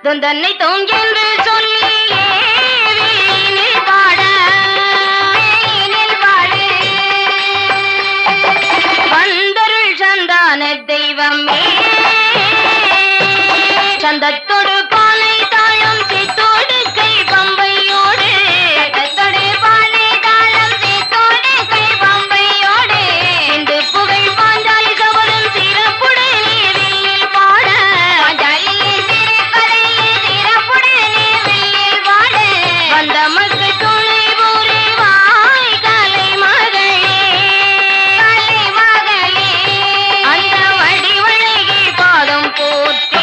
தொந்தன்னை தோங்கென்று சொல்லி பாட வந்தருள் சந்தான தெய்வமே சந்தத்தோடு பாலை தாழம் சேத்தோடு கை பம்பையோடு சந்தத்தோடு பாலை தாழம் சேத்தோடு கை பம்பையோடு இந்த புகழ் பாஞ்சாலி சபதம் சிறப்புடு நீரில் பாட பாஞ்சாலி சிறப்படையில் சிறப்புடு நீரில் பாட வந்த மக்கள் துணை புரிவாய் கலை மகளே அந்த வடிவழகி பாதம் போற்றி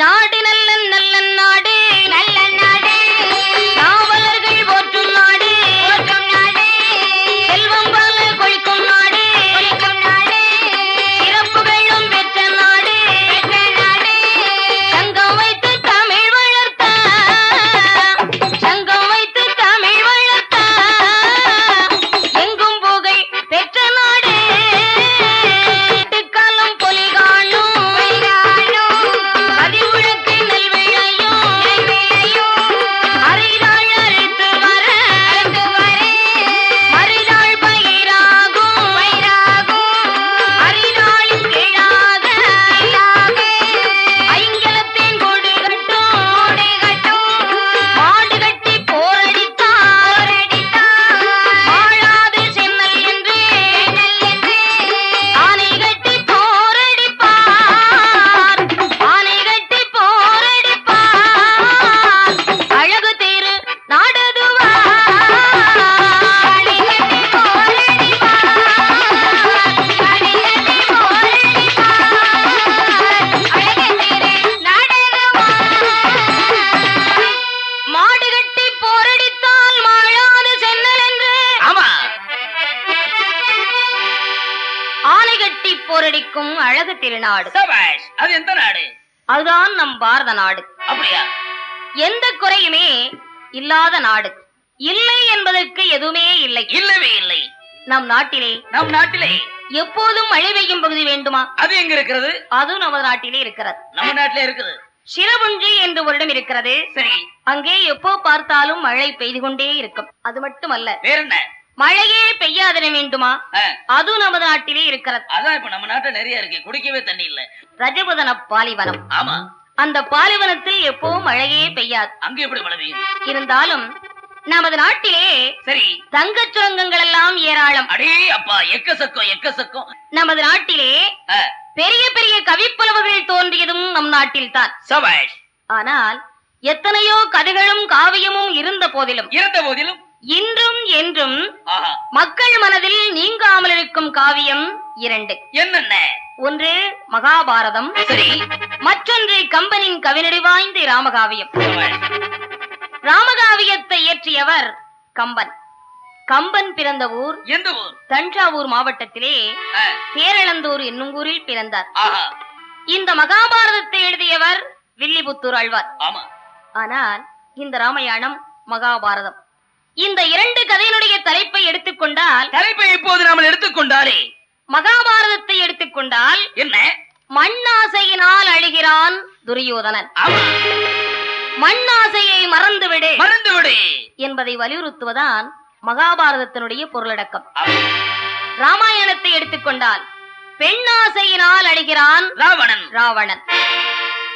நாடு நல்ல நல்ல நாடு நல்ல நாடு நாவலர்கள் போற்றும் நாடு செல்வம் பல கொழிக்கும் நாடு சிறப்புகளும் பெற்ற நாடு சங்கம் வைத்து தமிழ் வளர்த்த எங்கும் புகை பெற்ற நாடு காலம் பொலி காணும் அதிமுழக்கு நெல் விளையும் அரிதாள் அறுத்து வர மறுநாள் பயிராகும் அரிதாளின் கீழாக ஐங்கலத்தின் கொடி கட்டும் மாடு கட்டி போரடித்தார் ஆளாது சென்னல் என்று ஆனை கட்டி போரடிப்பார் அழகு தேரு நாடதுவா மாடு கட்டி போரடித்தால் மாளாது சென்னல் என்று ஆனை கட்டி போரடிக்கும் அழகு திருநாடு. அது எந்த நாடு? அதுதான் நம் பாரத நாடு. அப்படியா? எந்த குறையுமே இல்லாத நாடு. இல்லை என்பதற்கு எதுவுமே இல்லை. இல்லவே இல்லை. நம் நாட்டிலே எப்போதும் மழை பெய்யும் பகுதி வேண்டுமா? அது எங்க இருக்கிறது? அது நமது நாட்டிலே இருக்கிறது. நம்ம நாட்டிலே இருக்குது. சிரபுஞ்சி என்று ஒரு இடம் இருக்கிறது. சரி. அங்கே எப்போ பார்த்தாலும் மழை பெய்து கொண்டே இருக்கும். அது மட்டுமல்ல, வேற என்ன? மழையே பெய்யாதிட வேண்டுமா? அது நமது நாட்டிலே இருக்கிறது. அதான் இப்ப நம்ம நாட்டுல நிறைய இருக்கு, குடிக்கவே தண்ணி இல்ல. ரஜபுதன பாலைவனம். ஆமா. அந்த பாலைவனத்தில் எப்பவும் மழையே பெய்யாது. அங்க எப்படி மழை பெய்யும்? இருந்தாலும் நமது நாட்டிலே சரி தங்க சுரங்கங்கள் எல்லாம் ஏராளம். அடே அப்பா, எக்கசக்கம். நமது நாட்டிலே பெரிய பெரிய கவிப்புலவர்கள் தோன்றியதும் நம் நாட்டில் தான். ஆனால் எத்தனையோ கதைகளும் காவியமும் இருந்த போதிலும் இன்றும் என்றும் மக்கள் மனதில் நீங்காமல் இருக்கும் காவியம் இரண்டு. என்னென்ன? ஒன்று மகாபாரதம், சரி. மற்றொன்று கம்பனின் கவினடி வாய்ந்த ராமகாவியம். ராமகாவியத்தை இயற்றியவர் கம்பன். கம்பன் பிறந்த ஊர் எந்த ஊர்? தஞ்சாவூர் மாவட்டத்திலே தேரளந்தூர் என்னும் ஊரில் பிறந்தார். இந்த மகாபாரதத்தை எழுதியவர் வில்லிபுத்தூர் ஆழ்வார். ஆனால் இந்த ராமாயணம் மகாபாரதம் இந்த இரண்டு கதையினுடைய தலைப்பை எடுத்துக்கொண்டால், இப்போது நாம் எடுத்துக்கொண்டாலே மகாபாரதத்தை எடுத்துக்கொண்டால் என்ன? மண்ணாசையினால் அழுகிறான் துரியோதனன். மண்ணாசையை மறந்துவிடு என்பதை வலியுறுத்துவதான் மகாபாரதத்தினுடைய பொருளடக்கம். ராமாயணத்தை எடுத்துக்கொண்டால் பெண்ணாசையினால் அழுகிறான் ராவணன்.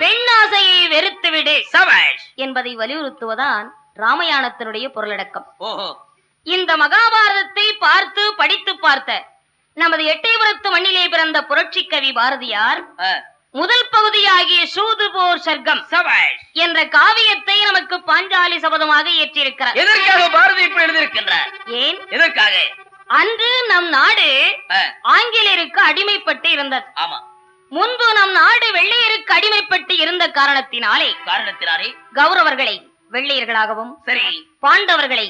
பெண்ணாசையை வெறுத்துவிடு என்பதை வலியுறுத்துவதான் ராமாயணத்தினுடைய பொருளடக்கம். இந்த மகாபாரதத்தை பார்த்து படித்து பார்த்த நமது எட்டயபுரத்து மண்ணிலே பிறந்த புரட்சி கவி பாரதியார் முதல் பகுதியாகிய சூது போர் சர்க்கம் என்ற காவியத்தை நமக்கு பாஞ்சாலி சபதமாக இயற்றியிருக்கிறார். எதற்காக பாரதி இப்படி எழுதியிருக்கின்றார்? ஏன்? எதற்காக? அன்று நம் நாடு ஆங்கிலேயருக்கு அடிமைப்பட்டு இருந்தது. முன்பு நம் நாடு வெள்ளையருக்கு அடிமைப்பட்டு இருந்த காரணத்தினாலே கௌரவர்களை வெள்ளையர்களாகவும், சரி, பாண்டவர்களை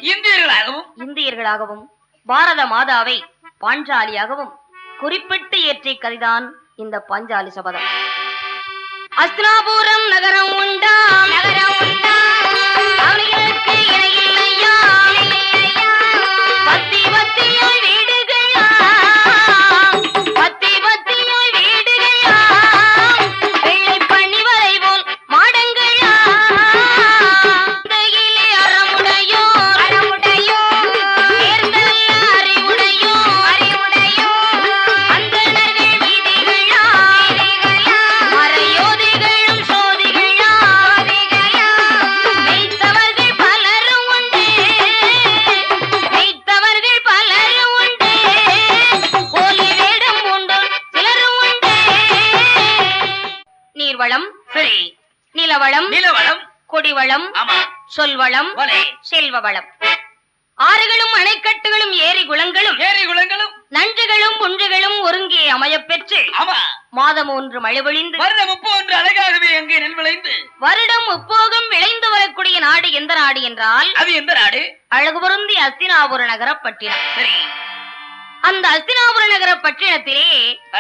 இந்தியர்களாகவும், பாரத மாதாவை பாஞ்சாலியாகவும் குறிப்பிட்டு இயற்றிய கதைதான் இந்த பாஞ்சாலி சபதம். அஸ்தினாபுரம் நகரம் உண்டாம், அவர்களுக்கு இணையில்லையா, பத்தி பத்தியாய் வீடுகளாம், வெள்ள வளம், சரி, நிலவளம், நிலவளம், கொடிவளம், ஆமா, சொல்வளம், வலை, செல்வ வளம், ஆறுகளும் அணைக்கட்டுகளும் ஏரி குளங்களும் ஏரி குளங்களும், நன்றுகளும் புன்றுகளும் ஒருங்கே அமையப் பெற்று ஆமா, மாதம் 1 மழை பொழிந்து வருடம் 31 அழகாகவே அங்கே நெல் விளைந்து வருடம் முப்போகம் விளைந்து வரக்கூடிய நாடு எந்த நாடு என்றால் அது எந்த நாடு? அழகு பொருந்தி அஸ்தினாபுர நகர பட்டினம். சரி, அந்த அஸ்தினாபுர நகர பட்டினத்திலே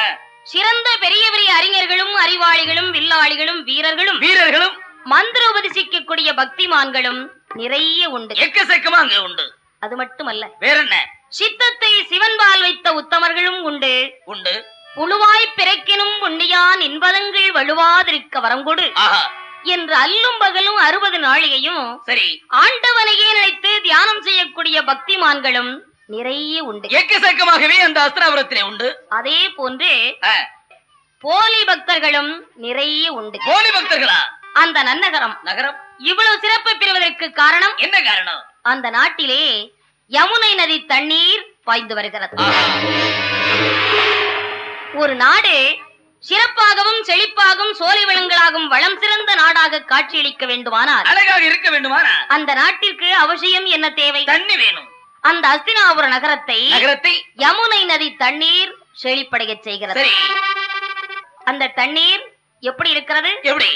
ஆ, சிறந்த பெரிய பெரிய அறிஞர்களும் அறிவாளிகளும் வில்லாளிகளும் வீரர்களும் வீரர்களும் மந்திர உபதேசிக்கக்கூடிய பக்திமான்களும் நிறைய உண்டு. எக்கச்சக்கமா அங்க உண்டு. அது மட்டுமல்ல, வேற என்ன சித்தத்தை சிவன்பால் வைத்த உத்தமர்களும் உண்டு. உண்டு? புழுவாய் பிறக்கினும் புண்ணியான் என்பதங்கள் வலுவாதிருக்க வரங்கொடு ஆஹா, என்று அல்லும் பகலும் 60 நாழிகையும் சரி, ஆண்டவனையே நினைத்து தியானம் செய்யக்கூடிய பக்திமான்களும் நிறைய உண்டு. எக்கச்சக்கமாகவே அந்த அஸ்தினாபுரத்திலே உண்டு. அதே போன்று ஆ, போலி பக்தர்களும் நிறைய உண்டு. போலி பக்தர்களா? அந்த நன்னகரம் நகரம் இவ்வளவு சிறப்பு பெறுவதற்கு காரணம் என்ன காரணம்? அந்த நாட்டிலே யமுனை நதி தண்ணீர் பாய்ந்து வருகிறது. ஆஹா, ஒரு நாடு சிறப்பாகவும் செழிப்பாகவும் சோலை விலங்குகளாகவும் வளம் சிறந்த நாடாக காட்சியளிக்க வேண்டுமானால் அழகாக இருக்க வேண்டுமானா அந்த நாட்டிற்கு அவசியம் என்ன தேவை? தண்ணி வேணும். அந்த அஸ்தினாபுர நகரத்தை நகரத்தை யமுனை நதி தண்ணீர் செழிப்படைய செய்கிறது. சரி, அந்த தண்ணீர் எப்படி இருக்கிறது? எப்படி?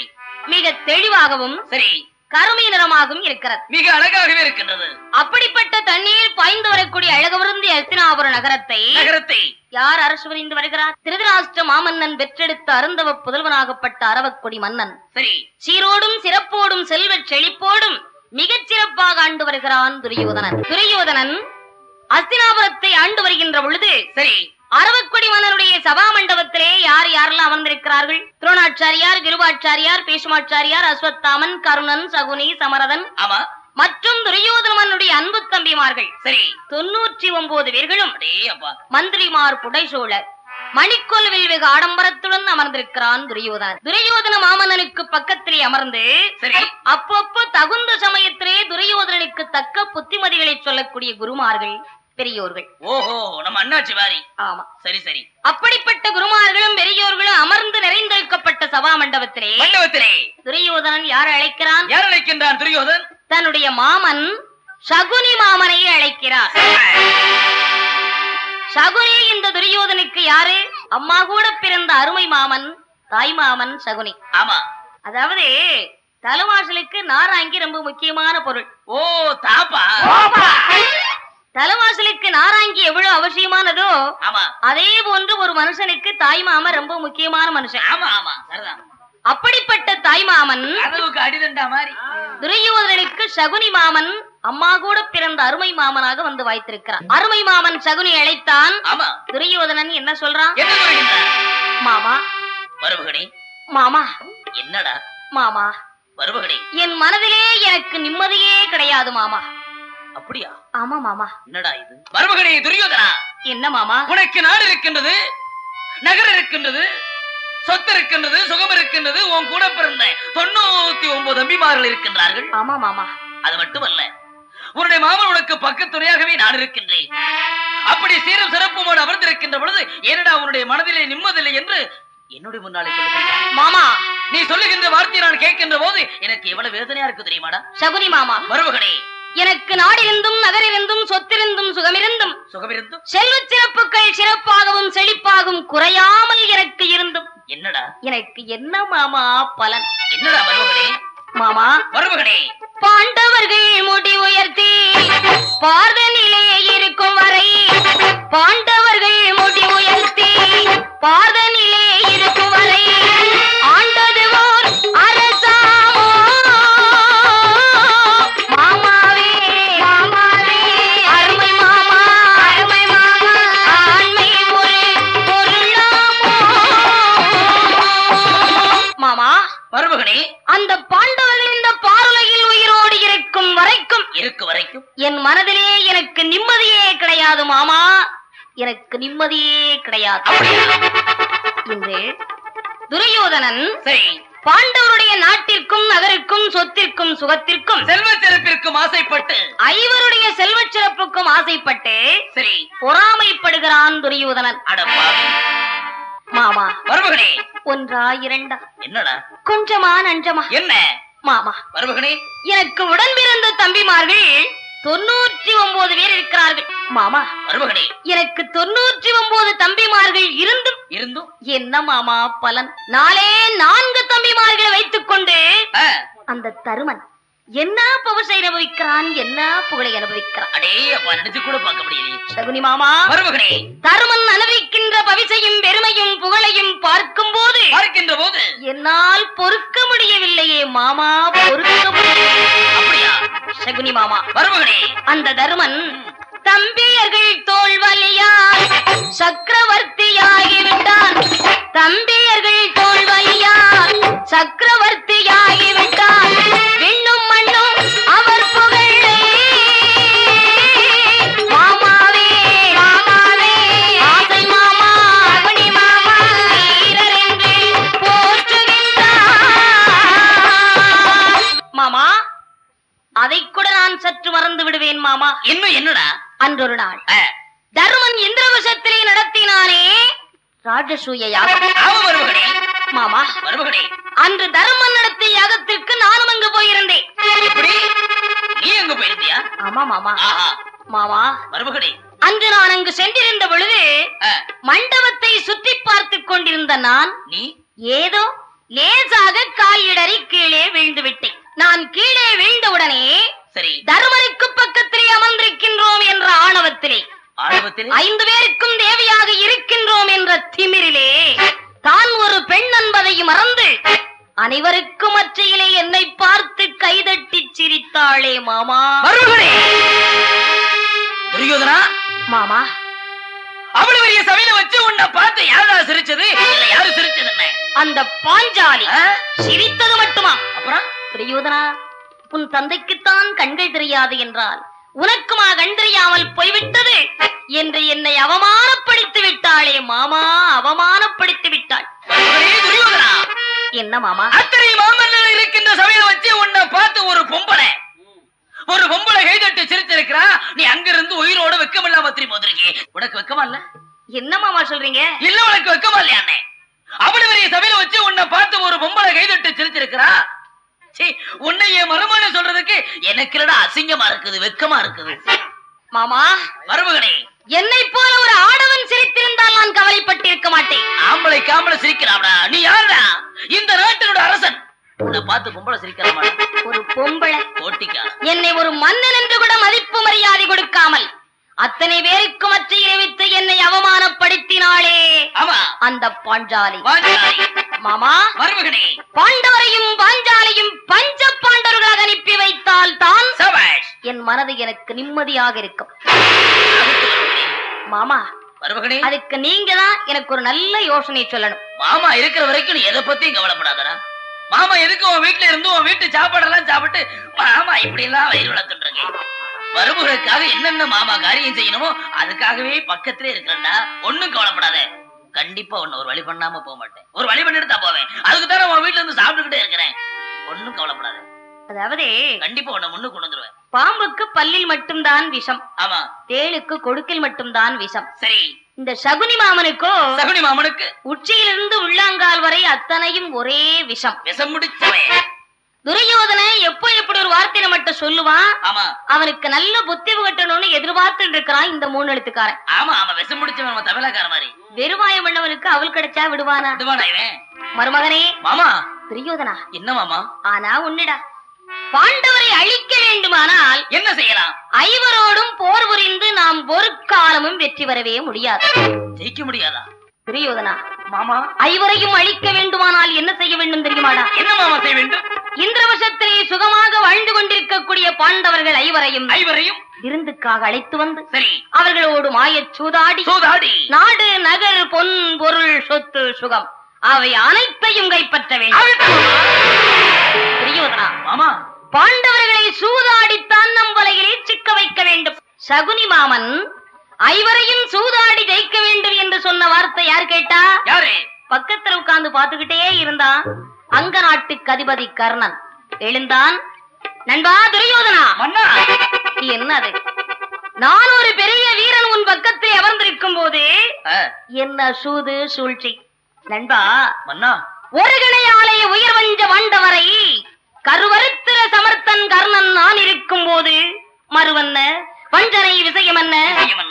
மிக தெளிவாகவும் சரி, கருமை நிறமாகவும் இருக்கிறது. மிக அழகாகவே இருக்கின்றது. அப்படிப்பட்ட தண்ணீர் பாய்ந்து வரக்கூடிய அழகவருந்தி அஸ்தினாபுர நகரத்தை நகரத்தை யார் அரசு புரிந்து வருகிறார்? திருதராஷ்டிர மாமன்னன் பெற்றெடுத்த அருந்தவ புதல்வனாகப்பட்ட அரவக்குடி மன்னன். சரி, சீரோடும் சிறப்போடும் செல்வச் செழிப்போடும் மிகச் சிறப்பாக ஆண்டு வருகிறான் துரியோதனன். துரியோதனன் அஸ்தினாபுரத்தை ஆண்டு வருகின்ற பொழுது சரி, அரவக்குடி மன்னனுடைய சபா மண்டபத்திலே யார் யாரெல்லாம் அமர்ந்திருக்கிறார்கள்? துரோணாச்சாரியார், கிருபாச்சாரியார், பீஷ்மாச்சாரியார், அஸ்வத்தாமன், கருணன், சகுனி, சமரதன் ஆமா, மற்றும் துரியோதன மன்னனுடைய அன்பு தம்பிமார்கள் சரி, 99 பேர்களும் அடே அப்பா, மந்திரிமார் புடைசூழ மணிக்கொல்வில் வெகு ஆடம்பரத்துடன் அமர்ந்திருக்கிறான் துரியோதனன். துரியோதன மாமன்னனுக்கு பக்கத்திலே அமர்ந்து சரி, அப்பப்போ தகுந்த சமயத்திலே துரியோதனனுக்கு தக்க புத்திமதிகளை சொல்லக்கூடிய குருமார்கள், பெரியோர்கள். ஓஹோ, நம்ம அண்ணாச்சி வாரி. ஆமா, சரி, சரி, அப்படிப்பட்ட குருமார்களும் பெரியோர்களும் அமர்ந்து நிறைந்திருக்கப்பட்ட சபா மண்டபத்திலே மண்டபத்திலே துரியோதனன் யார் அழைக்கிறான்? யார் அழைக்கின்றான்? துரியோதன் தன்னுடைய மாமன் சகுனி மாமனையே அழைக்கிறார். சகுனி இந்த துரியோதனுக்கு யாரு? அம்மா கூட பிறந்த அருமை மாமன், தாய் மாமன் சகுனி. ஆமா, அதாவது தலைவாசலுக்கு நாராங்கி ரொம்ப முக்கியமான பொருள். ஓ தாப்பா, தலைவாசலுக்கு நாராங்கி எவ்வளவு அவசியமானதோ ஆமா, அதே போன்று ஒரு மனுஷனுக்கு தாய் மாமன் ரொம்ப முக்கியமான மனுஷன். ஆமா, ஆமா, சரிதான். அப்படிப்பட்ட தாய் மாமன் கதவுக்கு அடிதண்டா மாதிரி துரியோதனுக்கு சகுனி மாமன் அம்மா கூட பிறந்த அருமை மாமனாக வந்து வாய்த்திருக்கிறான். அருமை மாமன் சகுனி அழைத்தான். ஆமா, துரியோதனன் என்ன சொல்றான்? என்ன சொல்கின்றான்? மாமா, மருமகனே. மாமா, என்னடா? மாமா, மருமகனே, என் மனதிலே எனக்கு நிம்மதியே கிடையாது மாமா. அப்படியா? ஆமா மாமா. என்னடா இது? மருமகனே துரியோதனா, என்ன மாமா? உனக்கு நாடு இருக்கின்றது, நகரம் இருக்கின்றது, சொத்து இருக்கின்றது, சுகம் இருக்கின்றது, உன் கூட பிறந்த 99 தம்பிமார்கள் இருக்கின்றார்கள். ஆமா மாமா. அது மட்டுமல்ல, உன்னுடைய மாமன் உனக்கு பக்கத்துணையாகவே நான் இருக்கின்றேன். அப்படி சீரும் சிறப்புமோடு அமர்ந்திருக்கின்ற பொழுது ஏனடா உன்னுடைய மனதிலே நிம்மதில்லை என்று என்னுடைய முன்னாலே சொல்லுகின்றாய்? மாமா, நீ சொல்லுகின்ற வார்த்தையை நான் கேட்கின்ற போது எனக்கு எவ்வளவு வேதனையா இருக்கு தெரியுமாடா? சகுனி மாமா, மருமகனே, எனக்கு நாடிருந்தும் நகரிருந்தும் சொத்திருந்தும் சுகமிருந்தும் சுகமிருந்தும் செல்வச் சிறப்புகள் சிறப்பாகவும் செழிப்பாகவும் குறையாமல் எனக்கு இருந்தும் என்னடா எனக்கு என்ன மாமா பலன்? என்னடா மருமகனே? மாமா, மருமகனே, பாண்டவர்கள் முடி உயர்த்தி பார்தனிலே இருக்கும் வரை, பாண்டவர்கள் முடி உயர்த்தி பார்தனிலே இருக்கும் வரை ஆண்டது ஓர் அரசாமோ மாமாவே, மாமாவே, அருமை மாமா, அருமை மாமா, ஆண்மை ஒரு பொருளாமோ மாமா. மருமகனே, அந்த பாண்டவர்கள் இந்த பாருலகில் உயிரோடு இருக்கும் வரைக்கும் என் மனதிலே எனக்கு நிம்மதியே கிடையாது மாமா, எனக்கு நிம்மதியே கிடையாது. இன்று துரியோதனன் சரி பாண்டவருடைய நாட்டிற்கும் நகருக்கும் சொத்திற்கும் சுகத்திற்கும் செல்வ சிறப்பிற்கும் ஆசைப்பட்டு ஐவருடைய செல்வச் சிறப்புக்கும் ஆசைப்பட்டு சரி பொறாமைப்படுகிறான் துரியோதனன். அடப்பா மாமா, மருமகனே, ஒன்றா இரண்டா? என்னடா? கொஞ்சமா நஞ்சமா? என்ன மாமா, மருமகனே? எனக்கு உடன் பிறந்த தம்பிமார்கள் 99 பேர் இருக்கிறார்கள். மாமா, மருமகனே, எனக்கு 99 தம்பிமார்கள் இருந்தும் என்ன மாமா பலன்? 4 தம்பிமார்களை வைத்துக் கொண்டு அந்த தருமன் என்ன பவசை அனுபவிக்கிறான், என்ன புகழை அனுபவிக்கிறான். அடே அப்பா, நினைச்சு கூட பார்க்க முடியலையே. சகுனி மாமா, மருமகனே, தருமன் அனுபவிக்கின்ற பவிசையும் பெருமையும் புகழையும் பார்க்கின்ற போது என்னால் பொறுக்க முடியவில்லையே மாமா, பொறுக்க முடியவில்லை. அப்படியா? சகுனி மாமா, மருமகனே, அந்த தருமன் தம்பியர்கள் தோல்வலியால் சக்கரவர்த்தியாகிவிட்டான். தம்பியர்கள் தோல்வலியால் சக்கரவர்த்தியாகிவிட்டான். விண்ணும் மண்ணும் அவர் புகழே. மாமாவே மாமாவே, ஆசை மாமா, அகுனி மாமா, வீரர் என்று போற்றுகின்றார். மாமா, அதை கூட நான் சற்று மறந்து விடுவேன் மாமா. இன்னும் என்னடா? அன்றொரு நாள் தருமன் இந்திரவசத்திலே நடத்தினானே ராஜசூய யாகம். மாமா, மருமகனே, அன்று தருமன் நடத்திய யாகத்திற்கு நானும் அங்கு போயிருந்தேன். எப்படி? நீ அங்க போயிருந்தியா? ஆமா மாமா. மாமா, மருமகனே, அன்று நான் அங்கு சென்றிருந்த பொழுது மண்டபத்தை சுற்றி பார்த்துக் கொண்டிருந்த நான் ஏதோ லேசாக காலிடறி கீழே விழுந்து விட்டேன். நான் கீழே விழுந்தவுடனே சரி, தருமனுக்கு பக்கத்திலே அமர்ந்திருக்கின்றோம் என்ற ஆணவத்திலே 5 பேருக்கும் தேவியாக இருக்கின்றோம் என்ற திமிரிலே தான் ஒரு பெண் என்பதை மறந்து அனைவருக்கும் மற்றையிலே என்னை பார்த்து கைதட்டி சிரித்தாளே மாமா. துரியோதனா, மாமா, அவ்வளவு பெரிய சபையில வச்சு உன்னை பார்த்து யாரா சிரிச்சது? யாரு சிரிச்சது? என்ன அந்த பாஞ்சாலி சிரித்தது மட்டுமா? அப்புறம் துரியோதனா, உன் தந்தைக்குத்தான் கண்கள் தெரியாது என்றால் உனக்குமா கண் தெரியாமல் போய்விட்டது என்று என்னை அவமானப்படுத்தி விட்டாளே மாமா, அவமானப்படுத்தி விட்டாள். துரியோதனா, என்ன மாமா? அத்தனை மாமல்லர் இருக்கின்ற சபையில வச்சு உன்னை பார்த்து ஒரு பொம்பளை கைதட்டு சிரிச்சிருக்கிறா. நீ அங்கிருந்து உயிரோட வெக்கமில்லாம திரும்பி வந்திருக்கே. உனக்கு வெக்கமா இல்ல? என்ன மாமா சொல்றீங்க? இல்ல, உனக்கு வெக்கமா இல்லையா? அவ்வளவு பெரிய சபையில வச்சு உன்னை பார்த்து ஒரு பொம்பளை கைதட்டு சிரிச்சிருக்கிறா. உன்னை என் மருமகனை சொல்றதுக்கு எனக்கு இல்லடா அசிங்கமா இருக்குது, வெக்கமா இருக்குது. மாமா, மருமகனே, என்னை போல ஒரு ஆடவன் சிரித்திருந்தால் நான் கவலைப்பட்டிருக்க மாட்டேன். ஆம்பளை சிரிக்கிறாடா. நீ யாருடா? இந்த நாட்டினோட அரசன். உன்னை பார்த்து பொம்பளை சிரிக்கிறாமா? ஒரு பொம்பளை போட்டிக்கா என்னை ஒரு மன்னன் என்று கூட மதிப்பு மரியாதை கொடுக்காமல் அத்தனை பேருக்கு மற்றையை வைத்து என்னை அவமானப்படுத்தினாளே அந்த பாஞ்சாலி. மாமா, மருமகனே, பாண்டவரையும் பாஞ்சாலியும் பஞ்ச பாண்டவர்களாக அனுப்பி வைத்தால் தான் என் மனது எனக்கு நிம்மதியாக இருக்கும். மாமா, மருமகனே, அதுக்கு நீங்க தான் எனக்கு ஒரு நல்ல யோசனை சொல்லணும். மாமா இருக்கிற வரைக்கும் நீ எதை பத்தியும் கவலைப்படாதடா. மாமா எதுக்கு உன் வீட்டுல இருந்து உன் வீட்டு சாப்பாடெல்லாம் சாப்பிட்டு மாமா இப்படி எல்லாம் வயிறு வளர்த்துட்டு மருமகளுக்காக என்னென்ன மாமா காரியம் செய்யணுமோ அதுக்காகவே பக்கத்திலே இருக்கிறேன்டா. ஒண்ணும் கவலைப்படாத. கண்டிப்பா ஒன்னு ஒரு வழி பண்ணாம போக மாட்டேன். ஒரு வழி பண்ணிட்டு தான் போவேன். அதுக்கு தானே உன் வீட்டுல இருந்து சாப்பிட்டுக்கிட்டே இருக்கிறேன். ஒண்ணும் கவலைப்படாத. அதாவது கண்டிப்பா உன்னை முன்னு கொண்டு வந்துருவேன். பாம்புக்கு பல்லில் மட்டும்தான் விஷம். ஆமா. தேளுக்கு கொடுக்கில் மட்டும்தான் விஷம். சரி, இந்த சகுனி மாமனுக்கு உச்சியிலிருந்து உள்ளாங்கால் வரை அத்தனையும் ஒரே விஷம். விஷம் முடிச்சவன் துரியோதனை எப்போ எப்படி ஒரு வார்த்தையை மட்டும் சொல்லுவான். ஆமா, அவனுக்கு நல்ல புத்தி புகட்டணும்னு எதிர்பார்த்து இருக்கிறான் இந்த 3 எழுத்துக்காரன். ஆமா ஆமா, விஷம் முடிச்சவன் தமிழக்கார மாதிரி. வெறுவாயம் பண்ணவனுக்கு அவள் கிடைச்சா விடுவானா? இவன் மருமகனே, மாமா. துரியோதனா, என்ன மாமா? ஆனா உன்னிடா பாண்டவரை அழிக்க வேண்டுமானால் என்ன செய்யலாம்? ஐவரோடும் போர் புரிந்து நாம் ஒரு காலமும் வெற்றி பெறவே முடியாது. ஜெயிக்க முடியாதா? துரியோதனா, மாமா, ஐவரையும் அழிக்க வேண்டுமானால் என்ன செய்ய வேண்டும் தெரியுமாடா? என்ன மாமா செய்ய வேண்டும்? இந்திரவசத்திலே சுகமாக வாழ்ந்து கொண்டிருக்கக்கூடிய பாண்டவர்கள் ஐவரையும் விருந்துக்காக அழைத்து வந்து சரி அவர்களோடு மாயச் சூதாடி நாடு நகர் பொன் பொருள் சொத்து சுகம் அவை அனைத்தையும் கைப்பற்ற வேண்டும். துரியோதனா, மாமா, பாண்டவர்களை சூதாடித்தான் நம் வலையிலே சிக்க வைக்க வேண்டும். சகுனி மாமன் ஐவரையும் சூதாடி ஜெயிக்க வேண்டும் என்று சொன்ன வார்த்தை யார் கேட்டா? யாரு? பக்கத்துல உட்கார்ந்து பாத்துக்கிட்டே இருந்தான் அங்க நாட்டுக்கு அதிபதி கர்ணன். எழுந்தான். நண்பா துரியோதனா, என்னது? நான் ஒரு பெரிய வீரன் உன் பக்கத்தில் அமர்ந்திருக்கும் போது என்ன சூது சூழ்ச்சி? நண்பா மன்னா, ஒரு கிணையாலே உயர் வஞ்ச வண்டவரை கருவருத்திர சமர்த்தன் கர்ணன் நான் இருக்கும் போது மறுவன்ன வஞ்சனை விஷயம் என்ன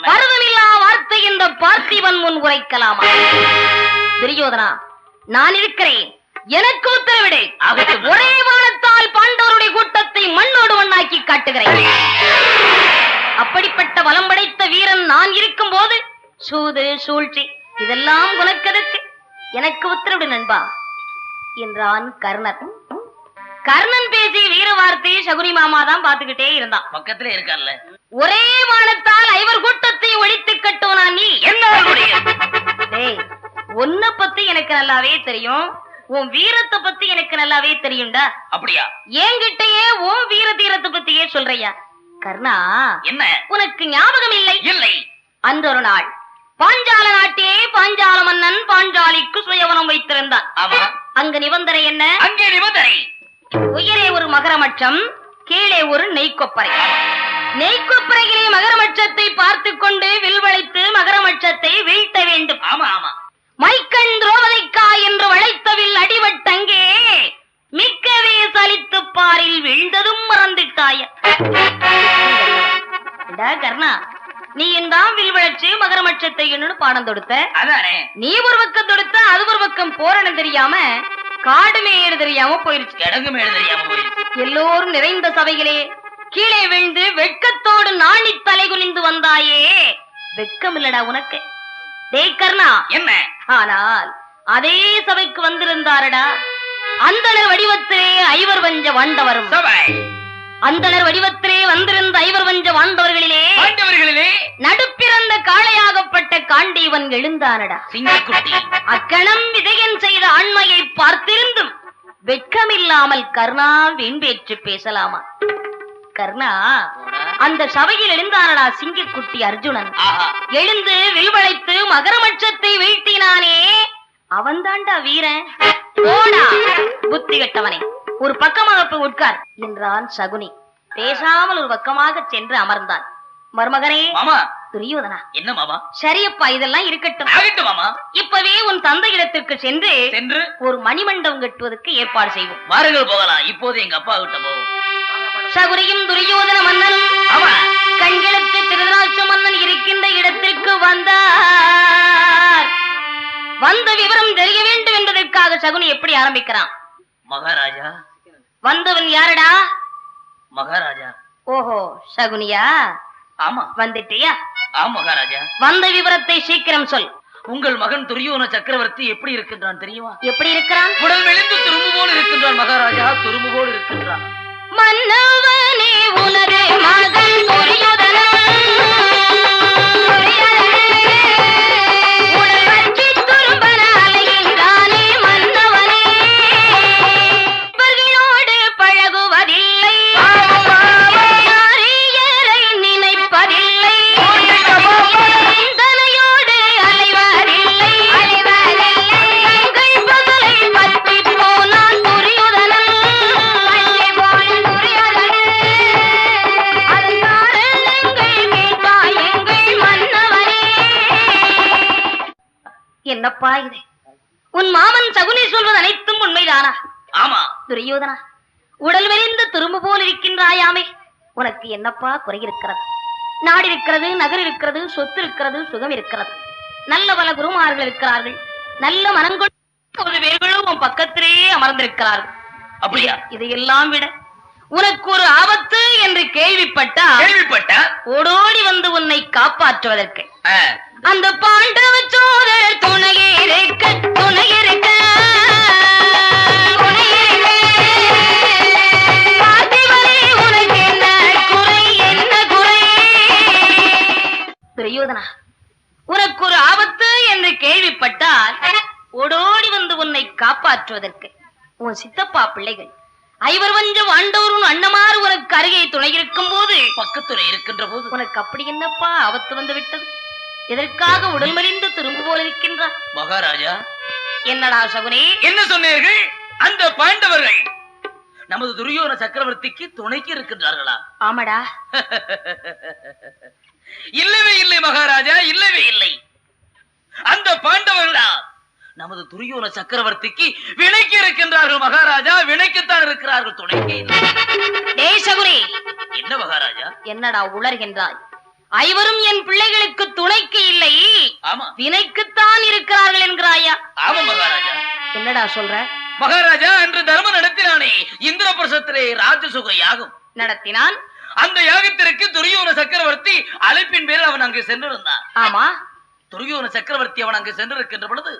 பருவமில்லா வார்த்தை இந்த பார்த்திபன் முன் உரைக்கலாமா? துரியோதனா, நான் இருக்கிறேன், எனக்கு உத்தரவிடு. ஒரே வானத்தால் பாண்டவருடைய கூட்டத்தை மண்ணோடு மண்ணாக்கி காட்டுகிறேன். அப்படிப்பட்ட வலம் படைத்த வீரன் நான் இருக்கும் போது சூது சூழ்ச்சி இதெல்லாம் உனக்கதற்கு? எனக்கு உத்தரவிடு நண்பா என்றான் கர்ணன். கர்ணன் பேசி வீர வார்த்தை சகுனி மாமா தான் பாத்துக்கிட்டே இருந்தான். பக்கத்துல இருக்கான்ல. ஒரே வானத்தால் ஐவர் கூட்டத்தை ஒழித்து கட்டுவனா நீ? என்ன உன்னை பத்தி எனக்கு நல்லாவே தெரியும், உன் வீரத்தை பத்தி எனக்கு நல்லாவே தெரியும்டா. அப்படியா? என்கிட்டயே உன் வீர தீரத்தை பத்தியே சொல்றியா? கர்ணா, என்ன உனக்கு ஞாபகம் இல்லை? இல்லை. அன்றொரு நாள் பாஞ்சால நாட்டே பாஞ்சால மன்னன் பாஞ்சாலிக்கு சுயவனம் வைத்திருந்தான். ஆமா. அங்க நிபந்தனை என்ன? அங்கே நிபந்தனை உயரே ஒரு மகரமட்சம், கீழே ஒரு நெய்க்கொப்பரை. நெய்க்கொப்பரையிலே மகரமட்சத்தை பார்த்து கொண்டு வில்வளைத்து மகரமட்சத்தை வீழ்த்த வேண்டும். ஆமா ஆமா. மைக்கண் துரோவதைக்கா என்று வளைத்தவில் அடிவட்டங்கே மிக்கவே சலித்து பாரில் வீழ்ந்ததும் மறந்துட்டாய. கர்ணா, நீ தான் வில்வளைச்சு மகரமட்சத்தை என்னன்னு பாடம் தொடுத்த. அதானே, நீ ஒரு பக்கம் தொடுத்த, அது ஒரு பக்கம் போறன்னு தெரியாம காடு மேடு தெரியாம போயிருச்சு, கிடங்கு மேடு தெரியாம போயிருச்சு. எல்லோரும் நிறைந்த சபையிலே கீழே விழுந்து வெட்கத்தோடு நாணி தலை குனிந்து வந்தாயே, வெட்கம் இல்லடா உனக்கு? டேய் கர்ணா, என்ன? ஆனால் அதே சபைக்கு வந்திருந்தாரடா அந்தனர் வடிவத்திலே ஐவர் வஞ்ச வாண்டவரும். அந்தனர் வடிவத்திலே வந்திருந்த ஐவர் வஞ்ச வாண்டவர்களிலே நடுப்பிறந்த காளையாகப்பட்ட காண்டீவன் எழுந்தானடா. சிங்கக்குட்டி அக்கணம் விஜயன் செய்த ஆண்மையை பார்த்திருந்தும் வெட்கமில்லாமல் கர்ணா வீண்பேற்று பேசலாமா? கர்ணா, அந்த சபையில் எழுந்தானடா சிங்கக்குட்டி அர்ஜுனன். எழுந்து வில்வளைத்து மகரமட்சத்தை வீழ்த்தினானே, அவன் தாண்டா வீரன். போடா புத்தி கட்டவனே, ஒரு பக்கமாக போய் உட்கார் என்றான் சகுனி. பேசாமல் ஒரு பக்கமாக சென்று அமர்ந்தான். மருமகனே துரியோதனா. என்ன மாமா? சரியப்பா, இதெல்லாம் இருக்கட்டும். மாமா, இப்பவே உன் தந்தை இடத்திற்கு சென்று ஒரு மணிமண்டபம் கட்டுவதற்கு ஏற்பாடு செய்வோம். வாருங்கள் போகலாம். இப்போது எங்க அப்பா கிட்ட போவோம். சகுனியும் துரியோதன மன்னனும் கண்களுக்கு திருதராட்ச மன்னன் இருக்கின்ற இடத்திற்கு வந்தார். வந்த விவரம் தெரிய வேண்டும் என்பதற்காக சகுனி எப்படி ஆரம்பிக்கிறான்? மகாராஜா. வந்தவன் யாரடா? மகாராஜா. ஓஹோ, சகுனியா? ஆமா. வந்துட்டியா? ஆமா மகாராஜா. வந்த விவரத்தை சீக்கிரம் சொல். உங்கள் மகன் துரியோதன சக்கரவர்த்தி எப்படி இருக்கின்றான் தெரியுமா? எப்படி இருக்கிறான்? உடல் மெலிந்து துரும்பு போல் இருக்கின்றான் மகாராஜா, துரும்பு போல் இருக்கின்றான். மன்னவனே உனது மகன் துரியோதனன் என்னப்பா இது? உன் மாமன் சகுனி சொல்வது அனைத்தும் உண்மைதானா? ஆமா. துரியோதனா, உடல் மெலிந்து துரும்பு போல் இருக்கின்றாயாமே, உனக்கு என்னப்பா குறை இருக்கிறது? நாடு இருக்கிறது, நகர் இருக்கிறது, சொத்து இருக்கிறது, சுகம் இருக்கிறது, நல்ல பல குருமார்கள் இருக்கிறார்கள், நல்ல மனங்கொண்டு பேர்களும் உன் பக்கத்திலே அமர்ந்திருக்கிறார்கள். அப்படியா? இதையெல்லாம் விட உனக்கு ஒரு ஆபத்து என்று கேள்விப்பட்டா ஓடோடி வந்து உன்னை காப்பாற்றுவதற்கு அந்த பாண்டவ சோதரர் துணையிருக்க உனக்கு என்ன குறை? துரியோதனா, உனக்கு ஒரு ஆபத்து என்று கேள்விப்பட்டால் ஓடோடி வந்து உன்னை காப்பாற்றுவதற்கு உன் சித்தப்பா பிள்ளைகள் ஐவர் வஞ்ச வாண்டவரும் அண்ணமாறு உனக்கு அருகே துணை இருக்கும் போது, பக்கத்துறை இருக்கின்ற போது உனக்கு அப்படி என்னப்பா ஆபத்து வந்து விட்டது? எதற்காக உடல் மறிந்து திரும்ப போல இருக்கின்றார்? மகாராஜா. என்னடா சகுனி, என்ன சொன்னீர்கள்? அந்த பாண்டவர்கள் நமது துரியோதன சக்கரவர்த்திக்கு துணைக்கு இருக்கின்றார்களா? ஆமாடா. இல்லவே இல்லை மகாராஜா, இல்லவே இல்லை. அந்த பாண்டவர்களா நமது துரியோன சக்கரவர்த்திக்கு வினைக்கு இருக்கின்றார்கள் மகாராஜா. வினைக்குத்தான் இருக்கிறார்கள், துணைக்கே இல்லை. சகுனி, என்ன மகாராஜா? என்னடா உளர்கின்றாய்? ஐவரும் என் பிள்ளைகளுக்கு துணைக்கு இல்லை, ஆமா, வினைக்குத்தான் இருக்கிறார்கள் என்கிறாயா? ஆமா மகாராஜா. என்னடா சொல்ற? மகாராஜா, அன்று தர்மம் நடத்தினானே இந்திரபிரசத்திலே ராஜசுக யாகம் நடத்தினான். அந்த யாகத்திற்கு துரியோன சக்கரவர்த்தி அழைப்பின் பேரில் அவன் அங்கு சென்றிருந்தான். ஆமா, துரியோன சக்கரவர்த்தி அவன் அங்கு சென்றிருக்கின்ற பொழுது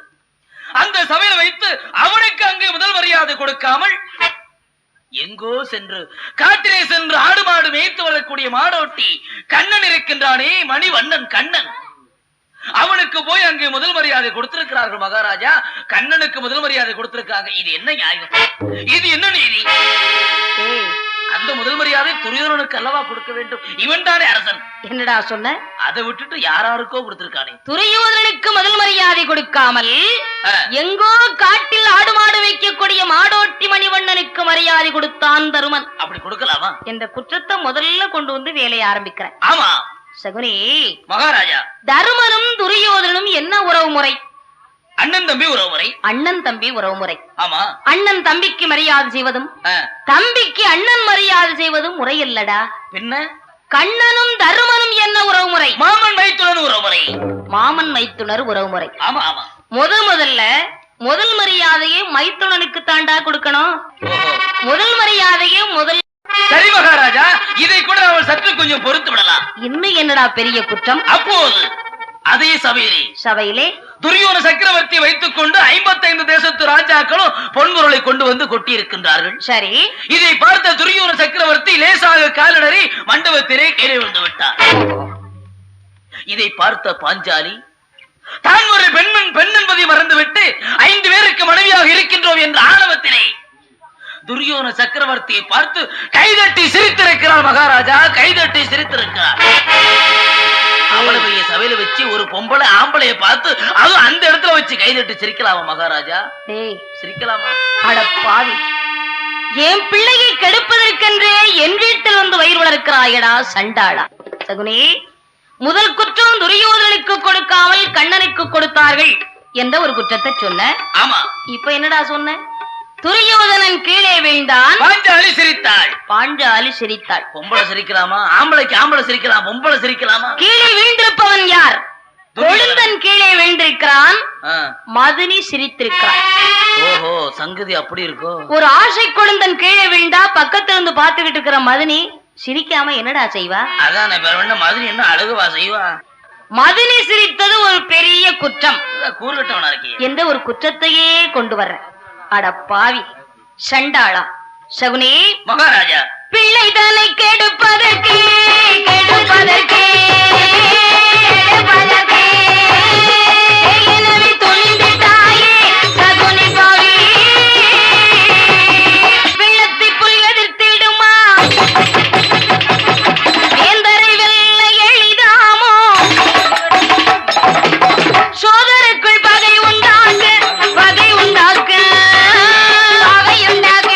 அந்த சபையில் வைத்து அவனுக்கு அங்கு முதல் மரியாதை கொடுக்காமல் எங்கோ சென்று காட்டிலே சென்று ஆடு மாடு மேய்த்து வரக்கூடிய மாடோட்டி கண்ணன் இருக்கின்றானே, மணிவண்ணன் கண்ணன், அவனுக்கு போய் அங்கு முதல் மரியாதை கொடுத்திருக்கிறார்கள் மகாராஜா. கண்ணனுக்கு முதல் மரியாதை கொடுத்திருக்காங்க. இது என்ன நியாயம்? இது என்ன நீதி? அந்த முதல் மரியாதை துரியோதனனுக்கு அல்லவா கொடுக்க வேண்டும்? இவன் தானே அரசன். என்னடா சொன்ன? அதை விட்டுட்டு யாராருக்கோ கொடுத்திருக்கானே. துரியோதனனுக்கு முதல் மரியாதை கொடுக்காமல் எங்கோ காட்டில் ஆடு மாடு வைக்கக்கூடிய மாடோட்டி மணிவண்ணனுக்கு மரியாதை கொடுத்தான் தருமன். அப்படி கொடுக்கலாமா? இந்த குற்றத்தை முதல்ல கொண்டு வந்து வேலையை ஆரம்பிக்கிறேன். ஆமா சகுனி மகாராஜா, தருமனும் துரியோதனனும் என்ன உறவு முறை? அண்ணன் தம்பி உறவு முறை. அண்ணன் தம்பி உறவு முறை. ஆமா, அண்ணன் தம்பிக்கு மரியாதை செய்வதும் தம்பிக்கு அண்ணன் மரியாதை செய்வதும் முறை இல்லடா. பின்ன கண்ணனும் தருமனும் என்ன உறவு முறை? மாமன் மைத்துனர் உறவு முறை. மாமன் மைத்துனர் உறவு முறை. ஆமா ஆமா. முதல்ல முதல் மரியாதையை மைத்துனனுக்கு தாண்டா கொடுக்கணும். முதல் மரியாதையை முதல். சரி மகாராஜா, இதை கூட அவள் சற்று கொஞ்சம் பொறுத்து விடலாம். இன்னும் என்னடா பெரிய குற்றம்? அப்போது அதே சபையிலே துரியோன சக்கரவர்த்தி வைத்துக் கொண்டு 55 தேசத்து ராஜாக்களும் பொன்பொருளை கொண்டு வந்து கொட்டி இருக்கின்றார்கள். சரி, இதை பார்த்த துரியோன சக்கரவர்த்தி லேசாக காலடறி மண்டபத்திலே கீழே விழுந்து விட்டார். இதை பார்த்த பாஞ்சாலி தான் ஒரு பெண் என்பதை மறந்துவிட்டு 5 பேருக்கு மனைவியாக இருக்கின்றோம் என்ற ஆணவத்திலே துரியோன சக்கரவர்த்தியை பார்த்து கைதட்டி சிரித்திருக்கிறார் மகாராஜா. கைதட்டி சிரித்திருக்கிறார். அவ்வளவு பெரிய சபையில வச்சு ஒரு பொம்பளை ஆம்பளைய பார்த்து அது அந்த இடத்துல வச்சு கைதட்டி சிரிக்கலாமா மகாராஜா? சிரிக்கலாமா? அட பாவி, என் பிள்ளையை கெடுப்பதற்கென்றே என் வீட்டில் வந்து வயிறு வளர்க்கிறாயடா சண்டாளா. சகுனி, முதல் குற்றம் துரியோதனுக்கு கொடுக்காமல் கண்ணனுக்கு கொடுத்தார்கள் என்ற ஒரு குற்றத்தை சொன்ன. ஆமா, இப்ப என்னடா சொன்ன? துரியோதனன் கீழே வீழ்ந்தான், பாஞ்சாலி சிரித்தாள். பாஞ்சாலி சிரித்தாள். பொம்பளை சிரிக்கலாமா? ஆம்பளைக்கு ஆம்பளை சிரிக்கலாம், பொம்பளை சிரிக்கலாமா? கீழே வீழ்ந்திருப்பவன் யார்? கொழுந்தன் கீழே வீழ்ந்திருக்கிறான், மதினி சிரித்திருக்கிறான். ஓஹோ, சங்கதி அப்படி இருக்கோ? ஒரு ஆசை கொழுந்தன் கீழே வீழ்ந்தா பக்கத்துல இருந்து பாத்துக்கிட்டு இருக்கிற மதினி சிரிக்காம என்னடா செய்வா? அதான் மதினி என்ன அழகுவா செய்வா? மதினி சிரித்தது ஒரு பெரிய குற்றம். கூறுகட்டவனா இருக்கீ என்ற ஒரு குற்றத்தையே கொண்டு வர்ற. அட பாவி சண்டாளா. சகுனி மகாராஜா, பிள்ளை தன்னை கெடுப்பதற்கு கெடுப்பதற்கு வெள்ளத்தை புல் எதிர்த்திடுமா? வேந்தரை வெல்ல எளிதாமோ? சோதருக்குள் பகை உண்டாக்க பகை உண்டாக்க பகை உண்டாக்க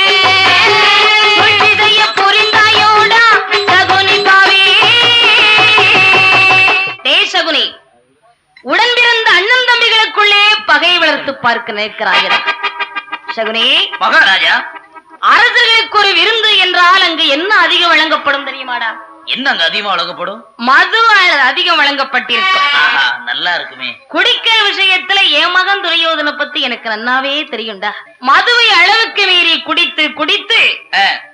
செய்ய புரிந்தாயோடா சகுனி பாவி. சகுனி, உடன் பிறந்த அண்ணன் தம்பிகளுக்குள்ளே பகை வளர்த்து பார்க்க நிற்கிறார்கள். சகுனி மகாராஜா, அரசர்களுக்கு ஒரு விருந்து என்றால் அங்கு என்ன அதிகம் வழங்கப்படும் தெரியுமாடா? என்ன அங்க அதிகமா வழங்கப்படும்? மது அதிகம் வழங்கப்பட்டிருக்கும். நல்லா இருக்குமே. குடிக்கிற விஷயத்துல என் மகன் துரியோதனை பத்தி எனக்கு நன்னாவே தெரியும்டா. மதுவை அளவுக்கு மீறி குடித்து குடித்து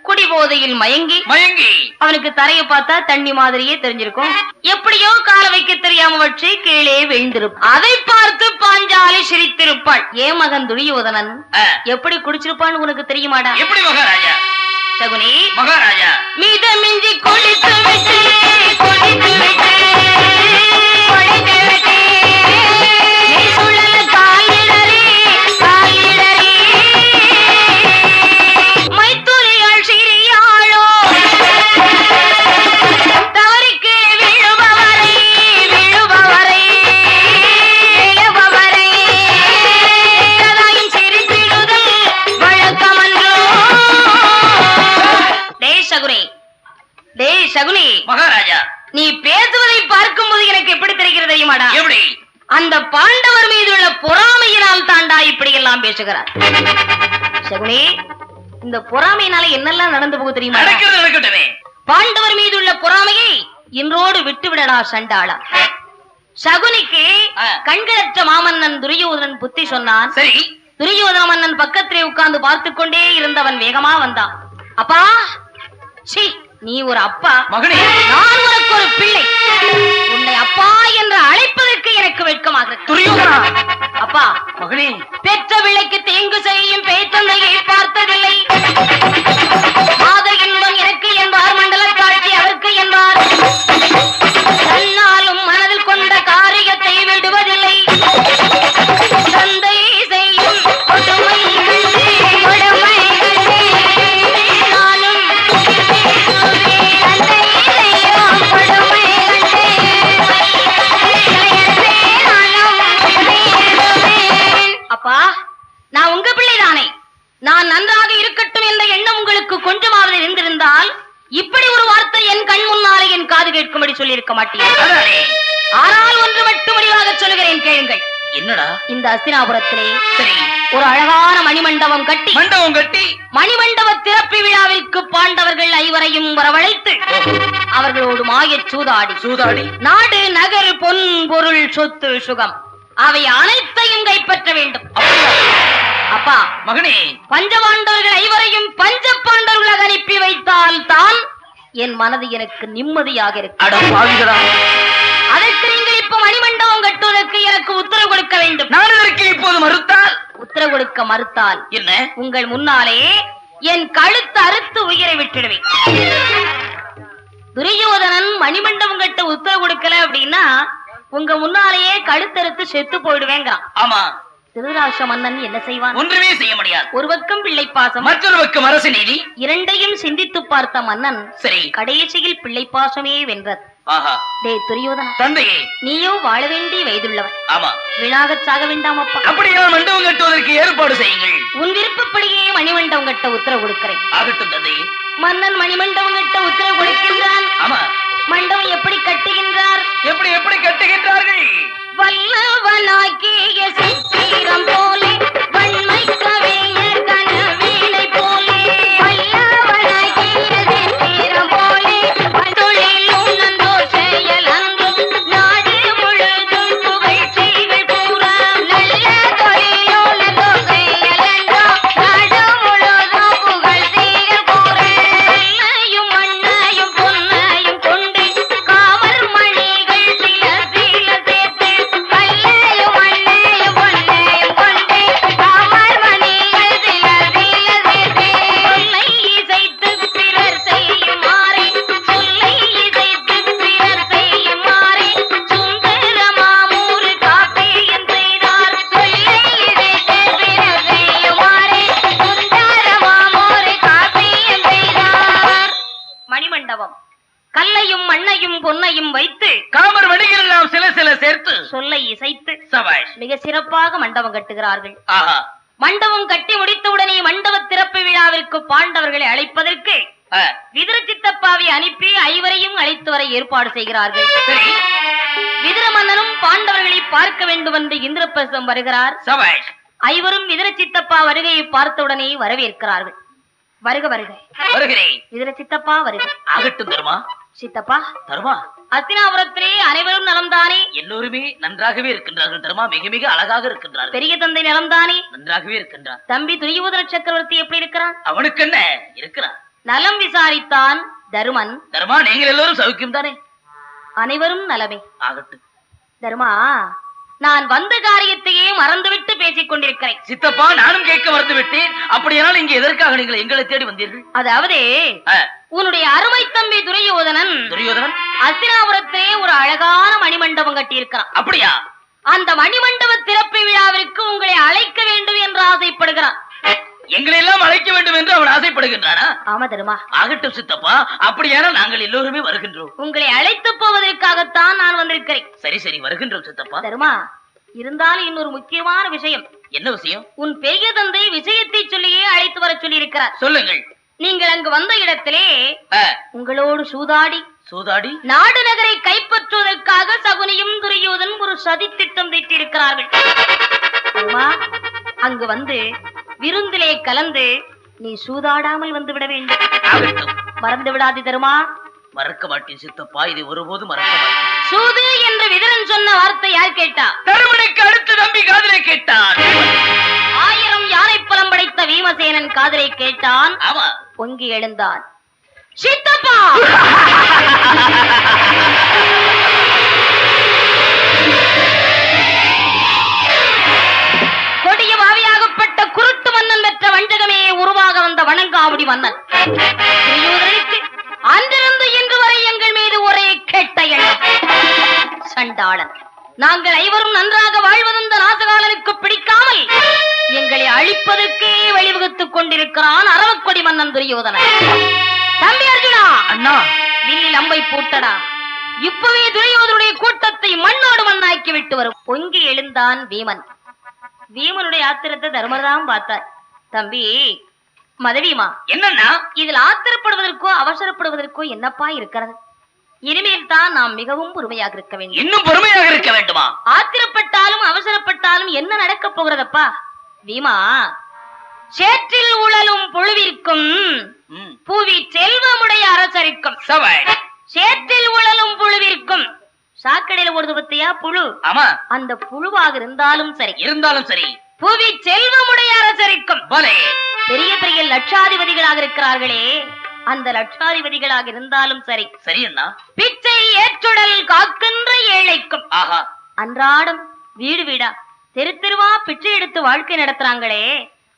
குடிபோதையில் மயங்கி மயங்கி அவனுக்கு தரையை பார்த்தா தண்ணி மாதிரியே தெரிஞ்சிருக்கும். எப்படியோ கால வைக்க தெரியாம வச்சு கீழே விழுந்திருப்பான். அதை பார்த்து பாஞ்சாலி சிரித்திருப்பாள். என் மகன் துரியோதனன் எப்படி குடிச்சிருப்பான்னு உனக்கு தெரியுமாடா? எப்படி மகாராஜா? சகுனி மகாராஜா, மிதமிஞ்சி குடித்து விட்டு குடித்து விட்டு குடித்து விட்டு நீ சுழல காலிடறி காலிடறி மைத்துரியாள் சிறியாளோ தவறுக்கு விழுபவரை விழுபவரை விழுபவரை கதாயும் சிரித்திடுதல் வழக்கமன்றோ. சகுனி மகாராஜா, நீ பேசுவதை பார்க்க இப்படி எல்லாம் பேசுகிறார். சகுனி, இந்த பொறாமையினால என்னெல்லாம் நடந்து போக தெரியுமா? நடக்கட்டுமே. பாண்டவர் மீது உள்ள பொறாமையை இன்றோடு விட்டு விடடா சண்டாளா. சகுனிக்கு கண்களற்ற மாமன்னன் துரியோதனன் புத்தி சொன்னான். சரி. துரியோதன மன்னன் பக்கத்திலே உட்கார்ந்து பார்த்து கொண்டே இருந்தவன் வேகமா வந்தான். அப்பா, சீ, நீ ஒரு அப்பா, மகனே நான் உனக்கு ஒரு பிள்ளை. உன்னை அப்பா என்று அழைப்பதற்கு எனக்கு வெட்கமாக. துரியோதனா, அப்பா, மகனே, பெற்ற பிள்ளைக்கு தீங்கு செய்யும் பேய்த்தந்தையை பார்த்ததில்லை. மாதர் என்பன் எனக்கு என்பார், மண்டல காட்சி அவருக்கு என்பார். தன்னாலும் மனதில் கொண்ட காரியத்தை விடுவதில்லை. தந்தை செய்யும் கொடுமை நானும் அப்பா, நான் உங்க பிள்ளைதானே. நான் நன்றாக இருக்கட்டும் என்ற எண்ணம் உங்களுக்கு கொஞ்சமாவது இருந்திருந்தால் இப்படி ஒரு வார்த்தை என் கண் முன்னாலே என் காது கேட்கும்படி சொல்லியிருக்க மாட்டேன். ஆனால் ஒன்று மட்டும் முடிவாக சொல்லுகிறேன், கேளுங்கள். என்னடா? இந்த அஸ்தினாபுரத்திலே சரி ஒரு அழகான மணிமண்டபம் கட்டி மணிமண்டப திறப்பு விழாவிற்கு பாண்டவர்கள் ஐவரையும் வரவழைத்து அவர்களோடு மாயச் சூதாடி நாடு நகர் பொன் பொருள் சொத்து சுகம் அவை அனைத்தையும் கைப்பற்ற வேண்டும். அப்பா, மகனே, பஞ்சபாண்டவர்கள் ஐவரையும் பஞ்ச பாண்டவர்களாக அனுப்பி வைத்தால் தான் என் மனது எனக்கு நிம்மதியாக இருக்கு. அதற்கு நீங்கள் இப்ப மணிமண்டபம் கட்டுவதற்கு எனக்கு உத்தரவு கொடுக்க வேண்டும். நான் இதற்கு இப்போது மறுத்தால்? உத்தரவு கொடுக்க மறுத்தால் என்ன? உங்கள் முன்னாலே என் கழுத்து அறுத்து உயிரை விட்டுடுவேன். துரியோதனன் மணிமண்டபம் கட்ட உத்தரவு கொடுக்கல அப்படின்னா உங்க முன்னாலேயே கழுத்தறுத்து செத்து போயிடுவேங்கிறான். ஆமா. திருதராஷ்டிர மன்னன் என்ன செய்வான்? ஒன்றுமே செய்ய முடியாது. ஒரு பக்கம் பிள்ளை பாசம், மற்றொரு பக்கம் அரசு நீதி. இரண்டையும் சிந்தித்து பார்த்த மன்னன் சரி கடைசியில் பிள்ளை பாசமே வென்றது. டே துரியோதனா, தந்தையே, நீயோ வாழ வேண்டிய வயதுள்ளவன். ஆமா, வீணாக சாக வேண்டாம் அப்பா. அப்படியே மண்டபம் கட்டுவதற்கு ஏற்பாடு செய்யுங்கள். உன் விருப்பப்படியே மணிமண்டபம் கட்ட உத்தரவு கொடுக்கிறேன். ஆகட்டும் தந்தையே. மன்னன் மணிமண்டபம் கட்ட உத்தரவு கொடுக்கின்றான். ஆமா. மண்டபம் எப்படி கட்டுகின்றார்? எப்படி கட்டுகின்றார்கள்? வல்லவனாக்கிய சித்திரம் போலே வன்மை கவிஞர் கனவீணை போலே வல்லவனாக்கிய சித்திரம் போலே தொழிலும் நந்தோர் செயல் அங்கும் நாடு முழுதும் புகழ்ச்சிகள் பூரா நல்ல தொழிலும் நந்தோர் செயல் என்றும் நாடு முழுதும் புகழ்ச்சிகள் பூரா வெள்ளையும் மண்ணையும் பொன்னையும் கொண்டு காவல் மணிகள் சில சில சேர்த்து வெள்ளையும் மண்ணையும் பொன்னையும் கொண்டு காவல் மணிகள் சில சில சேர்த்து சொல்லை இசைத்து பிறர் செய்யுமாறே சொல்லை இசைத்து பிறர் செய்யுமாறே சுந்தர மாமூர் காப்பியம் செய்தார். சொல்லை இசைத்து பிறர் செய்யுமாறே சுந்தர மாமூர் காப்பியம் செய்தார். மணிமண்டபம் கல்லையும் மண்ணையும் பொன்னையும் வைத்து காமர் வடிகள் எல்லாம் சில சில சேர்த்து சொல்லை இசைத்து சபாஷ். மிக சிறப்பாக மண்டபம் கட்டுகிறார்கள். ஆஹா. மண்டபம் கட்டி முடித்தவுடனே மண்டப திறப்பு விழாவிற்கு பாண்டவர்களை அழைப்பதற்கு விதுர சித்தப்பாவை அனுப்பி ஐவரையும் அழைத்து வர ஏற்பாடு செய்கிறார்கள். சரி. விதுர மன்னனும் பாண்டவர்களை பார்க்க வேண்டும் என்று இந்திரபிரசம் வருகிறார். சபாஷ். ஐவரும் விதுர சித்தப்பா வருகையை பார்த்தவுடனே வரவேற்கிறார்கள். வருக வருக. வருகிறேன். விதுர சித்தப்பா வருக. ஆகட்டும் தருமா. சித்தப்பா, தருமா, அஸ்தினாபுரத்திலே அனைவரும் நலம்தானே? எல்லோருமே நன்றாகவே இருக்கின்றார்கள் தருமா. மிக மிக அழகாக இருக்கின்றார்கள். பெரிய தந்தை நலம்தானே? நன்றாகவே இருக்கின்றார். தம்பி துரியோதன சக்கரவர்த்தி எப்படி இருக்கிறான்? அவனுக்கு என்ன இருக்கிறான்? நலம் விசாரித்தான் தருமன். தருமா, நீங்கள் எல்லோரும் சௌக்கியம் தானே? அனைவரும் நலமே. ஆகட்டும். தருமா, நான் வந்த காரியத்தையே மறந்துவிட்டு பேசிக் கொண்டிருக்கிறேன். சித்தப்பா, நானும் கேட்க மறந்து விட்டேன். அப்படியானால் இங்கே எதற்காக நீங்கள் எங்களை தேடி வந்தீர்கள்? அதாவது உன்னுடைய அருமை தம்பி துரியோதனன் அஸ்தினாபுரத்திலே ஒரு அழகான மணிமண்டபம் கட்டியிருக்கிறான். அப்படியா? அந்த மணிமண்டப திறப்பு விழாவிற்கு உங்களை அழைக்க வேண்டும் என்று ஆசைப்படுகிறான். எங்களை எல்லாம் அழைக்க வேண்டும் என்று அவன் ஆசைப்படுகின்றானா? ஆமா தருமா. ஆகட்டும் சித்தப்பா, அப்படியானால் நாங்கள் எல்லோருமே வருகின்றோம். உங்களை அழைத்து போவதற்காகத்தான் நான் வந்திருக்கிறேன். சரி சரி, வருகின்றோம் சித்தப்பா. தருமா, இருந்தாலும் இன்னொரு முக்கியமான விஷயம். என்ன விஷயம்? உன் பெரிய தந்தை விஷயத்தை சொல்லியே அழைத்து வர சொல்லி இருக்கிறார். சொல்லுங்கள். நீங்கள் அங்கு வந்த இடத்திலே உங்களோடு சூதாடி நாடு நகரை கைப்பற்றுவதற்காக சகுனியும் துரியோதன் ஒரு சதி திட்டம் தீட்டியிருக்கிறார்கள். அங்கு வந்து விருந்திலே கலந்து நீ சூதாடாமல் வந்து விட வேண்டும். மறந்து விடாது தருமா. மறக்க மாட்டேன் சித்தப்பா, இதை ஒருபோதும் மறக்க மாட்டேன். சூது என்று விதுரன் சொன்ன வார்த்தை யார் கேட்டா? தருமனுக்கு அடுத்து நம்பி காதலை கேட்டான். 1000 யானை பலம் படைத்த வீமசேனன் காதலை கேட்டான். ஆமா, பொங்கி எழுந்தான். சித்தப்பா கொடிய பாவியாகப்பட்ட குருட்டு மன்னன் பெற்ற வஞ்சகமே உருவாக வந்த வணங்காவடி மன்னன் துரியோதனனுக்கு அன்றிருந்து இன்று வரை எங்கள் மீது ஒரே கெட்ட எண்ணம். சண்டாளன், நாங்கள் ஐவரும் நன்றாக வாழ்வதும் நாசகாலனுக்கு பிடிக்காமல் எங்களை அழிப்பதற்கே வழிவகுத்துக் கொண்டிருக்கிறான் அரவக்கொடி மன்னன் துரியோதனன். தம்பி அர்ஜுனா, அண்ணா, வில்லில் அம்பை போட்டடா. இப்பவே துரியோதனுடைய கூட்டத்தை மண்ணோடு மண்ணாக்கி விட்டு வரும். பொங்கி எழுந்தான் வீமன். வீமனுடைய ஆத்திரத்தை தர்மர்தான் பார்த்தார். தம்பி மதவீமா, என்னன்னா இதில் ஆத்திரப்படுவதற்கோ அவசரப்படுவதற்கோ என்னப்பா இருக்கிறது? இனிமேல் தான் நாம் மிகவும் பொறுமையாக இருக்க வேண்டும். இன்னும் பொறுமையாக இருக்க வேண்டுமா? ஆத்திரப்பட்டாலும் அவசரப்பட்டாலும் என்ன நடக்க போகிறதப்பா? வீமா, சேற்றில் உழலும் புழுவிற்கும் பூவி செல்வமுடைய அரசரிக்கும். சேற்றில் உழலும் புழுவிற்கும், சாக்கடையில ஓடுது பத்தியா புழு, ஆமா, அந்த புழுவாக இருந்தாலும் சரி பூவி செல்வமுடைய அரசரிக்கும். பெரிய பெரிய லட்சாதிபதிகளாக இருக்கிறார்களே, அந்த லட்சாதிபதிகளாக இருந்தாலும் சரி அண்ணா, பிச்சை ஏற்றுடல் காக்கின்ற ஏழைக்கும். ஆஹா, அன்றாடம் வீடு வீடா தெரு தெருவா பிச்சை எடுத்து வாழ்க்கை நடத்துறாங்களே,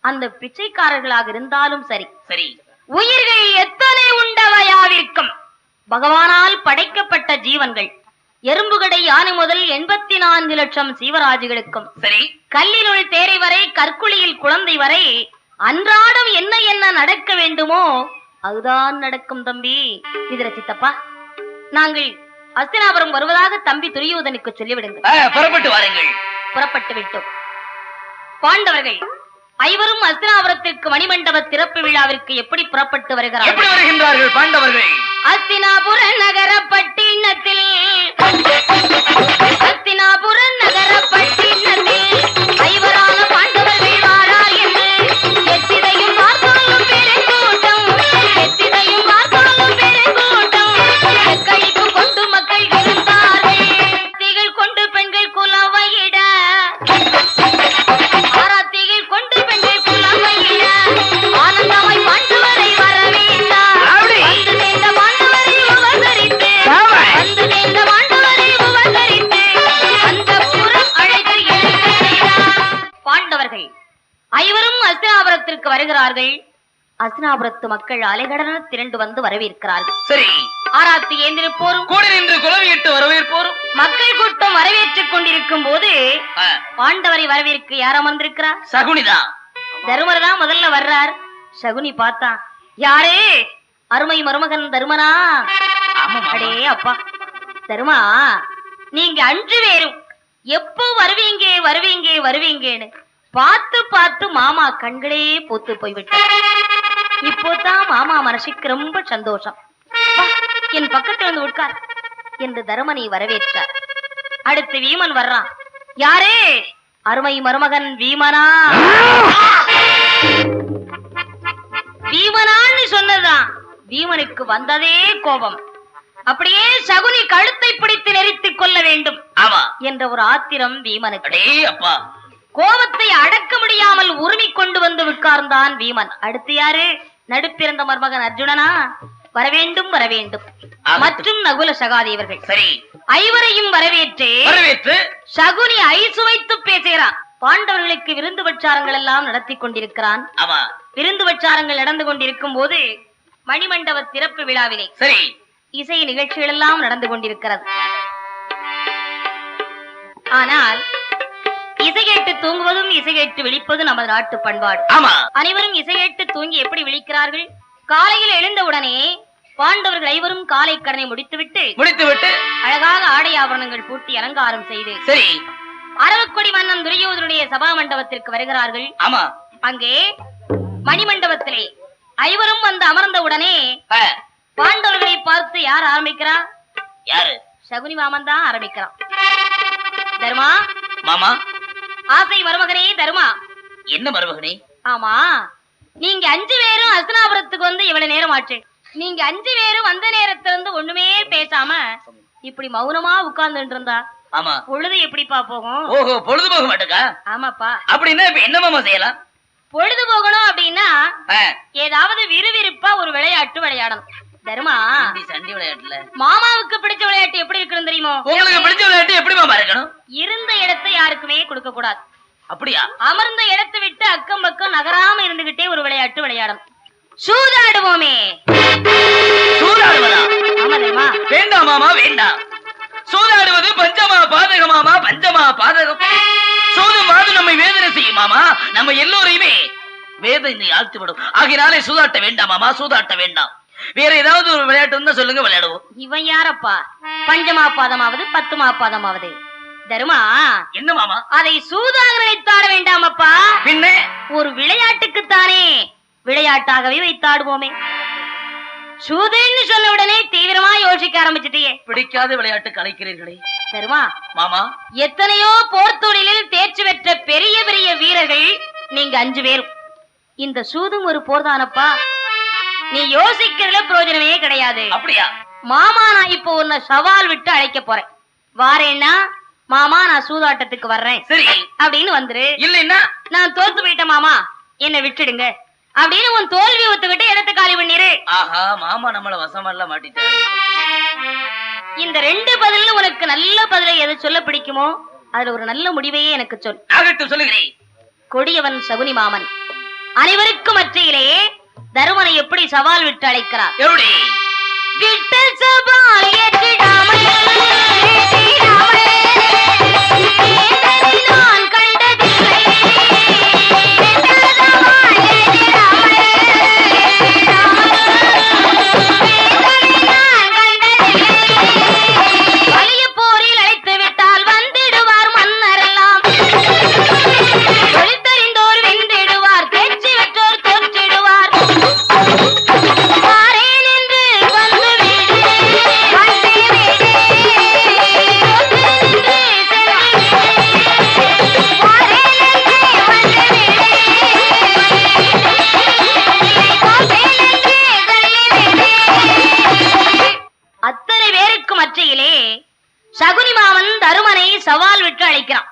அந்த பிச்சைக்காரர்களாக இருந்தாலும் சரி உயிர்கள் எத்தனை உண்டவையாவிற்கும், பகவானால் படைக்கப்பட்ட ஜீவன்கள் எறும்புகடை யானை முதல் 84 லட்சம் சீவராஜிகளுக்கும், சரி கல்லினுள் தேரை வரை கற்குழியில் குழந்தை வரை அன்றாடம் என்ன என்ன நடக்க வேண்டுமோ அதுதான் நடக்கும். தம்பி இதர சித்தப்பா, நாங்கள் அஸ்தினாபுரம் வருவதாக தம்பி துரியோதனுக்கு சொல்லிவிடுங்கள். புறப்பட்டு வாருங்கள். புறப்பட்டு விட்டோம். பாண்டவர்கள் ஐவரும் அஸ்தினாபுரத்திற்கு மணிமண்டப திறப்பு விழாவிற்கு எப்படி புறப்பட்டு வருகிறார்கள்? பாண்டவர்கள் அஸ்தினாபுர நகர பட்டினத்தில் ஐவரான பாண்டவர்கள் வாரார் என்று எத்திதையும் பார்த்தாலும் பெருங்கூட்டம், எத்திதையும் பார்த்தாலும் பெருங்கூட்டம். கழிப்பு கொண்டு மக்கள் இருந்தார்கள், திகள் கொண்டு பெண்கள் குலவையிட, ஆராத்திகள் கொண்டு பெண்கள் குலவையிட ஆனந்தமாய் பாண்டவரை வரவேற்றார். வந்து சேர்ந்த பாண்டவரை உபசரித்து, வந்து சேர்ந்த பாண்டவரை உபசரித்து அந்த புறம் அழைத்து எழுந்தார். பாண்டவர்கள் ஐவரும் அஸ்தினாபுரத்திற்கு வருகிறார்கள். அஸ்தினாபுரத்து மக்கள் அலைகடன திரண்டு வந்து வரவேற்கிறார்கள். சரி, ஆராத்தி ஏந்திருப்போரும் கூட நின்று குலவியிட்டு வரவேற்போரும் மக்கள் கூட்டம் வரவேற்றுக் கொண்டிருக்கும் போது பாண்டவரை வரவேற்க யார் அமர்ந்திருக்கிறார்? சகுனிதான். தருமர் தான் முதல்ல வர்றார். சகுனி பார்த்தா, யாரே? அருமை மருமகன் தருமனா? அடே அப்பா தருமா, நீங்க அன்று வேறும் எப்போ வருவீங்க வருவீங்க வருவீங்கன்னு பார்த்து பார்த்து மாமா கண்களே பூத்து போய்விட்டார். இப்போதான் மாமா மனசுக்கு ரொம்ப சந்தோஷம். என் பக்கத்துல வந்து உட்கார் என்று தருமனை வரவேற்றார். அடுத்து வீமன் வர்றான். யாரே? அருமை மருமகன் வீமனா? வீமனான்னு சொன்னதுதான் வீமனுக்கு வந்ததே கோபம். அப்படியே சகுனி கழுத்தை பிடித்து நெரித்துக் கொள்ள வேண்டும் என்ற ஒரு ஆத்திரம் வீமனுக்கு. அப்பா, கோபத்தை அடக்க முடியாமல் உரிமை கொண்டு வந்து உட்கார்ந்தான் வீமன். அடுத்து யாரு? நடுப்பிறந்த மருமகன் அர்ஜுனனா? வரவேண்டும் வரவேண்டும். மற்றும் நகுல சகாதேவர்கள் சரி ஐவரையும் வரவேற்று சகுனி ஐசுவைத்து பேசுகிறான். பாண்டவர்களுக்கு விருந்து பட்சாரங்கள் எல்லாம் நடத்தி கொண்டிருக்கிறான். விருந்து பட்சாரங்கள் நடந்து கொண்டிருக்கும் போது மணிமண்டப திறப்பு விழாவிலே சரி இசை நிகழ்ச்சிகள் எல்லாம் நடந்து கொண்டிருக்கிறது. ஆனால் இசை கேட்டு தூங்குவதும் இசை கேட்டு விழிப்பதும் நமது நாட்டு பண்பாடு. அனைவரும் இசை கேட்டு தூங்கி எப்படி விழிக்கிறார்கள்? காலையில் எழுந்தவுடனே பாண்டவர்கள் ஐவரும் காலை கடனை முடித்துவிட்டு அழகாக ஆடை ஆபரணங்கள் பூட்டி அலங்காரம் செய்து சரி அரவக்கொடி மன்னன் துரியோதனுடைய சபா மண்டபத்திற்கு வருகிறார்கள். அங்கே மணிமண்டபத்திலே ஐவரும் வந்து அமர்ந்தவுடனே பாண்டவர்களை பார்த்து யார் ஆரம்பிக்கிறார்? யாரு? சகுனி மாமன் தான் ஆரம்பிக்கிறான். தர்மா மாமா, ஆசை மருமகனே தர்மா, என்ன மருமகனே? ஆமா, நீங்க 5 பேரும் அஸ்தினாபுரத்துக்கு வந்து இவ்வளவு நேரம் ஆச்சு. நீங்க 5 பேரும் வந்த நேரத்துல இருந்து ஒண்ணுமே பேசாம இப்படி மௌனமா உட்கார்ந்துட்டு இருந்தா ஆமா பொழுது எப்படிப்பா போகும்? ஓஹோ, பொழுது போக மாட்டேக்கா? ஆமாப்பா. அப்படின்னா இப்ப என்ன மாமா செய்யலாம்? பொழுது போகணும் அப்படின்னா ஏதாவது விறுவிறுப்பா ஒரு விளையாட்டு விளையாடணும். தர்மா, சண்டி விளையாட்டுல மாமாவுக்கு பிடிச்ச விளையாட்டு எப்படி இருக்குன்னு தெரியுமோ? உங்களுக்கு பிடிச்ச விளையாட்டு எப்படி மாமா இருக்கணும்? இருந்த இடத்தை யாருக்குமே கொடுக்க கூடாது. அப்படியா? அமர்ந்த இடத்தை விட்டு அக்கம் பக்கம் நகராம இருந்துகிட்டே ஒரு விளையாட்டு விளையாடணும். சூதாடுவோமே. சூதாடுவதா? ஆமா தர்மா. வேண்டாம் மாமா, வேண்டாம். சூதாடுவது பஞ்சமா பாதகமாமா, பஞ்சமா பாதகம். சூதும் வாது நம்மை வேதனை செய்யும் மாமா, நம்ம எல்லோரையுமே வேதனை ஆழ்த்து விடும். ஆகினாலே சூதாட்ட வேண்டாம் மாமா, சூதாட்ட வேண்டாம். வேற ஏதாவது ஒரு விளையாட்டு இருந்தா சொல்லுங்க, விளையாடுவோம். இவன் யாரப்பா? பஞ்சமா பாதமாவது 10மா பாதமாவது? தர்மா, என்ன மாமா? அதை சூதாக நினைத்தாட வேண்டாமப்பா. பின்ன ஒரு விளையாட்டுக்குத்தானே விளையாட்டாகவே வைத்தாடுவோமே. சூதுன்னு சொன்ன உடனே தீவிரமா யோசிக்க ஆரம்பிச்சிட்டியே. பிடிக்காத விளையாட்டு கலைக்கிறீர்களே. தர்மா மாமா, எத்தனையோ போர் தொழிலில் தேர்ச்சி பெற்ற பெரிய பெரிய வீரர்கள் நீங்க 5 பேரும். இந்த சூதும் ஒரு போர்தானப்பா. நீ யோசிக்கிறதுல பிரயோஜனமே கிடையாது. அப்படியா? மாமா, நான் இப்போ உன்னை சவால் விட்டு அழைக்க போறேன். வாரேன்னா மாமா நான் சூதாட்டத்துக்கு வர்றேன் சரி அப்படின்னு வந்துரு. இல்லைன்னா நான் தோத்து போயிட்டேன் மாமா, என்னை விட்டுடுங்க அப்படின்னு உன் தோல்வி ஒத்துக்கிட்டு இடத்தை காலி பண்ணிரு. ஆஹா, மாமா நம்மள வசமெல்லாம் மாட்டிட்டாரு. இந்த 2 பதில்ல உனக்கு நல்ல பதிலை எது சொல்ல பிடிக்குமோ அதுல ஒரு நல்ல முடிவையே எனக்கு சொல். ஆகட்டும், சொல்லுகிறேன். கொடியவன் சகுனி மாமன் அனைவருக்கும் மத்தியிலே தருமனை எப்படி சவால் விட்டு அழைக்கிறார்? எப்படி? விட்ட சவால் ஏற்றிடாமல் நான் கண்டதில்லை. வலிய போரில் அழைத்து விட்டால் வந்திடுவார் மன்னரெல்லாம். தொழித்தறிந்தோர் வென்றிடுவார், தேர்ச்சி பெற்றோர் தோற்றிடுவார். வாரேன் என்று வந்து விடு, வந்து விடு. அத்தனை பேருக்கு மத்தியிலே சகுனி மாமன் தருமனை சவால் விட்டு அழைக்கிறான்.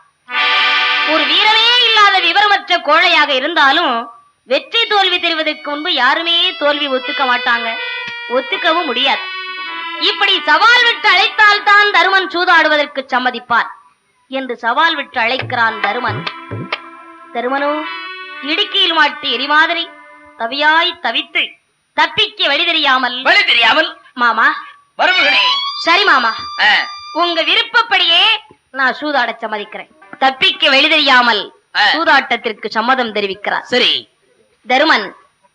ஒரு வீரமே இல்லாத விவரமற்ற கோழையாக இருந்தாலும் வெற்றி தோல்வி தெரிவதற்கு முன்பு யாருமே தோல்வி ஒத்துக்க மாட்டாங்க, ஒத்துக்கவும் முடியாது. இப்படி சவால் விட்டு அழைத்தால் தான் தருமன் சூதாடுவதற்கு சம்மதிப்பார் என்று சவால் விட்டு அழைக்கிறான் தருமன். தருமனோ இடுக்கியில் மாட்டி எரிமாதிரி தவியாய் தவித்து தப்பிக்க வழி தெரியாமல் மாமா மருமகனே. சரி மாமா, உங்க விருப்பப்படியே நான் சூதாட சம்மதிக்கிறேன். தப்பிக்க வழி தெரியாமல் சூதாட்டத்திற்கு சம்மதம் தெரிவிக்கிறார். சரி, தருமன்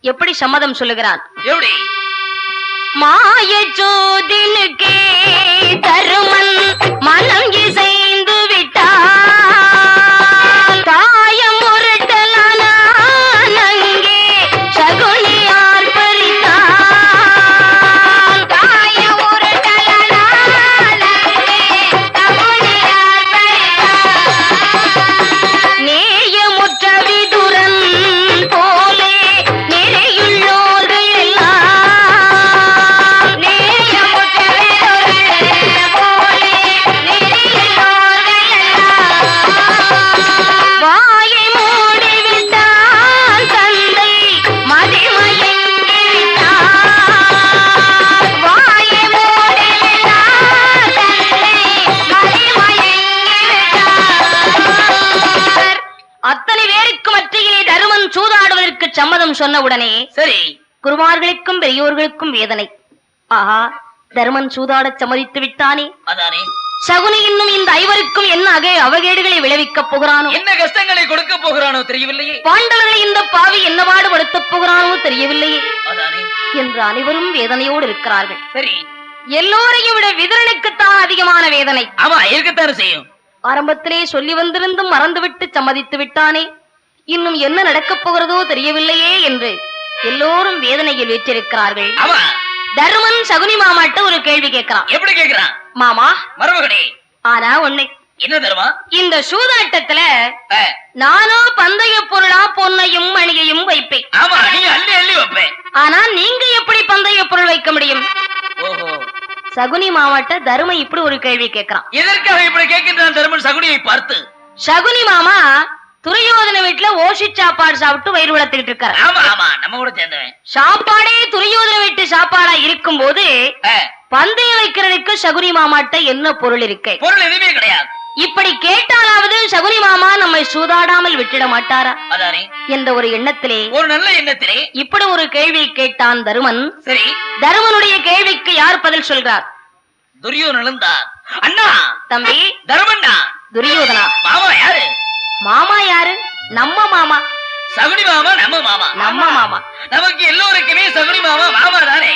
எப்படி சம்மதம் சொல்லுகிறான்? எப்படி? மாய சோதினுக்கே தருமன் மனம் இசைந்து விட்டார். காயம் உருட்டலான அங்கே சகுனியார் பறித்தார். காயம் உருட்டலான அங்கே சகுனியார் பறித்தார். நேயமுற்ற விதுரன் போலே நிறையுள்ளோர்கள் எல்லாம். நேயமுற்ற விதுரன் போலே நிறையுள்ளோர்கள் எல்லாம். வாயை மூடிவிட்டான் தந்தை மதிமயங்கி விட்டான். வாயை மூடிவிட்டான் தந்தை மதிமயங்கி விட்டார். அத்தனை பேருக்கு மத்தியிலே தருமன் சூதாடுவதற்கு சம்மதம் சொன்னவுடனே சரி, குருமார்களுக்கும் பெரியோர்களுக்கும் வேதனை. ஆஹா, தருமன் சூதாட சம்மதித்து விட்டானே. அதானே. சகுனி இன்னும் இந்த 5 என்ன அவகேடுகளை விளைவிக்கப் போகிறானோ, என்ன கஷ்டங்களை கொடுக்க போகிறானோ தெரியவில்லையே. பாண்டவர்களை இந்த பாவி என்ன பாடுபடுத்தப் போகிறானோ தெரியவில்லையே அதானே. என்று அனைவரும் வேதனையோடு இருக்கிறார்கள். சரி, எல்லோரையும் விட விதுரனுக்குத்தான் அதிகமான வேதனை. ஆமா, இருக்கத்தானே செய்யும். ஆரம்பத்திலே சொல்லி வந்திருந்தும் மறந்துவிட்டு சம்மதித்து விட்டானே, இன்னும் என்ன நடக்கப் போகிறதோ தெரியவில்லையே என்று எல்லோரும் வேதனையில் வீற்றிருக்கிறார்கள். ஆமா, தருமன் சகுனி மாமாட்ட ஒரு கேள்வி கேட்கிறான். எப்படி கேக்குறான்? மாமா மருமகனே, ஆனா ஒண்ணு, என்ன தருமா? இந்த சூதாட்டத்துல நானும் பந்தய பொருளா பொன்னையும் மணியையும் வைப்பேன். ஆமா, நீ அள்ளி அள்ளி வைப்பேன். ஆனா நீங்க எப்படி பந்தய பொருள் வைக்க முடியும்? ஓஹோ. சகுனி மாமாட்ட தருமன் இப்படி ஒரு கேள்வி கேட்கிறான். எதற்காக இப்படி கேட்கின்றான் தருமன் சகுனியை பார்த்து? சகுனி மாமா துரியோதன வீட்டுல ஓசி சாப்பாடு சாப்பிட்டு வயிறு வளர்த்துக்கிட்டு இருக்காரு. ஆமா ஆமா, நம்ம கூட சேர்ந்தவன். சாப்பாடே துரியோதன வீட்டு சாப்பாடா இருக்கும் போது பந்தயம் வைக்கிறதுக்கு சகுனி மாமாட்ட என்ன பொருள் இருக்கு? பொருள் எதுவுமே கிடையாது. இப்படி கேட்டாலாவது சகுனி மாமா நம்மை சூதாடாமல் விட்டுட மாட்டாரா அதானே என்ற ஒரு எண்ணத்திலே, ஒரு நல்ல எண்ணத்திலே இப்படி ஒரு கேள்வி கேட்டான் தருமன். சரி, தருமனுடைய கேள்விக்கு யார் பதில் சொல்றார்? துரியோதனன் தான். அண்ணா தம்பி தருமண்ணா. துரியோதனா. மாமா யாரு? மாமா யாரு? நம்ம மாமா. சகுனி மாமா நம்ம மாமா. நம்ம மாமா. நமக்கு எல்லோருக்குமே சகுனி மாமா மாமா தானே.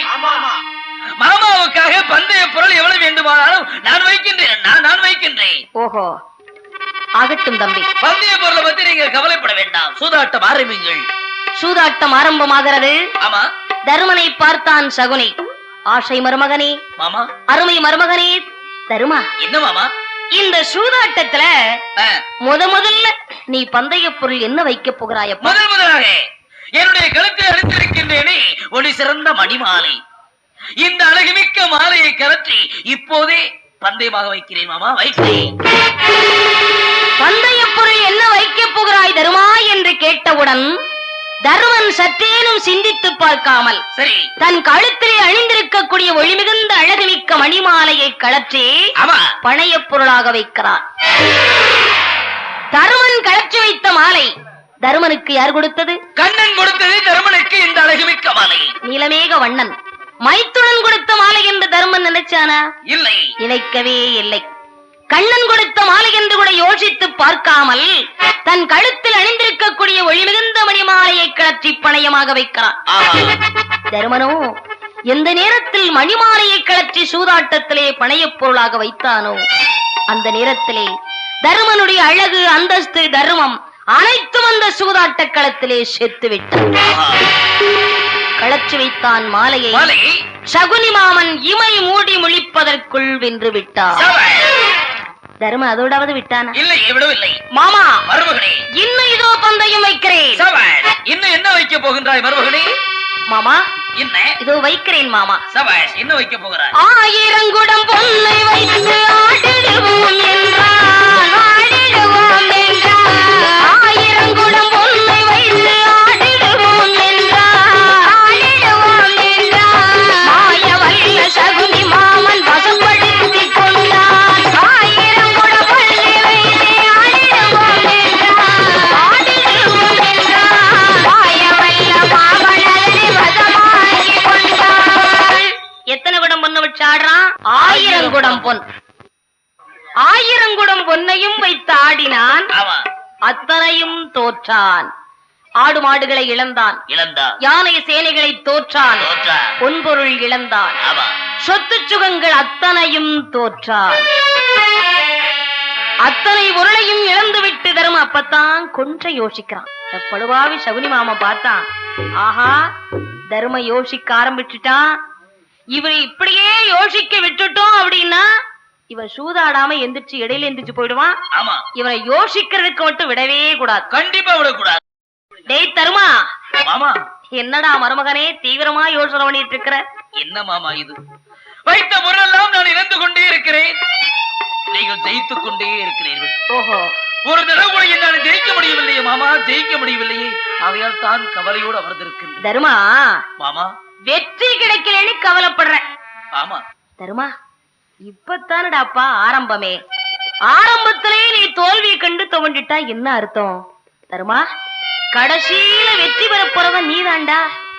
மாமாவுக்காக பந்தய பொருள் எவ்வளவு வேண்டுமானாலும் நான் வைக்கின்றேன். நான் வைக்கின்றேன். ஓஹோ, ஆகட்டும் தம்பி. பந்தய பொருளை பத்தி நீங்க கவலைப்பட வேண்டாம். சூதாட்டம் ஆரம்பிங்கள். சூதாட்டம் ஆரம்பமாகிறது. ஆமா. தருமனை பார்த்தான் சகுனி. ஆசை மருமகனே, மாமா, அருமை மருமகனே தருமா. என்ன மாமா? இந்த சூதாட்டத்துல முதல்ல நீ பந்தய பொருள் என்ன வைக்க போகிறாய்? முதலாக என்னுடைய கழுத்தை அணிந்திருக்கின்றேனே ஒளி சிறந்த மணிமாலை. இந்த அழகுமிக்க மாலையை கலற்றி இப்போதே பந்தயமாக வைக்கிறேன் மாமா. வைக்கிறேன். பந்தய பொருள் என்ன வைக்க போகிறாய் தருமா என்று கேட்டவுடன் தருமன் சற்றேனும் சிந்தித்து பார்க்காமல் சரி தன் கழுத்திலே அணிந்திருக்கக்கூடிய ஒளிமிகுந்த அழகுமிக்க மணிமாலையை கலற்றி பணைய பொருளாக வைக்கிறார். தருமன் கலற்றி வைத்த மாலை தருமனுக்கு யார் கொடுத்தது? கண்ணன் கொடுத்தது தருமனுக்கு. இந்த அழகுமிக்க மாலை நீலமேக வண்ணன் மைத்துடன் கொடுத்த மாலை என்று தருமன் நினைச்சானா? இல்லை, நினைக்கவே இல்லை. கண்ணன் கொடுத்த மாலை என்று கூட யோசித்து பார்க்காமல் தன் கழுத்தில் அணிந்திருக்கக்கூடிய ஒளிமிகுந்த மணிமாலையை கலற்றி பணையமாக வைக்கிறான். தருமனோ எந்த நேரத்தில் மணிமாலையை கலற்றி சூதாட்டத்திலே பணையப் பொருளாக வைத்தானோ அந்த நேரத்திலே தருமனுடைய அழகு, அந்தஸ்து, தர்மம் அனைத்தும் அந்த சூதாட்ட களத்திலே செத்து விட்டான். கலற்றி வைத்தான் மாலையை. சகுனி மாமன் இமை மூடி முழிப்பதற்குள் வென்று விட்டான். தர்ம அதோடாவது விட்டானா? இல்லை, விடவில்லை. மாமா மருமகனே, இன்னும் இதோ பந்தயம் வைக்கிறேன். இன்னும் என்ன வைக்க போகின்றாய் மருமகனே? மாமா என்ன இதோ வைக்கிறேன் மாமா. சபாஷ், என்ன வைக்க போகிறாய்? 1000 குடம் பொன்னை வைத்து ஆடிடுவோம் என்றான். ஆடிடுவோம் என்றான். 1000 குடம் பொன்னை வைத்து ஆடிடுவோம் என்றான். ஆடிடுவோம் என்றான். மாய வல்ல சகுனி மாமன் வசப்படுத்தி கொண்டான். 1000 குடம் பொன்னை வைத்து ஆடிடுவோம் என்றான். ஆடிடுவோம் என்றான். மாய வல்ல மாமனரை வசமாக்கி கொண்டான். எத்தனை குடம் பொண்ணு வச்சு ஆடுறான்? 1000 குடம் பொன். 1000 குடம் பொன்னையும் வைத்து ஆடினான். அத்தனையும் தோற்றான். ஆடு மாடுகளை இழந்தான். யானை சேனைகளை தோற்றான். பொன்பொருள் இழந்தான். சொத்து சுகங்கள் அத்தனையும் தோற்றான். அத்தனை பொருளையும் இழந்து விட்டு தரும். அப்பத்தான் கொஞ்சம் யோசிக்கிறான். படுவாவி சகுனி மாமா பார்த்தான். ஆஹா, தர்ம யோசிக்க ஆரம்பிச்சுட்டான். இவரை இப்படியே யோசிக்க விட்டுட்டோம் அப்படின்னா இவன் சூதாடாம எந்திரிச்சு இடையில எந்திரிச்சு போயிடுவான். இவனை யோசிக்கிறதுக்கு மட்டும் விடவே கூடாது. கண்டிப்பா விடக்கூடாது. டேய் தருமா மாமா, என்னடா மருமகனே தீவிரமா யோசனை பண்ணிட்டு இருக்கிற? என்ன மாமா இது? வைத்த முறையெல்லாம் நான் இழந்து கொண்டே இருக்கிறேன். நீங்கள் ஜெயித்துக் கொண்டே இருக்கிறீர்கள். ஓஹோ, ஒரு தடவை கூட என்னால் ஜெயிக்க முடியவில்லையே மாமா, ஜெயிக்க முடியவில்லையே. ஆகையால் தான் கவலையோடு அமர்ந்திருக்கிறேன். தருமா மாமா, வெற்றி கிடைக்கலன்னு கவலைப்படுறேன். ஆமா தருமா, இப்பத்தானடாப்பா ஆரம்பமே. ஆரம்பத்திலே நீ தோல்வியை கண்டு துவண்டிட்டா என்ன அர்த்தம்? தருமா, கடைசியில வெற்றி பெற போறவன் நீதாண்டா.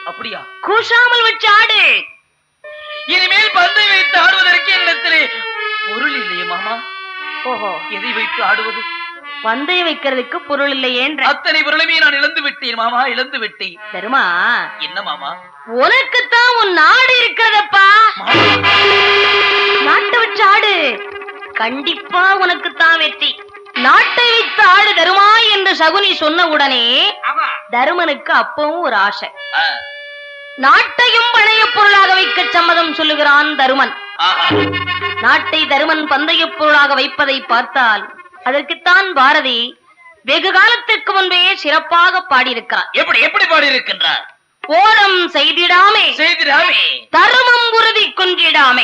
அப்படியா? கூசாமல் வச்சு ஆடு. இனிமேல் பந்தை வைத்து ஆடுவதற்கு என்னிடத்திலே பொருள் இல்லையே மாமா. ஓஹோ, எதை வைத்து ஆடுவது? பந்தய வைக்கிறதுக்கு பொருள் இல்லையேன்ற. அத்தனை பொருளுமே நான் இழந்து விட்டேன் மாமா, இழந்து விட்டேன். தருமா, என்ன மாமா? உனக்குத்தான் உன் நாடு இருக்கிறதப்பா. நாட்டை வச்சு ஆடு, கண்டிப்பா உனக்குத்தான் வெற்றி. நாட்டை வைத்து ஆடு தருமா என்று சகுனி சொன்ன உடனே தருமனுக்கு அப்பவும் ஒரு ஆசை. நாட்டையும் பழைய பொருளாக வைக்க சம்மதம் சொல்லுகிறான் தருமன். நாட்டை தருமன் பந்தய பொருளாக வைப்பதை பார்த்தால் அதற்குத்தான் பாரதி வெகு காலத்திற்கு முன்பே சிறப்பாக பாடியிருக்கிறார். எப்படி எப்படி பாடியிருக்கின்றார்? ஓரம் செய்திடாமே தருமம் உறுதி குன்றிடாமே,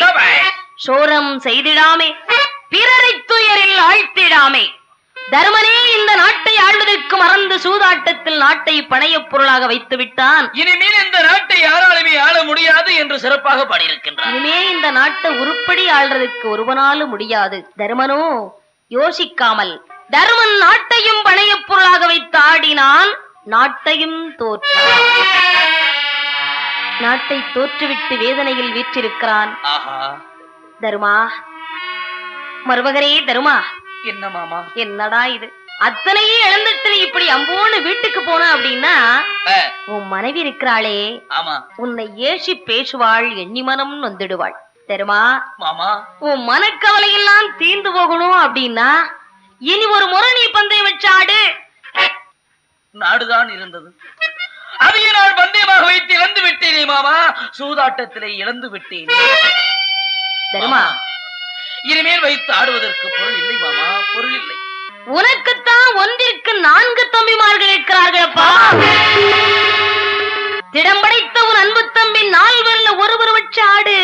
சோரம் செய்திடாமே பிறரை துயரில் ஆழ்த்திடாமே. தருமனே இந்த நாட்டை ஆள்வதற்கு மறந்து சூதாட்டத்தில் நாட்டை பணையப் பொருளாக வைத்து விட்டான். இனிமேல் இந்த நாட்டை யாராலுமே ஆள முடியாது என்று சிறப்பாக பாடியிருக்கின்றார். இனிமே இந்த நாட்டை உருப்படி ஆள்றதுக்கு ஒருவனாலும் முடியாது. தருமனோ யோசிக்காமல் தருமன் நாட்டையும் பணையப் பொருளாக வைத்து ஆடினான். நாட்டையும் தோற்றான். நாட்டை தோற்றுவிட்டு வேதனையில் வீற்றிருக்கிறான். தருமா, மருமகனே தருமா. என்ன மாமா? என்னடா இது? அத்தனையே இழந்துட்டு இப்படி அம்போன்னு வீட்டுக்கு போன அப்படின்னா உன் மனைவி இருக்கிறாளே, உன்னை ஏசி பேசுவாள், எண்ணி மனம் வந்துடுவாள். தருமா மாமா, உன் மனக்கவலை எல்லாம் தீர்ந்து போகணும் அப்படின்னா இனி ஒரு முறை நீ பந்தயம் வச்சாடு. நாடுதான் இருந்தது, அதையே நான் பந்தயமாக வைத்து இழந்து விட்டேனே மாமா. சூதாட்டத்திலே இழந்து விட்டேன். தருமா, இனிமேல் வைத்து ஆடுவதற்கு பொருள் இல்லை மாமா, பொருள் இல்லை. உனக்குத்தான் ஒன்றிற்கு 4 தம்பிமார்கள் இருக்கிறார்களப்பா. திடம்படைத்த உன் அன்பு தம்பி 4 ஒருவர் வச்சு ஆடு.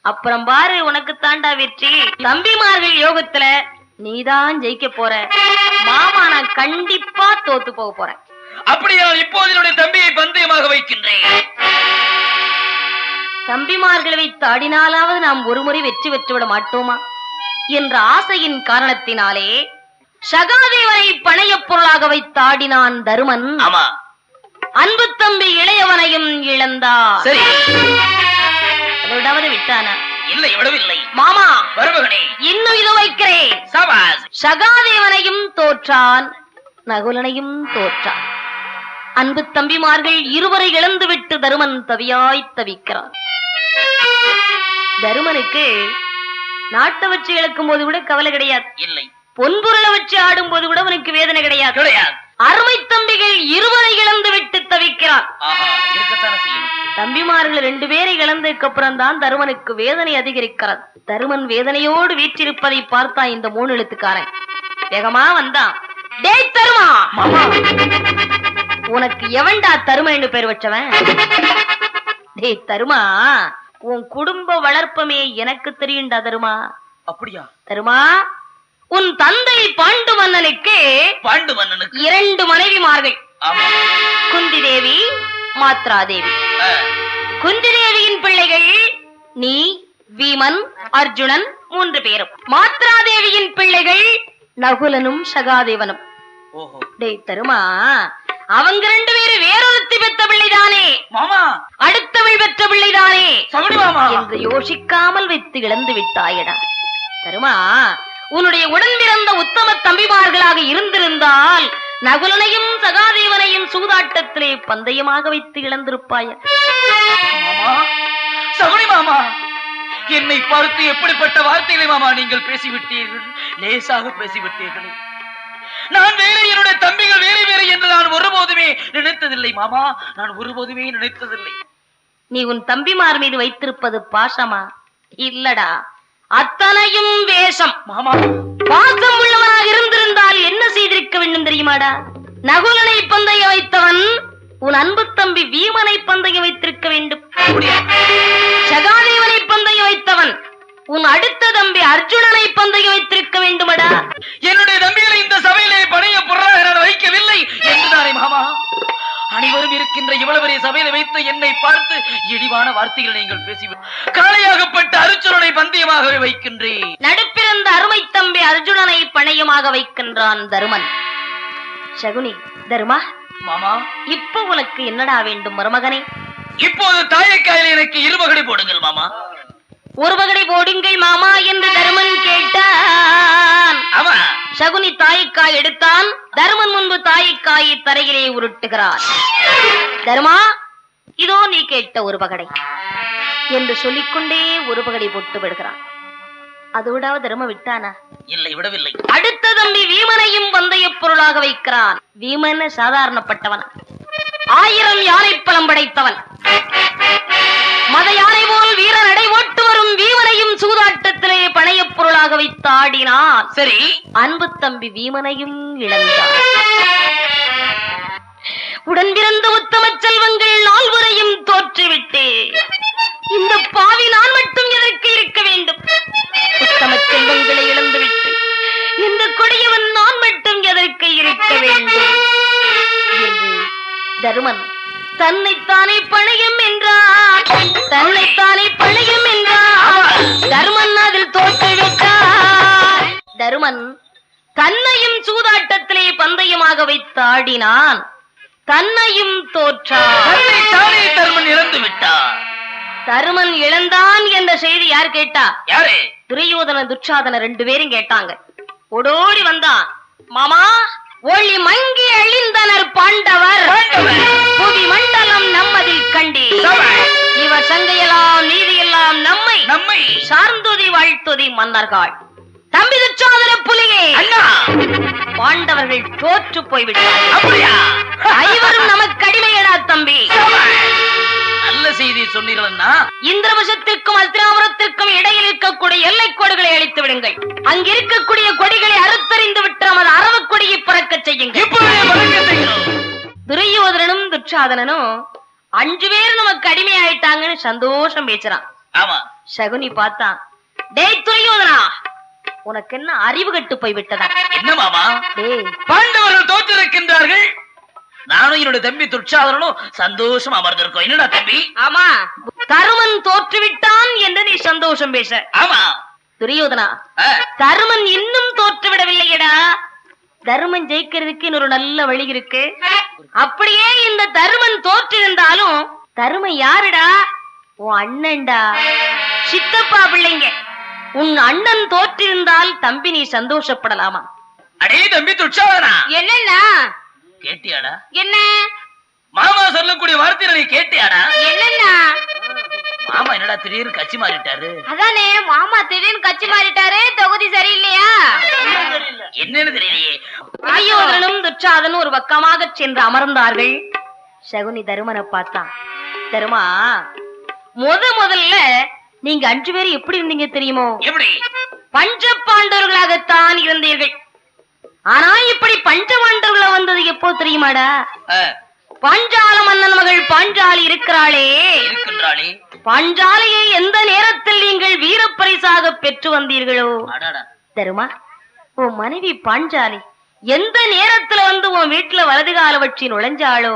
அப்புறம் பாரு, உனக்கு தாண்டா வெற்றி. தம்பிமார்கள் யோகத்துல நீதான் ஜெயிக்க போற. மாமா நான் கண்டிப்பா தோத்து போக போறேன். அப்படியா? இப்போது என்னுடைய தம்பியை பந்தயமாக வைக்கின்றேன். தம்பிமார்களை வைத்து ஆடினாலாவது நாம் ஒருமுறை வெற்றி பெற்றுவிட மாட்டோமா என்ற ஆசையின் காரணத்தினாலே சகாதேவனை பணையப் பொருளாக வைத்து ஆடினான் தருமன். அன்பு தம்பி இளையவனையும் இழந்தார். விடாவது விட்டானா? இல்லை, விடவில்லை மாமா. மருமகனே, இன்னும் இது வைக்கிறேன். சகாதேவனையும் தோற்றான், நகுலனையும் தோற்றான். அன்பு தம்பிமார்கள் இருவரை இழந்துவிட்டு தருமன் தவியாய் தவிக்கிறான். தருமனுக்கு நாட்டை வச்சு இழக்கும் போது கூட கவலை கிடையாது. இல்லை, பொன்பொருளை வச்சு ஆடும் போது கூட அவனுக்கு வேதனை கிடையாது. அருமை தம்பிகள் இருவரை இழந்து விட்டு தவிக்கிறான். தம்பிமார்கள் 2 பேரை இழந்ததுக்கு அப்புறம் தான் தருமனுக்கு வேதனை அதிகரிக்கிறது. தருமன் வேதனையோடு வீற்றிருப்பதை பார்த்தா இந்த 3 எழுத்துக்காரன் வேகமா வந்தான். டேய் தருமா, உனக்கு எவன்டா தருமன் பேர் வச்சவன்? டேய் தருமா, உன் குடும்ப வளர்ப்பமே எனக்கு தெரியும்டா தருமா. அப்படியா? தருமா, உன் தந்தை பாண்டு மன்னனுக்கு 2 மனைவிமார்கள். குந்தி தேவி, மாத்ரா தேவி. குந்தி தேவியின் பிள்ளைகள் நீ, வீமன், அர்ஜுனன் 3 பேரும். மாத்ரா தேவியின் பிள்ளைகள் நகுலனும் சகாதேவனும். டேய் தருமா, அவங்க 2 பேரும் வேறொருத்தி பெற்ற பிள்ளைதானே மாமா, அடுத்தவள் பெற்ற பிள்ளைதானே என்று யோசிக்காமல் வைத்து இழந்து விட்டாயடா. தருமா, உன்னுடைய உடன் பிறந்த உத்தம தம்பிமார்களாக இருந்திருந்தால் நகுலனையும் சகாதேவனையும் சூதாட்டத்திலே பந்தயமாக வைத்து இழந்திருப்பாய. சகுனி மாமா, என்னை பார்த்து எப்படிப்பட்ட வார்த்தைகளை மாமா நீங்கள் பேசிவிட்டீர்கள்? லேசாக பேசிவிட்டீர்கள். நான் வேறு, என்னுடைய தம்பிகள் வேறு வேறு என்று நான் ஒருபோதுமே நினைத்ததில்லை மாமா, நான் ஒருபோதுமே நினைத்ததில்லை. நீ உன் தம்பிமார் மீது வைத்திருப்பது பாசமா? இல்லடா, அத்தனையும் வேஷம். மாமா, பாசம் உள்ளவனாக இருந்திருந்தால் என்ன செய்திருக்க வேண்டும் தெரியுமாடா? நகுலனை பந்தய வைத்தவன் உன் அன்பு தம்பி வீமனை பந்தய வைத்திருக்க வேண்டும். சகாதேவனை பந்தய வைத்தவன் உன் அடுத்த தம்பி அர்ஜுனனை பந்தய வைத்திருக்க வேண்டுமடா. என்னுடைய தம்பிகளை இந்த சபையிலே பணைய பொருளாக நான் வைக்கவில்லை என்றுதானே மாமா? அனைவரும் இருக்கின்ற இவ்வளவு பெரிய சபையில வைத்து என்னை பார்த்து இழிவான வார்த்தைகளை நீங்கள் பேசிவிட்டு காளையாகப்பட்ட அர்ஜுனனை பந்தயமாகவே வைக்கின்றேன். நடுப்பிறந்த அருமை தம்பி அர்ஜுனனை பணையமாக வைக்கின்றான் தருமன். சகுனி, தருமா மாமா, இப்ப உனக்கு என்னடா வேண்டும் மருமகனே? இப்போது தாயக்காயில் எனக்கு 2 பகடை போடுங்கள் மாமா. 1 பகடை போடுங்கள் மாமா என்று தருமன் கேட்டான். சகுனி தாயக்காய் எடுத்தான். தருமன் முன்பு தாயக்காயை தரையிலே உருட்டுகிறார். தருமா, இதோ நீ கேட்ட 1 பகடை என்று சொல்லிக்கொண்டே 1 பகடை போட்டு விடுகிறான். அதோடாவ தர்ம விட்டானா? இல்லை, விடவில்லை. அடுத்த தம்பி வீமனையும் பந்தய பொருளாக வைக்கிறான். வீமன் சாதாரணப்பட்டவன், 1000 யானை பலம் படைத்தவன். மத யானை போல் வீர நடை ஓட்டு வரும் வீமனையும் தன்னையும் சூதாட்டத்திலே பணையப் பொருளாக வைத்து ஆடினான். சரி, அன்பு தம்பி வீமனையும் இழந்தார். உடன் பிறந்த உத்தம செல்வங்கள் நால்வரையும் தோற்றுவிட்டு இந்த பாவி நான் மட்டும் எதற்கு இருக்க வேண்டும்? உத்தம செல்வங்களை இழந்துவிட்டு இந்த கொடியவன் நான் மட்டும் எதற்கு இருக்க வேண்டும் என்று தருமன் தன்னைத்தானே பணையம் என்றார். தன்னைத்தானே பணையம் என்றார். தருமன் அதில் தோற்றுவிட்டார். தருமன் தன்னையும் சூதாட்டத்திலே பந்தயமாக வைத்து ஆடினான். தன்னையும் தோற்றான். தருமன் இழந்து விட்டார். தருமன் இழந்தான் என்ற செய்தி யார் கேட்டா? யாரு? துரியோதன துச்சாதன 2 பேரும் கேட்டாங்க. ஓடோடி வந்தான். மாமா, ஒளி மங்கி அழிந்தனர் பாண்டவர், புவி மண்டலம் நம்மதில் கண்டே, இவர் சங்கையெல்லாம் நீதியெல்லாம் நம்மை சார்ந்துதி வாழ்த்துதி மன்னர்கள். தம்பி துச்சாதன புலியே, பாண்டவர்கள் தோற்று போய்விட்டார்கள். ஐவரும் நமக்கு அடிமையடா தம்பி. நல்ல செய்தி சொன்னீர்கள்னா, இந்திரவசத்திற்கும் அஸ்திராபுரத்திற்கும் இடையில் இருக்கக்கூடிய எல்லை கோடுகளை அழித்து விடுங்கள். அங்க இருக்கக்கூடிய கொடிகளை அறுத்தறிந்து விட்டு நமது அரவ கொடியை பறக்க செய்யுங்கள். துரியோதனனும் துச்சாதனனும் 5 பேரும் நமக்கு அடிமை ஆயிட்டாங்கன்னு சந்தோஷம் பேசுறான். ஆமா. சகுனி பார்த்தான். டேய் துரியோதனா, உனக்கு என்ன அறிவு கட்டு போய் விட்டதா? என்ன மாமா? பாண்டவர்கள் தோற்றிருக்கின்றார்கள், நானும் என்னுடைய தம்பி துச்சாதனனும் சந்தோஷம் அமர்ந்திருக்கோம். என்னடா தம்பி? ஆமா, தருமன் தோற்றுவிட்டான் என்று நீ சந்தோஷம் பேச. ஆமா. துரியோதனா, தருமன் இன்னும் தோற்று விடவில்லையடா. தருமன் ஜெயிக்கிறதுக்கு இன்னொரு நல்ல வழி இருக்கு. அப்படியே இந்த தருமன் தோற்றிருந்தாலும் தருமன் யாருடா? உன் அண்ணன்டா, சித்தப்பா பிள்ளைங்க. உன் அண்ணன் தோற்றிருந்தால் தம்பி நீ சந்தோஷப்படலாமா? அடே தம்பி துச்சாதனா, என்னன்னா கேட்டியாடா? என்ன மாமா சொல்லக்கூடிய வார்த்தையை நீ கேட்டியாடா? என்னன்னா? மாமா என்னடா திடீர்னு கட்சி மாறிட்டாரு? அதானே, மாமா திடீர்னு கட்சி மாறிட்டாரு. தொகுதி சரியில்லையா? என்னன்னு தெரியலையே. துரியோதனனும் துச்சாதனும் ஒரு பக்கமாக சென்று அமர்ந்தார்கள். சகுனி தருமனை பார்த்தான். தருமா, முதல்ல நீங்க 5 பேரும் எப்படி இருந்தீங்க தெரியுமோ? எப்படி? பஞ்ச பாண்டவர்களாகத்தான் இருந்தீர்கள். ஆனா இப்படி பஞ்ச பாண்டவர்களா வந்தது எப்போ தெரியுமாடா? பாஞ்சால மன்னன் மகள் பாஞ்சாலி இருக்கின்றாளே, பாஞ்சாலியை எந்த நேரத்தில் நீங்கள் வீரப்பரிசாக பெற்று வந்தீர்களோ தருமா, உன் மனைவி பாஞ்சாலி எந்த நேரத்துல வந்து உன் வீட்டுல வலது கால வச்சு நுழைஞ்சாளோ,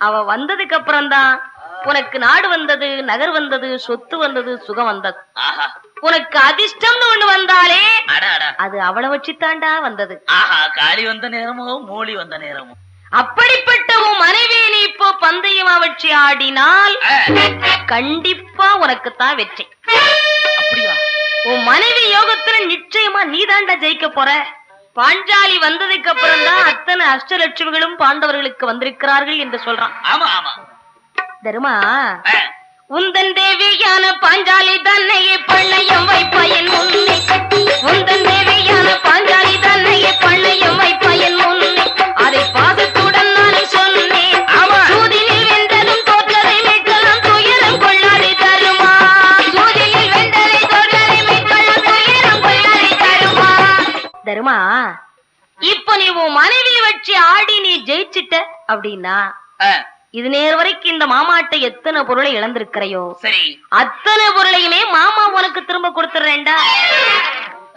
அவ வந்ததுக்கு அப்புறம் தான் உனக்கு நாடு வந்தது, நகர் வந்தது, சொத்து வந்தது, சுகம் வந்தது. உனக்கு அதிர்ஷ்டம்னு ஒண்ணு வந்தாலே அது அவளை வச்சுத்தாண்டா வந்தது. காளி வந்த நேரமோ மூலி வந்த நேரமோ. அப்படிப்பட்ட உன் மனைவி நீ இப்போ பந்தயமா வச்சு ஆடினால் கண்டிப்பா உனக்குத்தான் வெற்றி. அப்படியா? உன் மனைவி யோகத்துல நிச்சயமா நீதாண்டா ஜெயிக்க போற. பாஞ்சாலி வந்ததுக்கு அப்புறம் தான் அத்தனை அஷ்டலட்சுமிகளும் பாண்டவர்களுக்கு வந்திருக்கிறார்கள் என்று சொல்றான். ஆமா ஆமா. தருமா, உந்தன் தேவியான பாஞ்சாலி தன்னையே பண்ணையம் வைப்பயன் முன்னே, உந்தன் தேவியான பாஞ்சாலி தன்னையே பண்ணையம் வைப்பயன் முன்னே, அதை பாசத்துடன் நானே சொன்னேன். சூதினில் வென்றதும் தோற்றதை மீட்கலாம், துயரம் கொள்ளாதே தருமா. சூதினில் வென்றதை தோற்றதை மீட்கலாம், துயரம் கொள்ளாதே தருமா. தருமா, இப்ப நீ உன் மனைவி வச்சு ஆடி நீ ஜெயிச்சிட்ட அப்படின்னா இது நேர் வரைக்கும் இந்த மாமாட்ட எத்தனை பொருளை இழந்திருக்கிறையோ சரி, அத்தனை பொருளையுமே மாமா உனக்கு திரும்ப கொடுத்துறேன்டா.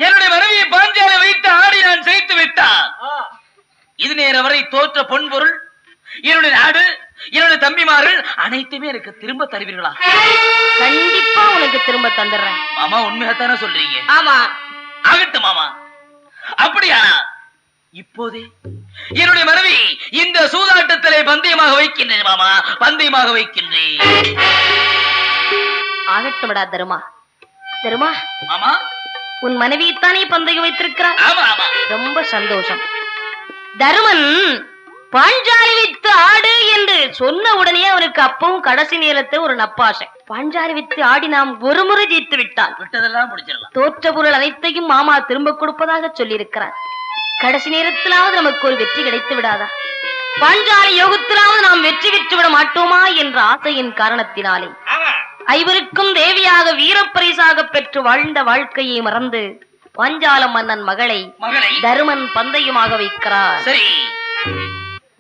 என்னுடைய மனைவியை பாஞ்சாலை வைத்து ஆடி நான் ஜெயித்து விட்டான். இது நேர வரை தோற்ற பொன் பொருள், என்னுடைய நாடு, என்னுடைய தம்பிமார்கள் அனைத்துமே எனக்கு திரும்ப தருவீர்களா? கண்டிப்பா உனக்கு திரும்ப தந்துடுறேன். மாமா உண்மையாத்தானே சொல்றீங்க? ஆமா. ஆகட்டும் மாமா. அப்படியா? இப்போதே என்னுடைய மனைவி இந்த சூதாட்டத்திலே பந்தயமாக வைக்கின்றேன் மாமா, பந்தயமாக வைக்கின்றேன். ஆகட்டும்டா தருமா. தருமா மாமா, உன் மனைவியைத்தானே பந்தயம் வைத்திருக்கிறார். ஆமா ஆமா. ரொம்ப சந்தோஷம். தருமன் பாஞ்சாலி வித்து ஆடு என்று சொன்ன உடனே அவனுக்கு அப்பவும் கடைசி நேரத்தை ஒரு நப்பாசை. பாஞ்சாலி வித்து ஆடி நாம் ஒரு முறை ஜெயித்து விட்டால் விட்டதெல்லாம் முடிச்சிடலாம். தோற்ற பொருள் அனைத்தையும் மாமா திரும்ப கொடுப்பதாக சொல்லி இருக்கிறார். கடைசி நேரத்திலாவது நமக்கு ஒரு வெற்றி கிடைத்து விடாதா? பாஞ்சாலி யோகத்திலாவது நாம் வெற்றி பெற்று விட மாட்டோமா என்ற ஆசையின் காரணத்தினாலே ஐவருக்கும் தேவியாக வீரப்பரிசாக பெற்று வாழ்ந்த வாழ்க்கையை மறந்து பாஞ்சால மன்னன் மகளை தருமன் பந்தயமாக வைக்கிறார். சரி,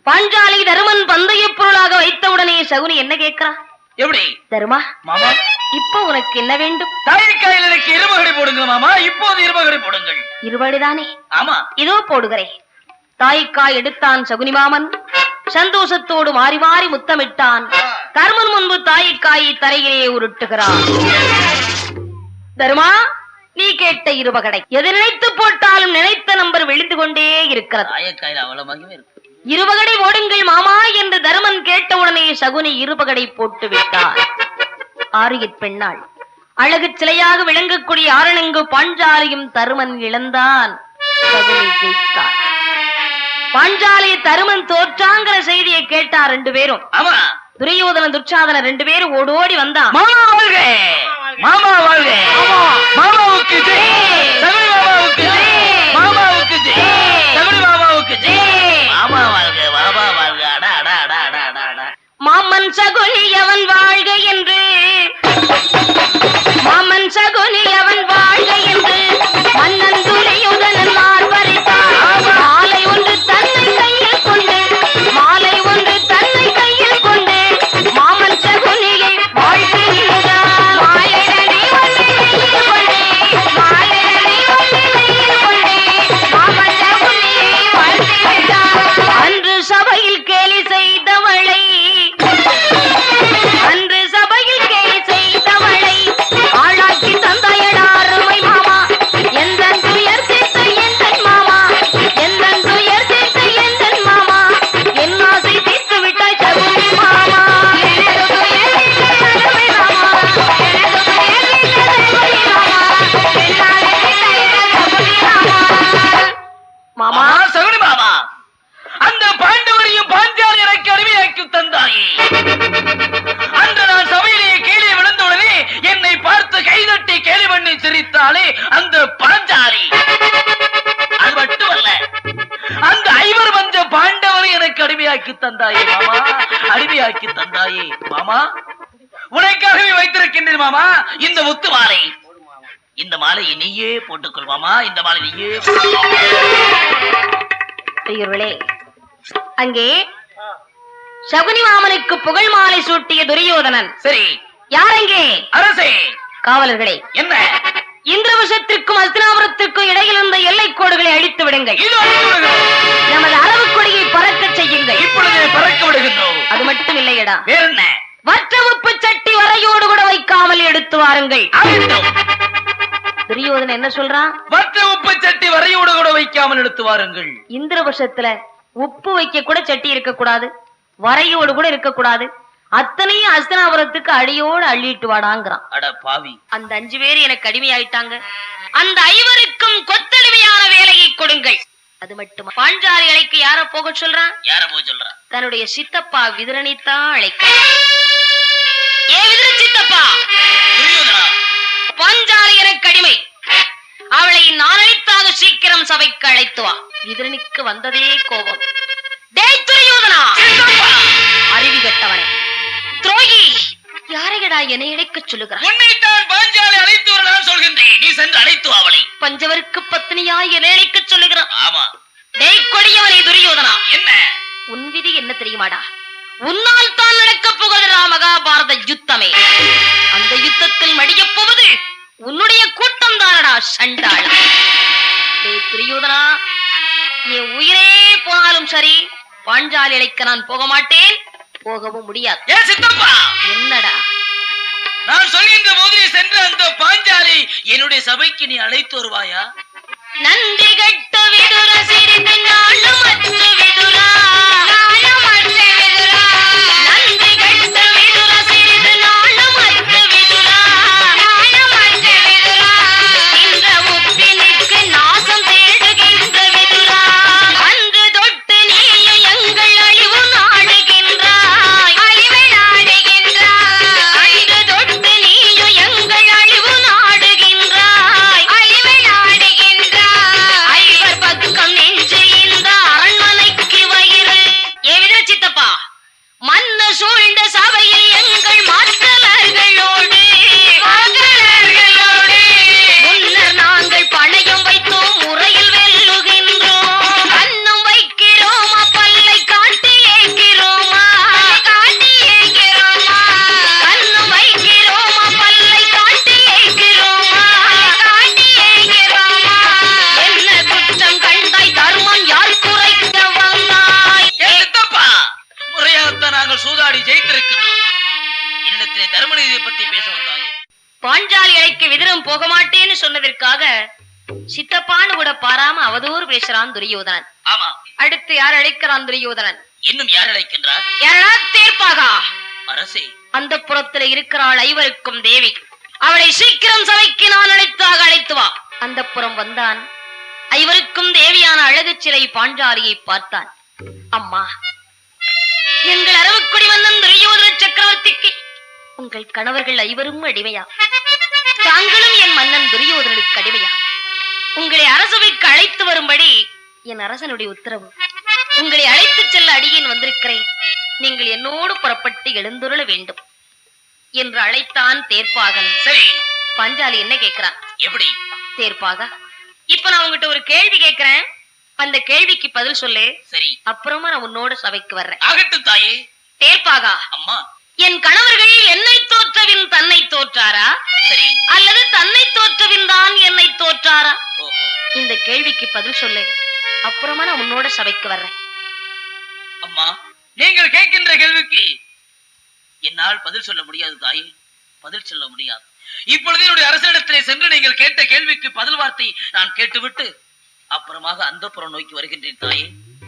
பாஞ்சாலி தருமன் பந்தய பொருளாக வைத்தவுடனே சகுனி என்ன கேட்கிறா? எப்படி தருமா மாமா, இப்ப உனக்கு என்ன வேண்டும்? தாய்க்காயில் எனக்கு இருபகடை போடுங்க மாமா. இப்போது இருபகடை போடுங்கள். இருபடிதானே? ஆமா, இதோ போடுகிறேன். தாய்க்காய் எடுத்தான் சகுனி மாமன். சந்தோஷத்தோடு மாறி மாறி முத்தமிட்டான். தருமன் முன்பு தாய்க்காயை தரையிலே உருட்டுகிறான். தருமா, நீ கேட்ட இருபகடை எது நினைத்து போட்டாலும் நினைத்த நம்பர் விழுந்து கொண்டே இருக்கிறது. தாய்க்காயில் அவ்வளவு மகிமை இருக்கு. இருபகடை போடுங்கள் மாமா என்று தருமன் கேட்டவுடனே சகுனி இருபகடை போட்டு விட்டார். ஆரியற் பெண்ணாள் அழகு சிலையாக விளங்கக்கூடிய ஆரணங்கு பாஞ்சாலியும் தருமன் இழந்தான். சகுனி ஜெயித்தார். பாஞ்சாலி தருமன் தோற்றாங்கிற செய்தியை கேட்டார் ரெண்டு பேரும். ஆமா, துரியோதன துர்ச்சாதன ரெண்டு பேரும் ஓடோடி வந்தான். மாமா வாழ்க, மாமா வாழ்க, மாமாவுக்கு ஜெய், சகுனி மாமாவுக்கு ஜெய், மாமாவுக்கு ஜெய், சகுனி மாமாவுக்கு ஜெய், மாமா வாழ்க, மாமா வாழ்க. அடா அடா அடா அடா அடா அடா. மாமன் சகுனி அவன் வாழ்க என்று, மாமன் சகுனி அவன் வாழ்க என்று மன்னன் துரியோதனன் மார்பரித்தான். மாலை ஒன்று தன்னை கையில் கொண்டு, மாலை ஒன்று தன்னை கையில் கொண்டு மாமன் சகுனியை வாழ்த்துகிறான். மாலையடி ஒன்று கையில் கொண்டு, மாலையடி ஒன்று கையில் கொண்டு மாமன் சகுனியை வாழ்த்துகிறான். அன்று சபையில் கேலி செய்தவளை, அன்று சபையில் கேலி செய்தவளை ஆளாக்கி தந்தையடா அருமை மாமா. எந்த துயர் தீர்த்து எந்தன் மாமா, எந்த துயர் தீர்த்து எந்தன் மாமா, என் ஆசை தீர்த்து விட்டாய் சகுனி மாமா. எனது துயர் தீர்த்த அருமை மாமா, எனது துயர் தீர்த்த சகுனி மாமா, என்னாலே சகுனி மாமா. மாமா, சகுனி மாமா, அந்த பாண்டவரையும் பாஞ்சாலி எனக்கு அடிமையாக்கி தந்தாயே. அன்று நான் சபையிலேயே கீழே விழுந்தவுடனே என்னை பார்த்து கைதட்டி கேலி பண்ணி சிரித்தாலே அந்த பாஞ்சாலி. அது மட்டுமல்ல, அந்த ஐவர் வந்த பாண்டவரை எனக்கு அடிமையாக்கி தந்தாயே மாமா, அடிமையாக்கி தந்தாயே மாமா. உனக்காகவே வைத்திருக்கின்றேன் மாமா இந்த முத்து மாலை. இந்த மாலையை நீயே போட்டுக்கொள் மாமா, இந்த மாலை நீயே. ஐயர்களே, அங்கே சகுனி மாமனுக்கு புகழ் மாலை சூட்டிய துரியோதனன். சரி, யார் அங்கே? அரசே. காவலர்களே, என்ன? இந்திரவசத்திற்கும் அஸ்தினாபுரத்திற்கும் இடையில் இருந்த எல்லை கோடுகளை அழித்து விடுங்கள். இது அழித்து விடுகிறோம். நமது அரபு கொடியை பறக்க செய்யுங்கள். இப்பொழுது பறக்க விடுகின்றோம். அது மட்டும் இல்லையடா, வேற என்ன? வற்ற உப்பு சட்டி வரையோடு கூட வைக்காமல் எடுத்து வாருங்கள். ஆகட்டும். துரியோதனன் என்ன சொல்றான்? வற்ற உப்பு சட்டி வரையோடு கூட வைக்காமல் எடுத்து வாருங்கள். இந்திரவசத்துல உப்பு வைக்க கூட சட்டி இருக்க கூடாது, வரையோடு கூட இருக்க கூடாது. அத்தனையும் அஸ்தினாபுரத்துக்கு அடியோடு அள்ளிட்டு வாடாங்கிறான். அட பாவி, அந்த 5 பேர் எனக்கு அடிமையாயிட்டாங்க. அந்த ஐவருக்கும் கொத்தடிமையான வேலையை கொடுங்கள். அது மட்டுமா, பாஞ்சாலி அழைக்க யார போக சொல்றான்? யார போக சொல்றான்? தன்னுடைய சித்தப்பா விதுரனைத்தான் அழைக்க. ஏ விதுர சித்தப்பா, துரியோதனா, பாஞ்சாலி எனக்கு அடிமை. அவளை நான் அழைத்தாக சீக்கிரம் சபைக்கு அழைத்து வா. விதுரனுக்கு வந்ததே கோபம். டேய் துரியோதனா, அறிவி கட்டவனே, துரோகி, யாரையடா என்னை இழைக்க சொல்லுகிறாய்? உன்னைத்தான் பாஞ்சாலி அழைத்து வர நான் சொல்கின்றேன். நீ சென்று அழைத்து அவளை. பஞ்சவருக்கு பத்னியாய் என்னை இழைக்க சொல்லுகிறான். ஆமா. டேய் கொடியவனே துரியோதனா, என்ன உன் விதி என்ன தெரியுமாடா? உன்னால் தான் நடக்க போகிறா மகாபாரத யுத்தமே. அந்த யுத்தத்தில் மடியப் போவது உன்னுடைய கூட்டம் தானடா சண்டாள. டேய் துரியோதனா, என் உயிரே போனாலும் சரி, பாஞ்சாலி அழைக்க நான் போக மாட்டேன், போகவும் முடியாது. ஏன் சித்தப்பா? என்னடா? நான் சொல்கின்ற போது நீ சென்று அந்த பாஞ்சாலி என்னுடைய சபைக்கு நீ அழைத்து வருவாயா? நன்றி கட்ட விதுர சிறிது நாளும் அற்று விதுரா, நன்றி கட்ட விதுர சிறிது நாளும் அற்று விதுரா, இந்த உப்பினுக்கு நாசம் தேடுகின்ற விதுரா, அன்று தொட்டு நீயும் எங்கள் அழிவு நாடுகின்றாய், அழிவை நாடுகின்றாய், அன்று தொட்டு நீயும் எங்கள் அழிவு நாடுகின்றாய், அழிவை நாடுகின்றாய். ஐவர் பக்கம் நெஞ்சு இந்த அரண்மனைக்கு வயிறு, போராடி ஜெயித்திருக்கின்றோம். என்னிடத்திலே தர்மநீதியை பத்தி பேச வந்தாயே. பாஞ்சாலி அழைக்க விதிரம் போக மாட்டேன்னு சொன்னதற்காக சித்தப்பான்னு கூட பாராம அவதூறு பேசுறான் துரியோதனன். ஆமா, அடுத்து யார் அழைக்கிறான் துரியோதனன்? இன்னும் யார் அழைக்கின்றார்? யாரா தேர்ப்பாகா. அரசே, அந்த புறத்துல இருக்கிறாள் ஐவருக்கும் தேவி. அவளை சீக்கிரம் சபைக்கு நான் அழைத்து வா. அந்த புறம் வந்தான். ஐவருக்கும் தேவியான அழகு சிலை பாஞ்சாலியை பார்த்தான். அம்மா, எங்கள் அரவுக்குடி வந்தன் துரியோதன சக்கரவர்த்திக்கு உங்கள் கணவர்கள் ஐவரும் அடிமையா? தாங்களும் என் மன்னன் துரியோதனனுக்கு அடிமையா? உங்களை அரசவைக்கு அழைத்து வரும்படி என் அரசனுடைய உத்தரவு. உங்களை அழைத்து செல்ல அடியேன் வந்திருக்கிறேன். நீங்கள் என்னோடு புறப்பட்டு எழுந்துருள வேண்டும் என்று அழைத்தான் தேர்ப்பாகன். சரி, பாஞ்சாலி என்ன கேட்கிறான்? எப்படி? தேர்ப்பாக, இப்ப நான் உங்ககிட்ட ஒரு கேள்வி கேட்கிறேன். அந்த கேள்விக்கு பதில் சொல்லு. சரி, அப்புறமா நான் உன்னோட சபைக்கு வர்றேன். ஆகட்டும் தாயே. தேர்ப்பாகா, அம்மா, என் கணவர்கள் என்னை தோற்றவின் தன்னை தோற்றாரா, சரி, அல்லது தன்னை தோற்றவின் தான் என்னை தோற்றாரா? ஓஹோ, இந்த கேள்விக்கு பதில் சொல்லு. அப்புறமா நான் உன்னோட சபைக்கு வர்றேன். அம்மா, நீங்கள் கேட்கின்ற கேள்விக்கு என்னால் பதில் சொல்ல முடியாது தாயே, பதில் சொல்ல முடியாது. இப்பொழுது என்னுடைய அரசனிடத்திலே சென்று நீங்கள் கேட்ட கேள்விக்கு பதில் வார்த்தை நான் கேட்டுவிட்டு அப்புறமாக அந்த புறம் நோக்கி வருகின்றேன் தாயே.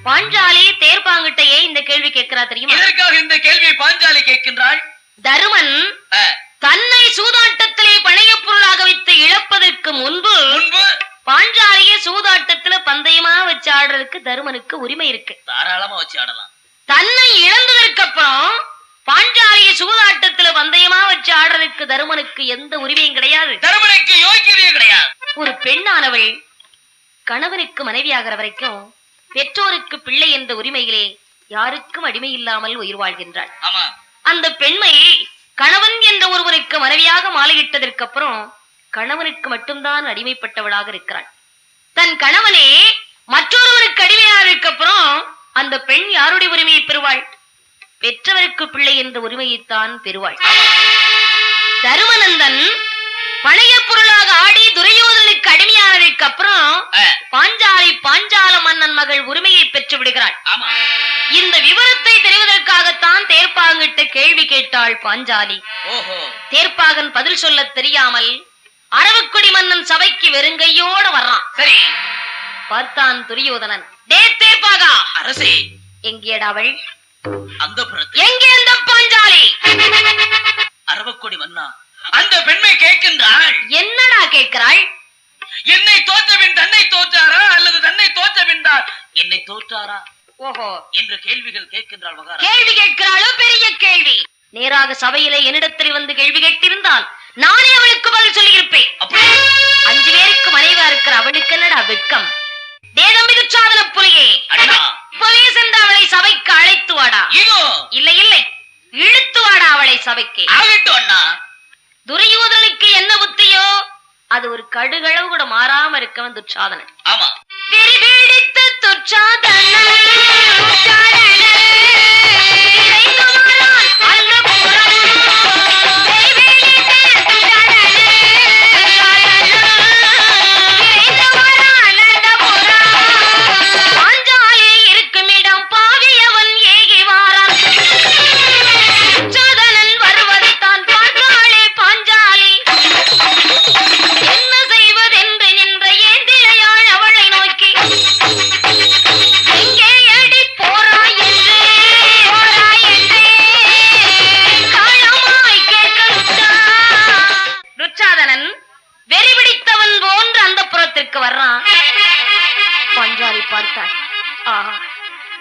பாஞ்சாலி தேர்ப்பாங்கிட்டயே இந்த கேள்வி கேட்கிறா தெரியுமா? எதற்காக இந்த கேள்வியை பாஞ்சாலி கேட்கின்றாள்? தருமன் தன்னை சூதாட்டத்திலே பணைய பொருளாக வைத்து இழப்பதற்கு முன்பு பாஞ்சாலியை சூதாட்டத்துல பந்தயமா வச்சு ஆடுறதுக்கு தருமனுக்கு உரிமை இருக்கு. தாராளமா வச்சு ஆடலாம். தன்னை இழந்ததற்கு அப்புறம் பாஞ்சாலியை சூதாட்டத்துல பந்தயமா வச்சு ஆடுறதுக்கு தருமனுக்கு எந்த உரிமையும் கிடையாது. தருமனுக்கு யோகியதே கிடையாது. ஒரு பெண்ணானவள் கணவனுக்கு மனைவியாகிற வரைக்கும் பெற்றோருக்கு பிள்ளை என்ற உரிமையிலே யாருக்கும் அடிமை இல்லாமல் உயிர் வாழ்கின்றாள். ஆமா, அந்த பெண்மை கணவன் என்ற ஒருவருக்கு மனைவியாக மாலையிட்டதற்கு அப்புறம் கணவனுக்கு மட்டும்தான் அடிமைப்பட்டவளாக இருக்கிறாள். தன் கணவனே மற்றொருவருக்கு அடிமையானதுக்கு அப்புறம் அந்த பெண் யாருடைய உரிமையை பெறுவாள்? பெற்றவருக்கு பிள்ளை என்ற உரிமையைத்தான் பெறுவாள். தருமநந்தன் பழைய பொருளாக ஆடி துரியோதனுக்கு அடிமையானதற்கு அப்புறம் பாஞ்சாலி பாஞ்சால மன்னன் மகள் உரிமையை பெற்று விடுகிறாள். இந்த விவரத்தை தெரிவதற்காகத்தான் தேர்ப்பாகிட்ட கேள்வி கேட்டாள் பாஞ்சாலி. தேர்ப்பாகன் பதில் சொல்ல தெரியாமல் அரவக்குடி மன்னன் சபைக்கு வெறுங்கையோடு வர்றான். சரி, பார்த்தான் துரியோதனன். தேர்ப்பாகா, அரசே, எங்கேடா அவள்? அந்த எங்கே அந்த பாஞ்சாலி? அரவக்குடி மன்னா, அந்த பெண்மை கேட்கின்றாள். என்னடா கேட்கிறாள்? என்னை தோற்றபின் தன்னை தோற்றாரா, அல்லது தன்னை தோற்றபின் தான் என்னை தோற்றாரா ஓஹோ என்று கேள்விகள் கேட்கின்றாள். கேள்வி கேட்கிறாளோ பெரிய கேள்வி. நேராக சபையிலே என்னிடத்தில் வந்து கேள்வி கேட்டிருந்தால் நானே அவளுக்கு பதில் சொல்லியிருப்பேன். 5 பேருக்கு மனைவியா இருக்கிற அவளுக்கு என்னடா வெட்கம்? தேதம்பி துச்சாதன புலியே, இப்பவே சென்று அவளை சபைக்கு அழைத்து வாடா. இல்லை இல்லை, இழுத்து வாடா அவளை சபைக்கு. துரியோதனுக்கு என்ன புத்தியோ அது ஒரு கடுகளவு கூட மாறாம இருக்கவன் துச்சாதனன். ஆமா, வெறி பீடித்த துச்சாதனன்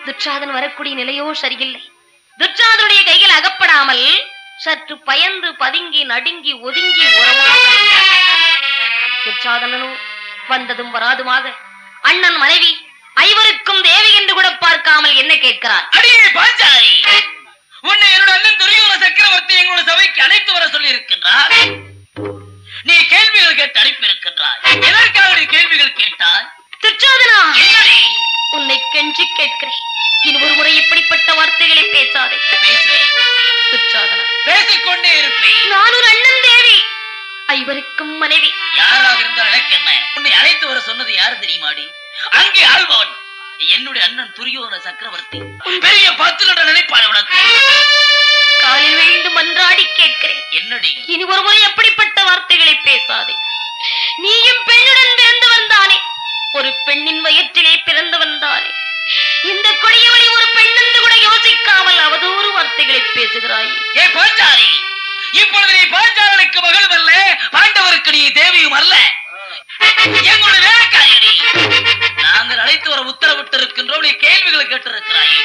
துச்சாதன் வரக்கூடிய நிலையோ சரியில்லை. துச்சாதனுடைய கையில் அகப்படாமல் சற்று பயந்து பதுங்கி நடுங்கி ஒதுங்கி ஓரமாக துச்சாதனனும் வந்ததும் வராதுமாக அண்ணன் மனைவி ஐவருக்கும் தேவி என்று கூட பார்க்காமல் என்ன கேட்கிறார்? அடியே பாஞ்சாலி, உன்னை என்னோட அண்ணன் துரியோதன சக்கரவர்த்தி எங்களோட சபைக்கு அழைத்து வர சொல்லி இருக்கின்றார். நீ கேள்விகள் கேட்டு அனுப்பியிருக்கின்றாய். எதற்காக நீ கேள்விகள் கேட்டாய்? துச்சாதனா, உன்னை கெஞ்சி கேட்கிறேன், இனி ஒரு முறை இப்படிப்பட்ட வார்த்தைகளை பேசாதே. துச்சாதனா, பேசிக்கொண்டே இருப்பேன். நான் ஒரு அண்ணன் தேவி, ஐவருக்கும் மனைவி. யாராக இருந்தால் எனக்கு என்ன? உன்னை அழைத்து வர சொன்னது யாரு தெரியுமாடி? அங்கே ஆள்பவன் என்னுடைய அண்ணன் துரியோதன சக்கரவர்த்தி. பெரிய 10 நினைப்பாள் உனக்கு. இனி ஒரு முறை எப்படிப்பட்ட வார்த்தைகளை பேசாதே. நீயும் பெண்ணுடன் பிறந்து வந்தானே, ஒரு பெண்ணின் வயிற்றிலே பிறந்து வந்தானே, இந்த கொடியவளை ஒரு பெண் என்று கூட யோசிக்காமல் அவதூறு வார்த்தைகளை பேசுகிறாய். ஏ பாஞ்சாலி, இப்பொழுது நீ பாஞ்சாலனுக்கு மகளும் அல்ல, பாண்டவருக்கு நீ தேவியும் அல்ல, எங்களுடைய வேலைக்காரி. நாங்கள் அழைத்து வர உத்தரவிட்டு இருக்கின்றோம், நீ கேள்விகளை கேட்டிருக்கிறாய்.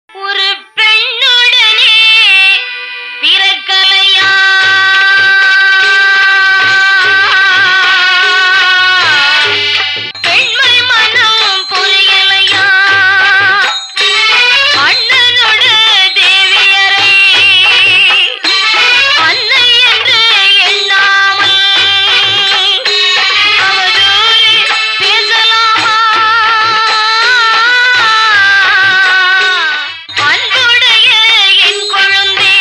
ஒரு பெண்ணுடனே பிறக்கலையா, பெண்மை மனம் புரியலையா, அண்ணனோட தேவியரை அன்னை என்று எண்ணாமல் அவதூறு பேசலாமா, அன்புடைய என் கொழுந்தே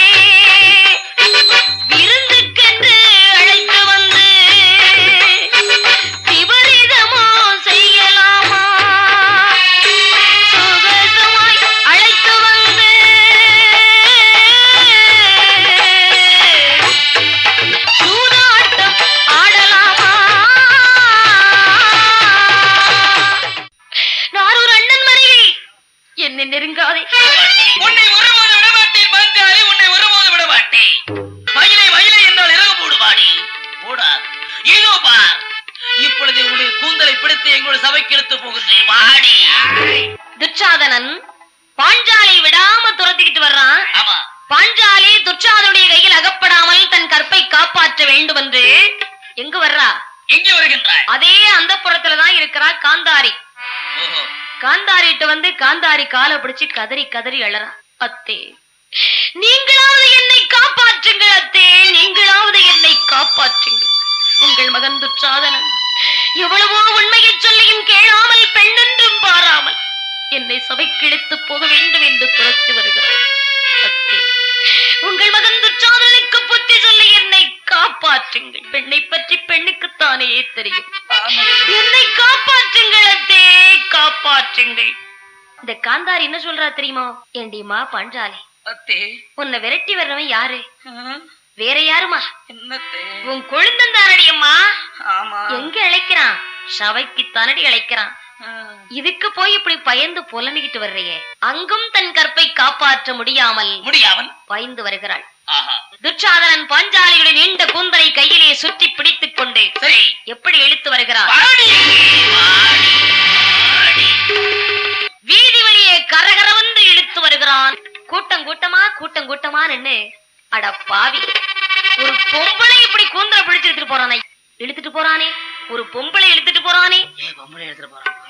விருந்துக்கென்று அழைத்து வந்து விபரீதமோ செய்யலாமா, சுகசமாய் அழைத்து வந்து சூதாட்டம் ஆடலாமா. நான் ஒரு அண்ணன் மனைவி, என்னை நெருங்காதே. உன்னை ஒருபோது விடமாட்டேன் பாஞ்சாலி, உன்னை ஒருபோது விடமாட்டேன். மயிலை மயிலை என்றால் இறகு போடுவாடி போடா. இதோ பார், இப்பொழுது உன்னுடைய கூந்தலை பிடித்து எங்களுடைய சபைக்கு எடுத்து போகின்றேன், வாடி. துச்சாதனன் பாஞ்சாலை விடாம துரத்திக்கிட்டு வர்றான். ஆமா, பாஞ்சாலி துச்சாதனுடைய கையில் அகப்படாமல் தன் கற்பை காப்பாற்ற வேண்டும் என்று எங்கு வர்றா? எங்கே வருகின்றாய்? அதே அந்த புறத்துலதான் இருக்கிறா காந்தாரி. ஓஹோ, காந்தாரிட்டு வந்து காந்தாரி காலை பிடிச்சு கதறி கதறி அழறா. அத்தே, நீங்களாவது என்னை காப்பாற்றுங்கள் அத்தே, நீங்களாவது என்னை காப்பாற்றுங்கள். உங்கள் மகன் துச்சாதனன் எவ்வளவோ உண்மையை சொல்லியும் கேளாமல், பெண்ணென்றும் பாராமல் என்னை சபைக்கு இழுத்து போக வேண்டும் என்று துரத்தி வருகிறார். அத்தே, உங்கள் மகன் துச்சாதனுக்கு புத்தி சொல்லி என்னை காப்பாற்றுங்கள். பெண்ணை பற்றி பெண்ணுக்குத்தானே தெரியும். என்னை காப்பாற்றுங்கள் அத்தே, காப்பாற்றுங்கள். இந்த காந்தாரி என்ன சொல்றா தெரியுமா? ஏண்டிமா பாஞ்சாலி, அத்தே, உன்னை விரட்டி வர்றவன் யாரு? வேற யாருமா? என்னத்தே? உன் கொழுந்தன் தானடியம்மா. ஆமா, எங்க அழைக்கிறான்? சபைக்கு தானடி அழைக்கிறான். இதுக்கு போய் இப்படி பயந்து புலம்பிக்கிட்டு வர்றையே. அங்கும் தன் கற்பை காப்பாற்ற முடியாமல் பயந்து வருகிறாள். துச்சாதனன் பாஞ்சாலியுடைய நீண்ட கூந்தலை கையிலே சுற்றி பிடித்துக் கொண்டு சரி எப்படி இழுத்து வருகிறான்? வீதி வழியே கரகரவென்று இழுத்து வருகிறான். கூட்டம் கூட்டமா கூட்டம் கூட்டமா நின்னு, அட பாவி, ஒரு பொம்பளை இப்படி கூந்தலை பிடிச்சு எடுத்துட்டு போறானே, இழுத்துட்டு போறானே, ஒரு பொம்பளை இழுத்துட்டு போறானே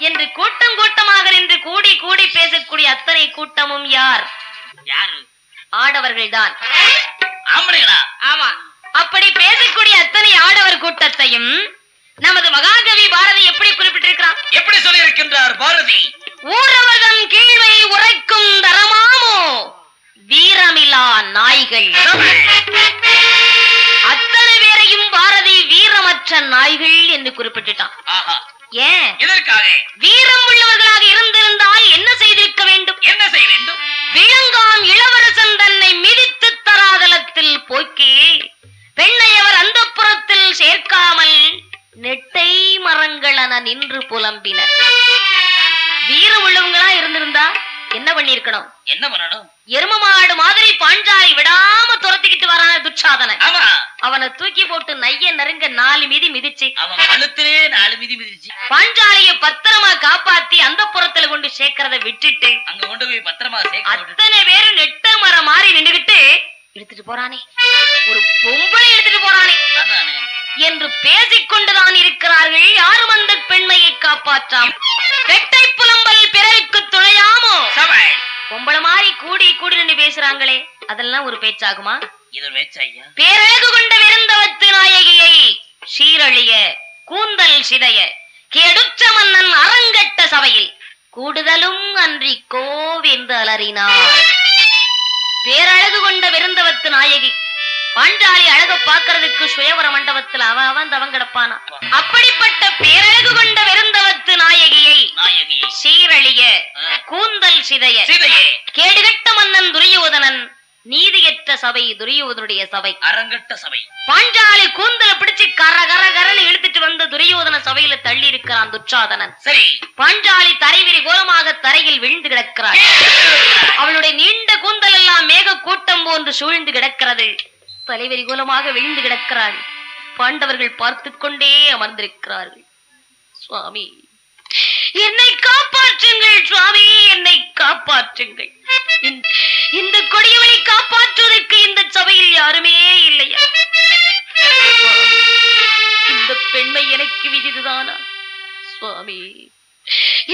என்று கூட்டம் கூட்டமாக நின்று கூடி கூடி பேசக்கூடிய அத்தனை கூட்டமும் யார்? ஆடவர்கள் தான். ஆமா, அப்படி பேசக்கூடிய அத்தனை ஆடவர் கூட்டத்தையும் நமது மகாகவி பாரதி எப்படி குறிப்பிட்டிருக்கிறான்? எப்படி சொல்லி இருக்கின்றார் பாரதி? ஊரவர்தம் கீழ்வை உரைக்கும் தரமாமோ வீரமிலா நாய்கள். அத்தனை பேரையும் பாரதி வீரமற்ற நாய்கள் என்று குறிப்பிட்டான். ஏன்? எதற்காக? வீரம் உள்ளவர்களாக இருந்திருந்தால் என்ன செய்திருக்க வேண்டும்? என்ன செய்ய வேண்டும்? விளங்காம் இளவரசன் தன்னை மிதித்து தராதலத்தில் போக்கி பெண்ணை அவர் அந்த புறத்தில் சேர்க்காமல் நெட்டை மரங்களென நின்று புலம்பினர். வீரம் உள்ளவங்களா இருந்திருந்தா என்ன பண்ணிருக்கணும்? என்ன பண்ணணும்? எரும மாடு மாதிரி பாஞ்சாலி விடாம துரத்திக்கிட்டு வரான துச்சாதனன். ஆமா, அவனை தூக்கி போட்டு நைய நெருங்க 4 மிதி மிதிச்சு, அவன் கழுத்திலே 4 மிதி மிதிச்சு பாஞ்சாலிய பத்திரமா காப்பாத்தி அந்த புறத்துல கொண்டு சேர்க்கறத விட்டுட்டு அங்க கொண்டு போய் பத்திரமா சேர்க்க அத்தனை பேரும் நெட்ட மரம் மாறி நின்றுகிட்டு எடுத்துட்டு போறானே, ஒரு பொம்பளை எடுத்துட்டு போறானே என்று பேசிக்கொண்டுதான் இருக்கிறார்கள். யாரும் அந்த பெண்மையை காப்பாற்றாம். வெட்டை புலம்பல் பிறருக்கு துணையாமோ? பொம்பளை மாதிரி கூடி கூடி நின்று பேசுறாங்களே, அதெல்லாம் ஒரு பேச்சாகுமா? இது பேச்சாய்யா? பேரழகு கொண்ட விருந்தவத்து நாயகியை சீரழிய கூந்தல் சிதைய கெடுச்ச மன்னன் அரங்கட்ட சபையில் கூடுதலும் அன்றி கோவென்று அலறினார். பேரழகு கொண்ட விருந்தவத்து நாயகி பாஞ்சாலி அழக பாக்குறதுக்கு சுயவர மண்டபத்தில் அவன் தவன் கிடப்பானா. அப்படிப்பட்ட பேரழகு கொண்ட விருந்தவத்து நாயகியை சீரழிய கூந்தல் சிதைய கேடுகட்ட மன்னன் துரியோதனன் நீதியற்ற சபை துரியோதனுடைய சபை, அரங்கட்ட சபை. பாஞ்சாலி கூந்தல பிடிச்சு கர கர கரன்னு இழுத்துட்டு வந்து துரியோதன சபையில தள்ளி இருக்கிறான் துச்சாதனன். சரி, பாஞ்சாலி தரைவிரி கோலமாக தரையில் விழுந்து கிடக்கிறாள். அவளுடைய நீண்ட கூந்தல் எல்லாம் மேக கூட்டம் போன்று சூழ்ந்து கிடக்கிறது. தலைவிரி கோலமாக விழுந்து கிடக்கிறாள். பாண்டவர்கள் பார்த்து கொண்டே அமர்ந்திருக்கிறார்கள். சுவாமி, என்னை காப்பாற்றுங்கள் சுவாமி, என்னை காப்பாற்றுங்கள். இந்த கொடியவனை காப்பாற்றுவதற்கு இந்த சபையில் யாருமே இல்லையா? இந்த பெண்மை எனக்கு விதிதுதானா சுவாமி?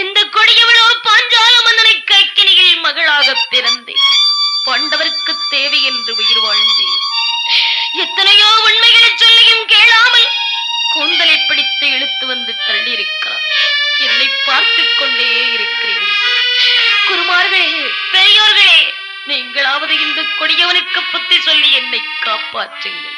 இந்த கொடியவளோ பாஞ்சால மன்னனை கைக்கினியில் மகளாக பிறந்தேன். பாண்டவருக்கு தேவை என்று உயிர் வாழ்ந்தேன். எத்தனையோ உண்மைகளை சொல்லியும் கேளாமல் கூந்தலை பிடித்து இழுத்து வந்து தள்ளி இருக்கிறார். என்னை பார்த்துக் கொண்டே இருக்கிறேன். குருமார்களே, பெரியோர்களே, நீங்களாவது இந்த கொடியவனுக்கு புத்தி சொல்லி என்னை காப்பாற்றுங்கள்,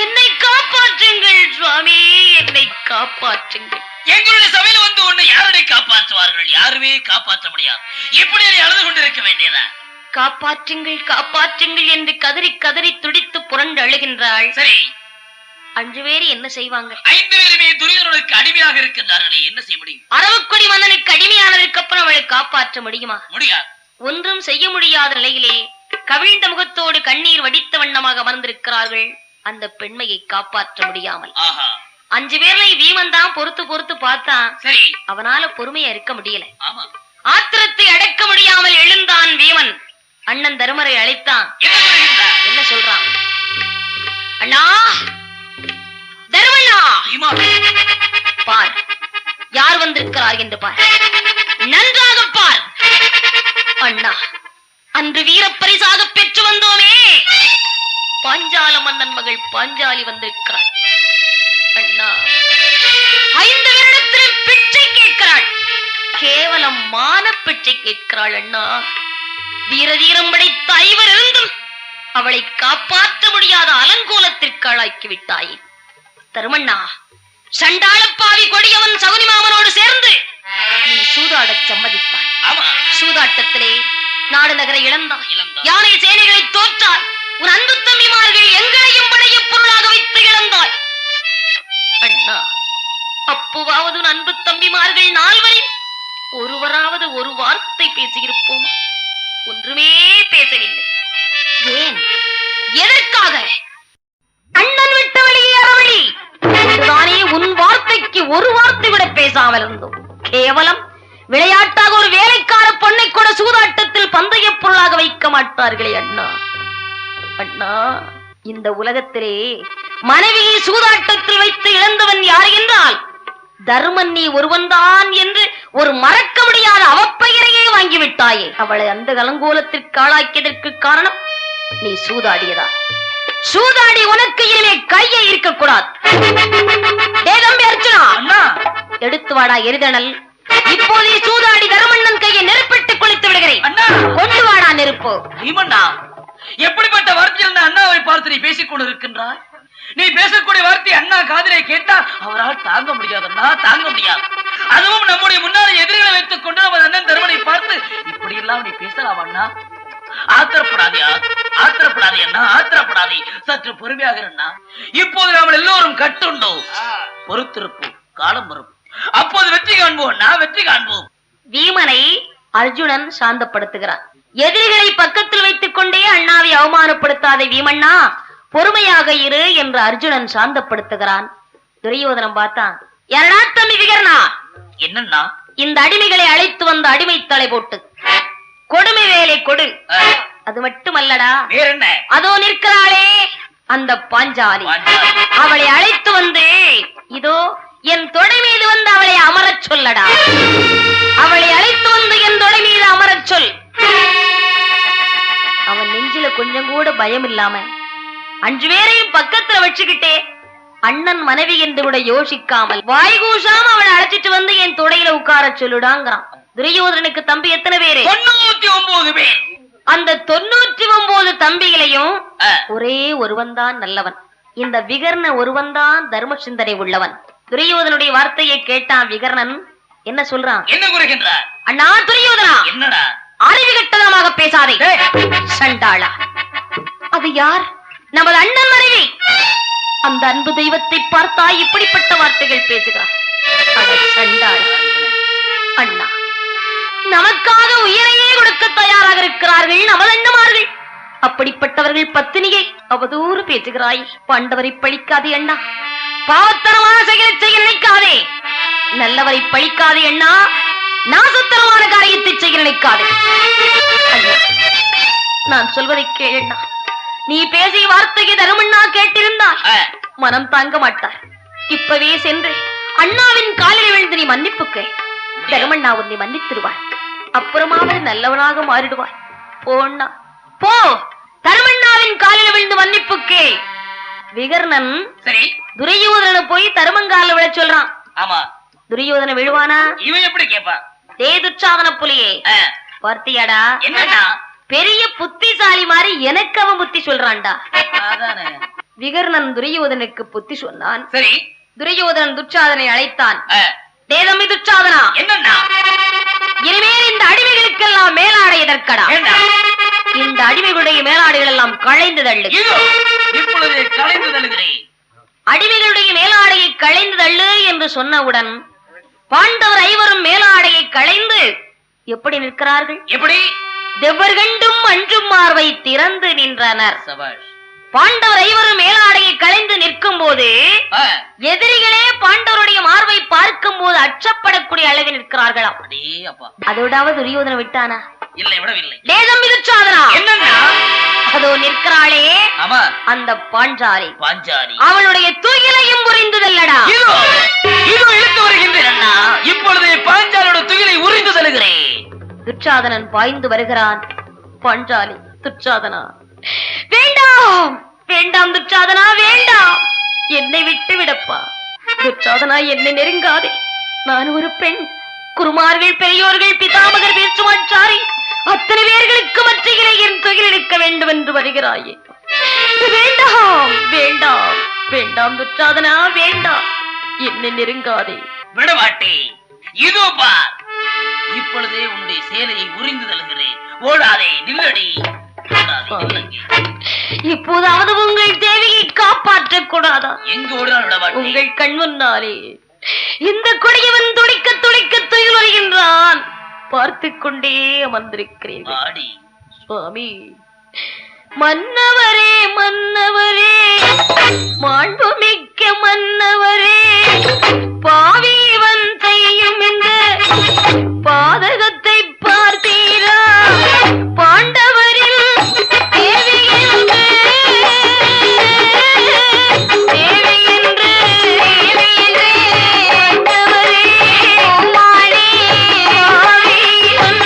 என்னை காப்பாற்றுங்கள் சுவாமி, என்னை காப்பாற்றுங்கள். எங்களுடைய சபையில் வந்து உன்னை யாருடைய காப்பாற்றுவார்கள்? யாருமே காப்பாற்ற முடியாது. இப்படி அழுது கொண்டிருக்க வேண்டியதா? காப்பாற்றுங்கள் காப்பாற்றுங்கள் என்று கதறி கதறி துடித்து புரண்டு அழுகின்றாள். சரி, 5 பேர் என்ன செய்வாங்க? 5 பேருமே துரியோதனுக்கு அடிமையாக இருக்கின்றார்களே, என்ன செய்ய முடியும்? அரவக்கொடி மன்னனுக்கு அடிமையானதற்கு அப்புறம் அவளை காப்பாற்ற முடியுமா? முடியாது. ஒன்றும் செய்ய முடியாத நிலையிலே கவிழ்ந்த முகத்தோடு கண்ணீர் வடித்த வண்ணமாக அமர்ந்திருக்கிறார்கள். அந்த பெண்மையை காப்பாற்ற முடியாமல் 5 பேர்ல வீமன் தான் பொறுத்து பொறுத்து பார்த்தான். சரி, அவனால பொறுமையா இருக்க முடியல. ஆமா, ஆத்திரத்தை அடக்க முடியாமல் எழுந்தான் வீமன். அண்ணன் தருமரை அழைத்தான். என்ன சொல்றான்? அண்ணா தருமண்ணா, பார் யார் வந்திருக்கிறார் என்று பார், நன்றாக பார். அண்ணா, அன்று வீர பரிசாக பெற்று வந்தோமே பாஞ்சால மன்னன் மகள் பாஞ்சாலி வந்திருக்கிறாள். அண்ணா, 5 வருடத்தில் பிச்சை கேட்கிறாள். கேவலம் மான பிச்சை கேட்கிறாள். அண்ணா, வீர தீரம் படைத்த 5 இருந்தும் அவளை காப்பாற்ற முடியாத அலங்கோலத்திற்கு ஆளாக்கி விட்டாயே. தருமண்ணா, சண்டாளப்பாவி கொடியவன் சகுனி மாமனோடு சேர்ந்து நீ சூதாடச் சம்மதித்தாய். சூதாட்டத்திலே நாடு நகரை இழந்தாய், யானை சேனைகளை தோற்றாய். உன் அன்பு தம்பிமார்கள் எங்களையும் படைய பொருளாக வைத்து இழந்தாய். அண்ணா, அப்போவாவது உன் அன்பு தம்பிமார்கள் 4 ஒருவராவது ஒரு வார்த்தை பேசியிருப்போம். ஒன்றுமே பேசவில்லை. ஏன்? எதற்காக? அண்ணன் விட்ட வழியே அறவழி தானே உன் வார்த்தைக்கு ஒரு வார்த்தை விட பேசாமல் இருந்தோம். கேவலம் விளையாட்டாக ஒரு வேலைக்கார பொண்ணை கூட சூதாட்டத்தில் பந்தய பொருளாக வைக்க மாட்டார்களே அண்ணா. அண்ணா, இந்த உலகத்திலே மனைவியை சூதாட்டத்தில் வைத்து இழந்தவன் யார் என்றால் தர்மன் நீ ஒருவன்தான் என்று ஒரு மறக்க முடியாத அவப்பெயரையே வாங்கிவிட்டாயே. அவளை அந்த கலங்கோலத்திற்கு ஆளாக்கியதற்கு காரணம் நீ சூதாடியதா? சூதாடி உனக்கு இனிமே கையை இருக்கக்கூடாது. தம்பி அர்ஜுனா, எடுத்து வாடா எரிதணல். இப்போதே சூதாடி தர்மண்ணன் கையை நெருப்பிட்டு குளித்து விடுகிறேன். கொண்டு வாடா நெருப்பு. எப்படிப்பட்ட வார்த்தையில் அண்ணாவை பார்த்து நீ பேசிக் கொண்டிருக்கின்றாய்? நீ பேசக்கூடிய வார்த்தை அண்ணா காதிலே கேட்டால் அவரால் தாங்க முடியாது. அண்ணா, தாங்க முடியாது. அதுவும் நம்முடைய முன்னாடி எதிரிகளை வைத்துக் கொண்டு நமது அண்ணன் தருமனை பார்த்து இப்படி எல்லாம் நீ பேசலாம் அண்ணா? ஆத்திரப்படாதே, ஆத்திரப்படாதே அண்ணா, ஆத்திரப்படாதே. சற்று பொறுமையாக அண்ணா. இப்போது நாம் எல்லோரும் கட்டுண்டோ, பொறுத்திருப்போம், காலம் வரும், அப்போது வெற்றி காண்போம் அண்ணா, வெற்றி காண்போம். வீமனை அர்ஜுனன் சாந்தப்படுத்துகிறான். எதிரிகளை பக்கத்தில் வைத்துக் கொண்டே அண்ணாவை அவமானப்படுத்தாத வீமண்ணா, பொறுமையாக இரு என்று அர்ஜுனன் சாந்தப்படுத்துகிறான். துரியோதனன் பார்த்தான். யாரா தம்பி விகர்ணா? என்னன்னா? இந்த அடிமைகளை அழைத்து வந்த அடிமை தலை போட்டு கொடுமை வேலை கொடு. அது மட்டுமல்லடா, வேற என்ன? அதோ நிற்கிறாளே அந்த பாஞ்சாலி, அவளை அழைத்து வந்து இதோ என் தொடை மீது வந்து அவளை அமரச் சொல்லடா. அவளை அழைத்து வந்து என் தொடை மீது அமரச் சொல். அவன் நெஞ்சில கொஞ்சம் கூட பயம் இல்லாம 5 பேரையும் பக்கத்துல வச்சுக்கிட்டே அண்ணன் மனைவி என்று கூட யோசிக்காமல் வாய்கூசாம அவளை அழைச்சிட்டு வந்து என் தொடையில உட்கார சொல்லுடாங்கிறான். துரியோதனுக்கு தம்பி எத்தனை பேரு? 99 பேர். அந்த 99 தம்பிகளையும் ஒரே ஒருவன் தான் நல்லவன். இந்த விகர்ண ஒருவன் தான் தர்ம சிந்தனை உள்ளவன். துரியோதனுடைய வார்த்தையை கேட்டான் விகர்ணன். என்ன சொல்றான்? என்ன குறைகின்றார்? அண்ணா துரியோதனா, என்னடா அறிவு கட்டதமாக பேசாதே. சண்டாளா, அது யார்? நமது அண்ணன் மனைவி. அந்த அன்பு தெய்வத்தை பார்த்தா இப்படிப்பட்ட வார்த்தைகள் பேசுகிறார். அண்ணா, நமக்காக உயிரையே கொடுக்க தயாராக இருக்கிறார்கள் நமது அண்ணமார்கள். அப்படிப்பட்டவர்கள் பத்தினியை அவதூறு பேசுகிறாய். பாண்டவரை பழிக்காதே அண்ணா. பாவத்தனமான செயலை செய்ய நினைக்காதே. நல்லவரை பழிக்காதே அண்ணா. நாசத்தனமான காரியத்தை செய்ய நினைக்காதே. நான் சொல்வதை கேளண்ணா. நீ பேசிய வார்த்தைக்கு தருமண்ணா கேட்டிருந்தால் மனம் தாங்க மாட்டார். இப்பவே சென்று அண்ணாவின் காலில் விழுந்து நீ மன்னிப்புக்கு தருமண்ணா உன்னை மன்னித்திருவார். அப்புறமாவது நல்லவனாக மாறிடுவார். போண்ணா போ. தருமண்ணாவின் காலில் விழுந்து மன்னிப்புக்கு. விகர்ணன் சரி துரியோதன போய் தருமங்கால விழ சொல்றான். ஆமா. துரியோதன விழுவானா? இவன் எப்படி கேப்பா? துச்சாதன புலியே, பார்த்தியாடா? என்னடா பெரிய புத்திசாலி மாதிரி எனக்கு அவன் புத்தி சொல்றான்டா. விகர்ணன் துரியோதனுக்கு புத்தி சொன்னான். சரி. துரியோதனன் துச்சாதனை அழைத்தான். தேதம்பி துச்சாதனா, என்னன்னா இனிமேல் இந்த அடிமைகளுக்கெல்லாம் மேலாடை எதற்கடா? இந்த அடிமைகளுடைய மேலாடைகள் எல்லாம் களைந்து தள்ளு. இப்பொழுது களைந்து தள்ளுகிறேன். அடிமைகளுடைய மேலாடையை களைந்து தள்ளு என்று சொன்னவுடன் பாண்டவர் ஐவரும் மேலாடையை களைந்து எப்படி நிற்கிறார்கள்? எப்படி? தெவ்வர்கண்டும் அஞ்சும் மார்பை திறந்து நின்றனர். பாண்டவர் ஐவரும் மேலாடையை களைந்து நிற்கும் போது எதிரிகளே பாண்டவருடைய மார்பை பார்க்கும் போது அச்சப்படக்கூடிய அளவில் நிற்கிறார்களாம். அதோடாவது துரியோதன விட்டானா? இல்லை, விடவில்லை. என்னன்னா அதோ நிற்கிறாளே அந்த பாஞ்சாலி. அவளுடைய துயிலையும் புரிந்துதல்லடா. இழுத்து வருகின்றேன். இப்பொழுது பாஞ்சாலியோட துயிலை உரிந்து தருகிறேன். துச்சாதனன் பாய்ந்து வருகிறான். பாஞ்சாலி, துச்சாதனா வேண்டாம், வேண்டாம் துச்சாதனா, வேண்டாம், என்னை விட்டு விடப்பா. துச்சாதனா, என்னை நெருங்காதே. நான் ஒரு பெண். குருமார்கள், பெரியோர்கள், பிதாமகர், பேச்சுமாச்சாரி அத்தனை பேர்களுக்கு மத்தியிலே என் தொழில் எடுக்க வேண்டும் என்று வருகிறாயே. வேண்டாம், வேண்டாம், வேண்டாம் துச்சாதனா, வேண்டாம், என்னை நெருங்காதே. விடமாட்டேன். இதோ பார், இப்பொழுதே உன்னுடைய சேலையை உரிந்து தருகிறேன். ஓடாதே, நில்லடி. இப்போதாவது உங்கள் தேவியை காப்பாற்றக் கூடாதா? எங்கு ஓடினால் விடமாட்டேன். உங்கள் கண் முன்னாலே இந்த கொடியவன் துடிக்க துடிக்க துயில் வருகின்றான். பார்த்துக் கொண்டே அமர்ந்திருக்கிறீர்கள். சுவாமி, மன்னவரே, மன்னவரே, மாண்புமிக்க மன்னவரே, பாவிவன் செய்யும் இந்த பாதகத்தை பார்த்தீரா? பாண்டவரில் தேவி என்று, தேவி என்று, ஆண்டவரே, மாளே, பாவிவன்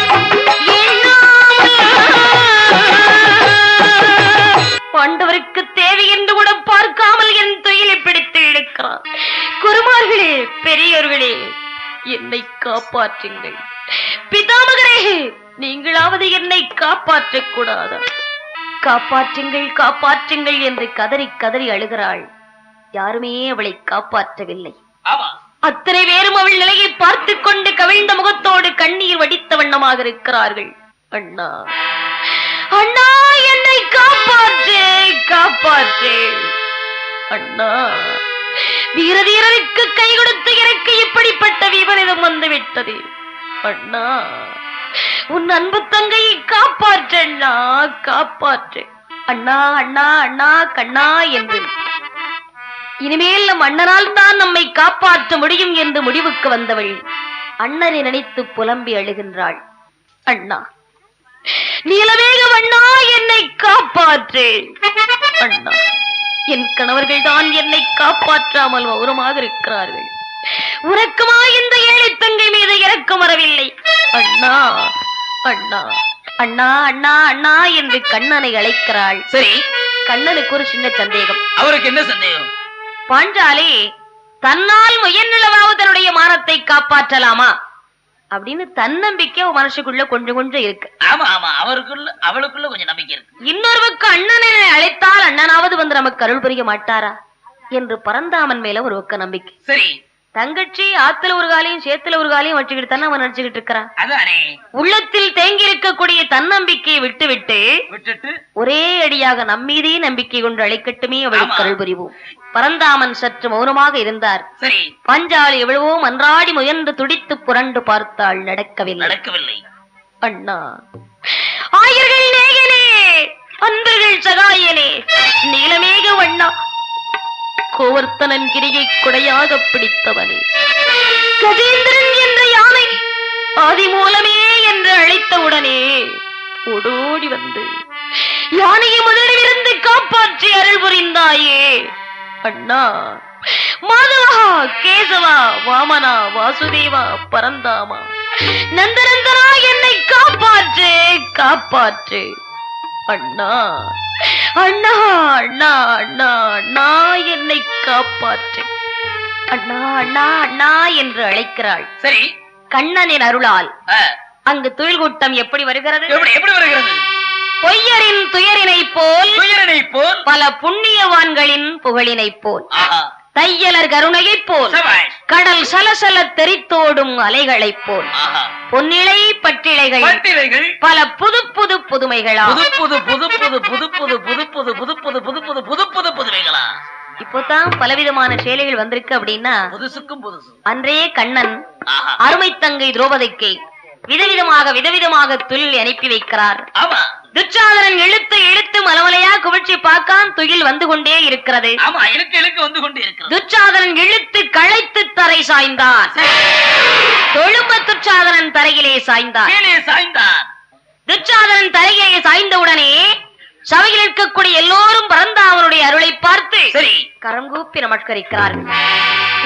பாண்டவருக்கு தேவை என்று கூட பார்க்காமல் என் தொழிலை பிடித்து இழுக்கிறார். குருமார்களே, பெரியோர்களே, என்னை காப்பாற்றுங்கள். பிதாமகரே, நீங்களாவது என்னை காப்பாற்றக் கூடாதா? காப்பாற்றுங்கள், காப்பாற்றுங்கள் என்று கதறி கதறி அழுகிறாள். யாருமே அவளை காப்பாற்றவில்லை. அத்தனை பேரும் அவள் நிலையை பார்த்துக் கொண்டு கவிழ்ந்த முகத்தோடு கண்ணீர் வடித்த வண்ணமாக இருக்கிறார்கள். அண்ணா, அண்ணா, என்னை காப்பாற்று, காப்பாற்று. அண்ணா, வீரதீரருக்கு கை கொடுத்து எனக்கு இப்படிப்பட்ட விபரீதம் வந்துவிட்டது. அண்ணா, உன் அன்பு தங்கையை காப்பாற்று அண்ணா, காப்பாற்று. அண்ணா, அண்ணா, அண்ணா, கண்ணா என்று இனிமேல் நம் அண்ணனால் தான் நம்மை காப்பாற்ற முடியும் என்று முடிவுக்கு வந்தவள் அண்ணனை நினைத்து புலம்பி அழுகின்றாள். அண்ணா, நீலவேகம் அண்ணா, என்னை காப்பாற்று. அண்ணா, என் கணவர்கள் தான் என்னை காப்பாற்றாமல் மௌனமாக இருக்கிறார்கள். உனக்குமா இந்த ஏழை தங்கை மீது இறக்கம் வரவில்லை? அண்ணா, அண்ணா, அண்ணா, அண்ணா, அண்ணா என்று கண்ணனை அழைக்கிறாள். சரி, கண்ணனுக்கு ஒரு சின்ன சந்தேகம். அவருக்கு என்ன சந்தேகம்? பாஞ்சாலி தன்னால் முயன்னிலவாவது தன்னுடைய மானத்தை காப்பாற்றலாமா அப்படின்னு தன்னம்பிக்கை மனசுக்குள்ள கொஞ்சம் கொஞ்சம் இருக்கு. ஆமா, ஆமா, அவளுக்குள்ள கொஞ்சம் நம்பிக்கை இருக்கு. இன்னொருவருக்கு அண்ணனை அழைத்தால் அண்ணனாவது வந்து நமக்கு அருள் புரிய மாட்டாரா என்று பரந்தாமன் மேல ஒரு பக்க நம்பிக்கை. சரி, தங்கச்சி ஆத்துல ஒரு காலையும் சேத்துல ஒரு காலையும் வச்சுக்கிட்டு தானே அவன் நடிச்சுக்கிட்டு இருக்கிறான். அதானே உள்ளத்தில் தேங்கி இருக்கக்கூடிய தன்னம்பிக்கையை விட்டுவிட்டு ஒரே அடியாக நம்மீதே நம்பிக்கை கொண்டு அழைக்கட்டுமே அவளுக்கு அருள் புரிவோம். பரந்தாமன் சற்று மௌனமாக இருந்தார். சரி. பஞ்சாலி எவ்வளவோ மன்றாடி முயன்று துடித்து புரண்டு பார்த்தாள். நடக்கவில்லை. அண்ணா, ஆயர்கள் நேயனே, அன்பர்கள் சகாயனே, நீலமேக வண்ணா, கோவர்த்தனன் கிரியை கொடையாக பிடித்தவனே, கஜேந்திரன் என்ற யானை ஆதி மூலமே என்று அழைத்தவுடனே ஓடோடி வந்து யானையை முதலிலிருந்து காப்பாற்றி அருள் புரிந்தாயே அண்ணா. மாதவா, கேசவா, வாமனா, வாசுதேவா, பரந்தாமா, நந்தநந்தனா, என்னை காப்பாற்று அண்ணா. அண்ணா அண்ணா அண்ணா அண்ணா, என்னை காப்பாற்று அண்ணா அண்ணா அண்ணா என்று அழைக்கிறாள். சரி. கண்ணனின் அருளால் அங்கு துயில் கூட்டம் எப்படி வருகிறது? பொய்யரின் துயரினை போல் பல புண்ணியவான்களின் புகழினை போல், தையலர் கருணையை போல், கடல் சலசல தெரித்தோடும் அலைகளை போல், பொன்னிலை பட்டிலைகள் பல புது புது புதுமைகளா, புதுமைகளா. இப்போதான் பலவிதமான சேலைகள் வந்திருக்கு அப்படின்னா, அன்றே கண்ணன் அருமை தங்கை திரௌபதிக்கு விதவிதமாக துயில் அனுப்பி வைக்கிறார். துச்சாதனன் இழுத்து மலமலையா குவிழ்ச்சி பார்க்கான். துயில் வந்து கொண்டே இருக்கிறது. துச்சாதனன் இழுத்து களைத்து தரை சாய்ந்தான். தொழும்ப துச்சாதனன் தரையிலே சாய்ந்தான். துச்சாதனன் தரையிலே சாய்ந்தவுடனே சபையில் இருக்கக்கூடிய எல்லோரும் பரந்தாமனுடைய அருளை பார்த்து கரம் கூப்பி நமஸ்கரிக்கிறார்கள்.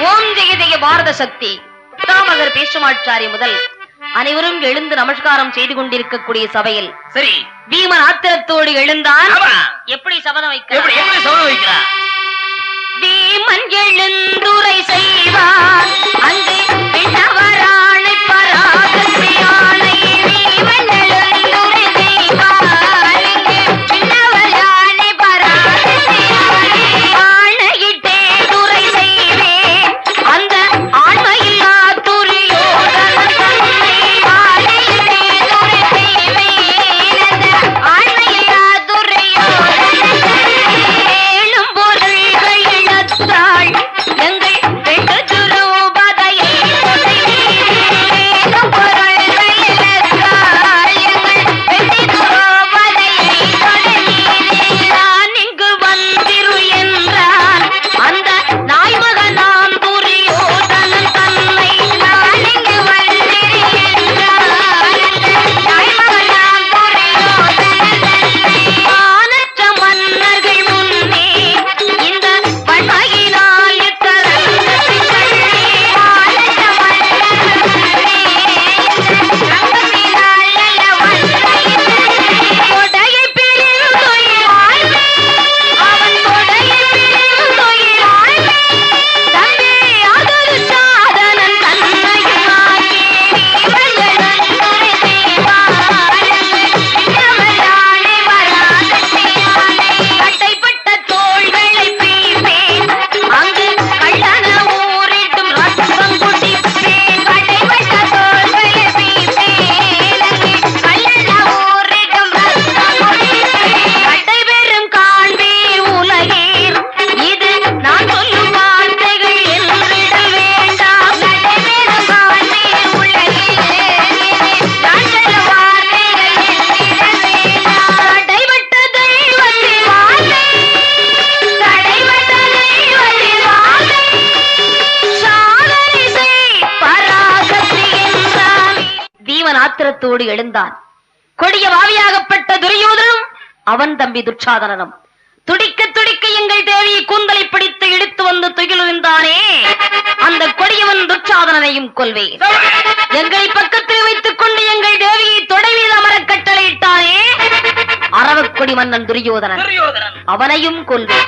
ஓம் ஜெய ஜெய பாரத சக்தி தாமகர் பேசுமாச்சாரி முதல் அனைவரும் எழுந்து நமஸ்காரம் செய்து கொண்டிருக்கக்கூடிய சபையில் சரி பீமன் ஆத்திரத்தோடு எழுந்தான். எப்படி சபதம் வைக்கிறார்? பீமன் எழுந்துரை செய்வார் அங்கு பின்னவரானை பராகத்தை ஆணை. பீமன் எழுந்துரை செய்வார் அங்கு பின்னவரானை பராகத்தை ஆணை. ஆணையிட்டே துரை செய்வேன் அந்த ஆண்மையில்லா துரியோதன தன்னை. ஆணையிட்டே துரை செய்வேன் அந்த ஆண்மையில்லா துரியோதன தன்னை. ஏழும் பொருள்கள் இழந்தாள் எங்கள் பெண்டு துரோபதையை ஏழும் பொருள்கள் இழந்தாள் எங்கள் பெண்டு துரோபதையை நான் இங்கு வந்திரு என்றான் அந்த நாய்மகனாம் துரியோதனன் தன்னை. நான் இங்கு வந்திரு என்றான் அந்த நாய்மகனாம் துரியோதனன் தன்னை. ஆனற்ற மன்னர்கள் முன்னே இந்த பண்பையினால் இத்தரங்கத்தை கண்டே. ஆனற்ற மன்னர்கள் முன்னே இந்த ரங்கத்தினால் நல்ல வல்லையிலே. கொடையை பிரிந்துயிராய் அவன் கொடையை பிரிந்துயிராய் தம்பி அகரு சாதனன் தன்னையுமாகி. பீமங்களந்துரை செய்வாரங்கு பின்னவரானை வராகத்தை ஆணை. கட்டைப்பட்ட தோள்களை பீப்பேன் அங்கு கள்ளன ஊரிட்டும் ரத்தம் குடிப்பேன். கட்டைப்பட்ட தோள்களை பீப்பேன் அங்கு கள்ளன ஊரிட்டும் ரத்தம் குடிப்பேன். கட்டை பெறும் காண்பீர் உலகீர் இது நான் சொல்லும் வார்த்தைகள் என்றிடல் வேண்டாம். கட்டை பெறும் காண்பீர் உலகீர் இது நான் சொல்லும் வார்த்தைகள் என்றிடல் வேண்டாம். தடைபட்ட தெய்வத்தின் வார்த்தை தடைபட்ட தெய்வத்தின் வார்த்தை சாதனை செய் பராசக்தி என்றான். பீமன் ஆத்திரத்தோடு எழுந்தான். கொடிய வாவியாகப்பட்ட துரியோதனும் அவன் தம்பி துச்சாதனனும் துடிக்க துடிக்க எங்கள் தேவியை கூந்தலை பிடித்து இழுத்து வந்து துயிலுந்தானே அந்த கொடியவன் துச்சாதனனையும் கொல்வேன். எங்களை பக்கத்தில் வைத்துக் கொண்டு எங்கள் தேவியை தொடை மீது அமர கட்டளையிட்டானே அரவக்கொடி மன்னன் துரியோதனன் அவனையும் கொல்வேன்.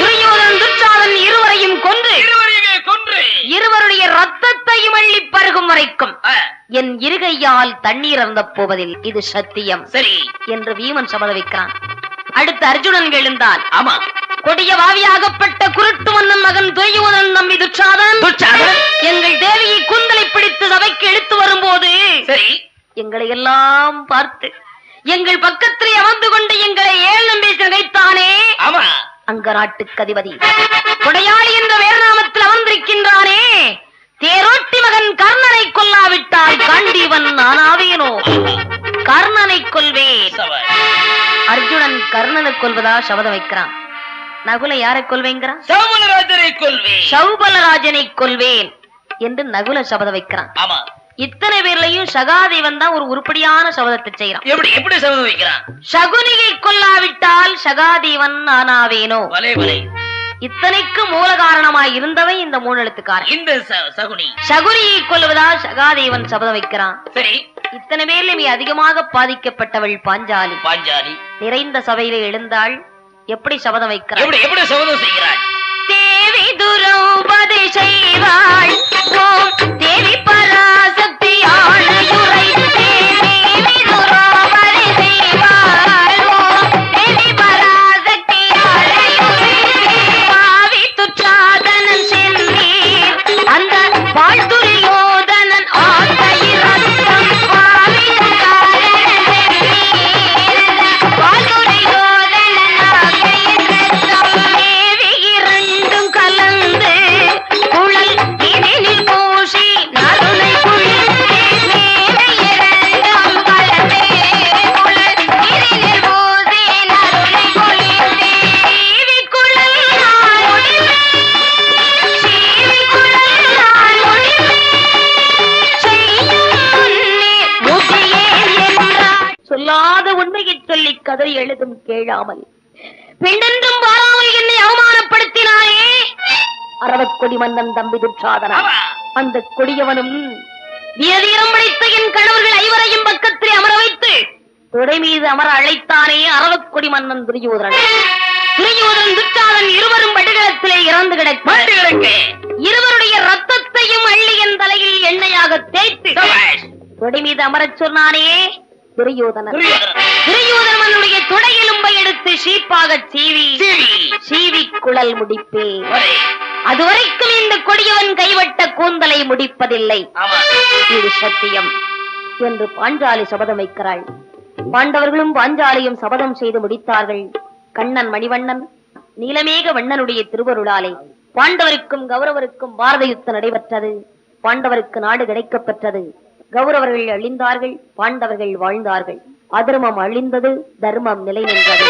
துரியோதனன் துச்சாதனன் இருவரையும் கொன்று இருவருடைய ரத்தத்தையும் அள்ளி பருகும் வரைக்கும் என் இருகையால் தண்ணீர் அருந்த போவதில் இது சத்தியம் சரி என்று பீமன் சபத வைக்கிறான். அடுத்து அர்ஜுனன் எழுந்தான். ஆமா கொடிய வாவியாகப்பட்ட குருட்டு மன்னன் மகன் துரியோதனன் நம்பி துச்சாதன் எங்கள் தேவியை கூந்தலை பிடித்து சபைக்கு இழுத்து வரும்போது சரி எங்களை எல்லாம் பார்த்து எங்கள் பக்கத்திலே அமர்ந்து கொண்டு எங்களை ஏளனம் பேசி நகைத்தானே ஆமா அங்க நாட்டுக்கு அதிபதி கொடையாளி என்ற வேறுநாமத்தில் அமர்ந்திருக்கின்றானே. தேரோட்டி மகன் கர்ணனை கொல்லாவிட்டால் காண்டீவன் நானாவேனோ. கர்ணனை கொல்வேன். அர்ஜுனன் கர்ணனை கொல்வதா சபதம் வைக்கிறான். நகுல யாரை கொல்வேங்கிறான்? சௌபலராஜனை கொல்வேன். சௌபலராஜனை கொல்வேன் என்று நகுல சபதம் வைக்கிறான். ஆமா இத்தனை பேர்லையும் சகாதேவன் தான் ஒரு உருப்படியான சபதத்தை செய்யறான். எப்படி சபதம் வைக்கிறான்? சகுனியை கொல்லாவிட்டால் சகாதேவன் நானாவேனோ. இத்தனைக்கு மூல காரணமாய் இருந்தவன் இந்த மூணு எழுத்துக்காரன். இந்த சகுனியை கொல்வதா சகாதேவன் சபதம் வைக்கிறான். சரி இத்தனை பேர்ல அதிகமாக பாதிக்கப்பட்டவள் பாஞ்சாலி. நிறைந்த சபையில எழுந்தாள். எப்படி சபதம் வைக்கிறாள்? எப்படி சபதம் செய்கிறாள்? தேவி துரோபதி செய்வாள். ஓம் தேவி பராசக்தி ஆணையுரை. தேவி துரோபதி செய்வாள். ஓம் தேவி பராசக்தி ஆணையுரை. பாவி துச்சாதனன் சென்றீர் அந்த வாழ்துரியோதனன் ஆசையில் ரத்தம். பாவி துச்சாதனன் சென்றீர் வாழ்துரியோதனன் ஆசையில் ரத்தம். தேவி இரண்டும் கலந்து குழல் இனில் பூசி நறுனை குளிர்ந்தே. தேவி இரண்டும் கலந்து குழல் இனில் பூசி நறுனை குளிர்ந்தே. சீவி குழல் நான் முடிவேன். சீவி குழல் நான் முடிவேன். செய்யும் முன்னே முதியேன் என்றாள். சொல்லாத உண்மையை சொல்லி கதை எழுதும் கேளாமல் பெண்ணென்றும் வாராமல் என்னை அவமானப்படுத்தினாயே. அரவக்கொடி மன்னன் தம்பி துச்சாதனா. அந்த கொடியவனும் வீரம் படைத்த என் கணவர்கள் ஐவரையும் பக்கத்திலே அமர வைத்து தொடை மீது அமர அழைத்தானே அரவக்கொடி மன்னன் துரியோதனன். துரியோதனன் துச்சாதன் இருவரும் படுகளத்திலே இறந்து கிடக்க இருவருடைய ரத்தத்தையும் அள்ளி என் தலையில் எண்ணெயாக தேய்த்து தொடை மீது அமரச் சொன்னானே துரியோதனன். துரியோதனனுடைய துடையெலும்பை எடுத்து சீப்பாக சீவி குழல் முடிப்பே. அதுவரைக்கும் இந்த கொடியவன் கைவட்ட கூந்தலை முடிப்பதில்லை. இது சத்தியம் என்று பாஞ்சாலி சபதம் வைக்கிறாள். பாண்டவர்களும் பாஞ்சாலியும் சபதம் செய்து முடித்தார்கள். கண்ணன் மணிவண்ணன் நீலமேக வண்ணனுடைய திருவருளாலே பாண்டவருக்கும் கௌரவருக்கும் பாரத யுத்தம் நடைபெற்றது. பாண்டவருக்கு நாடு கிடைக்கப்பெற்றது. கௌரவர்கள் அழிந்தார்கள், பாண்டவர்கள் வாழ்ந்தார்கள். அதர்மம் அழிந்தது, தர்மம் நிலை நின்றது.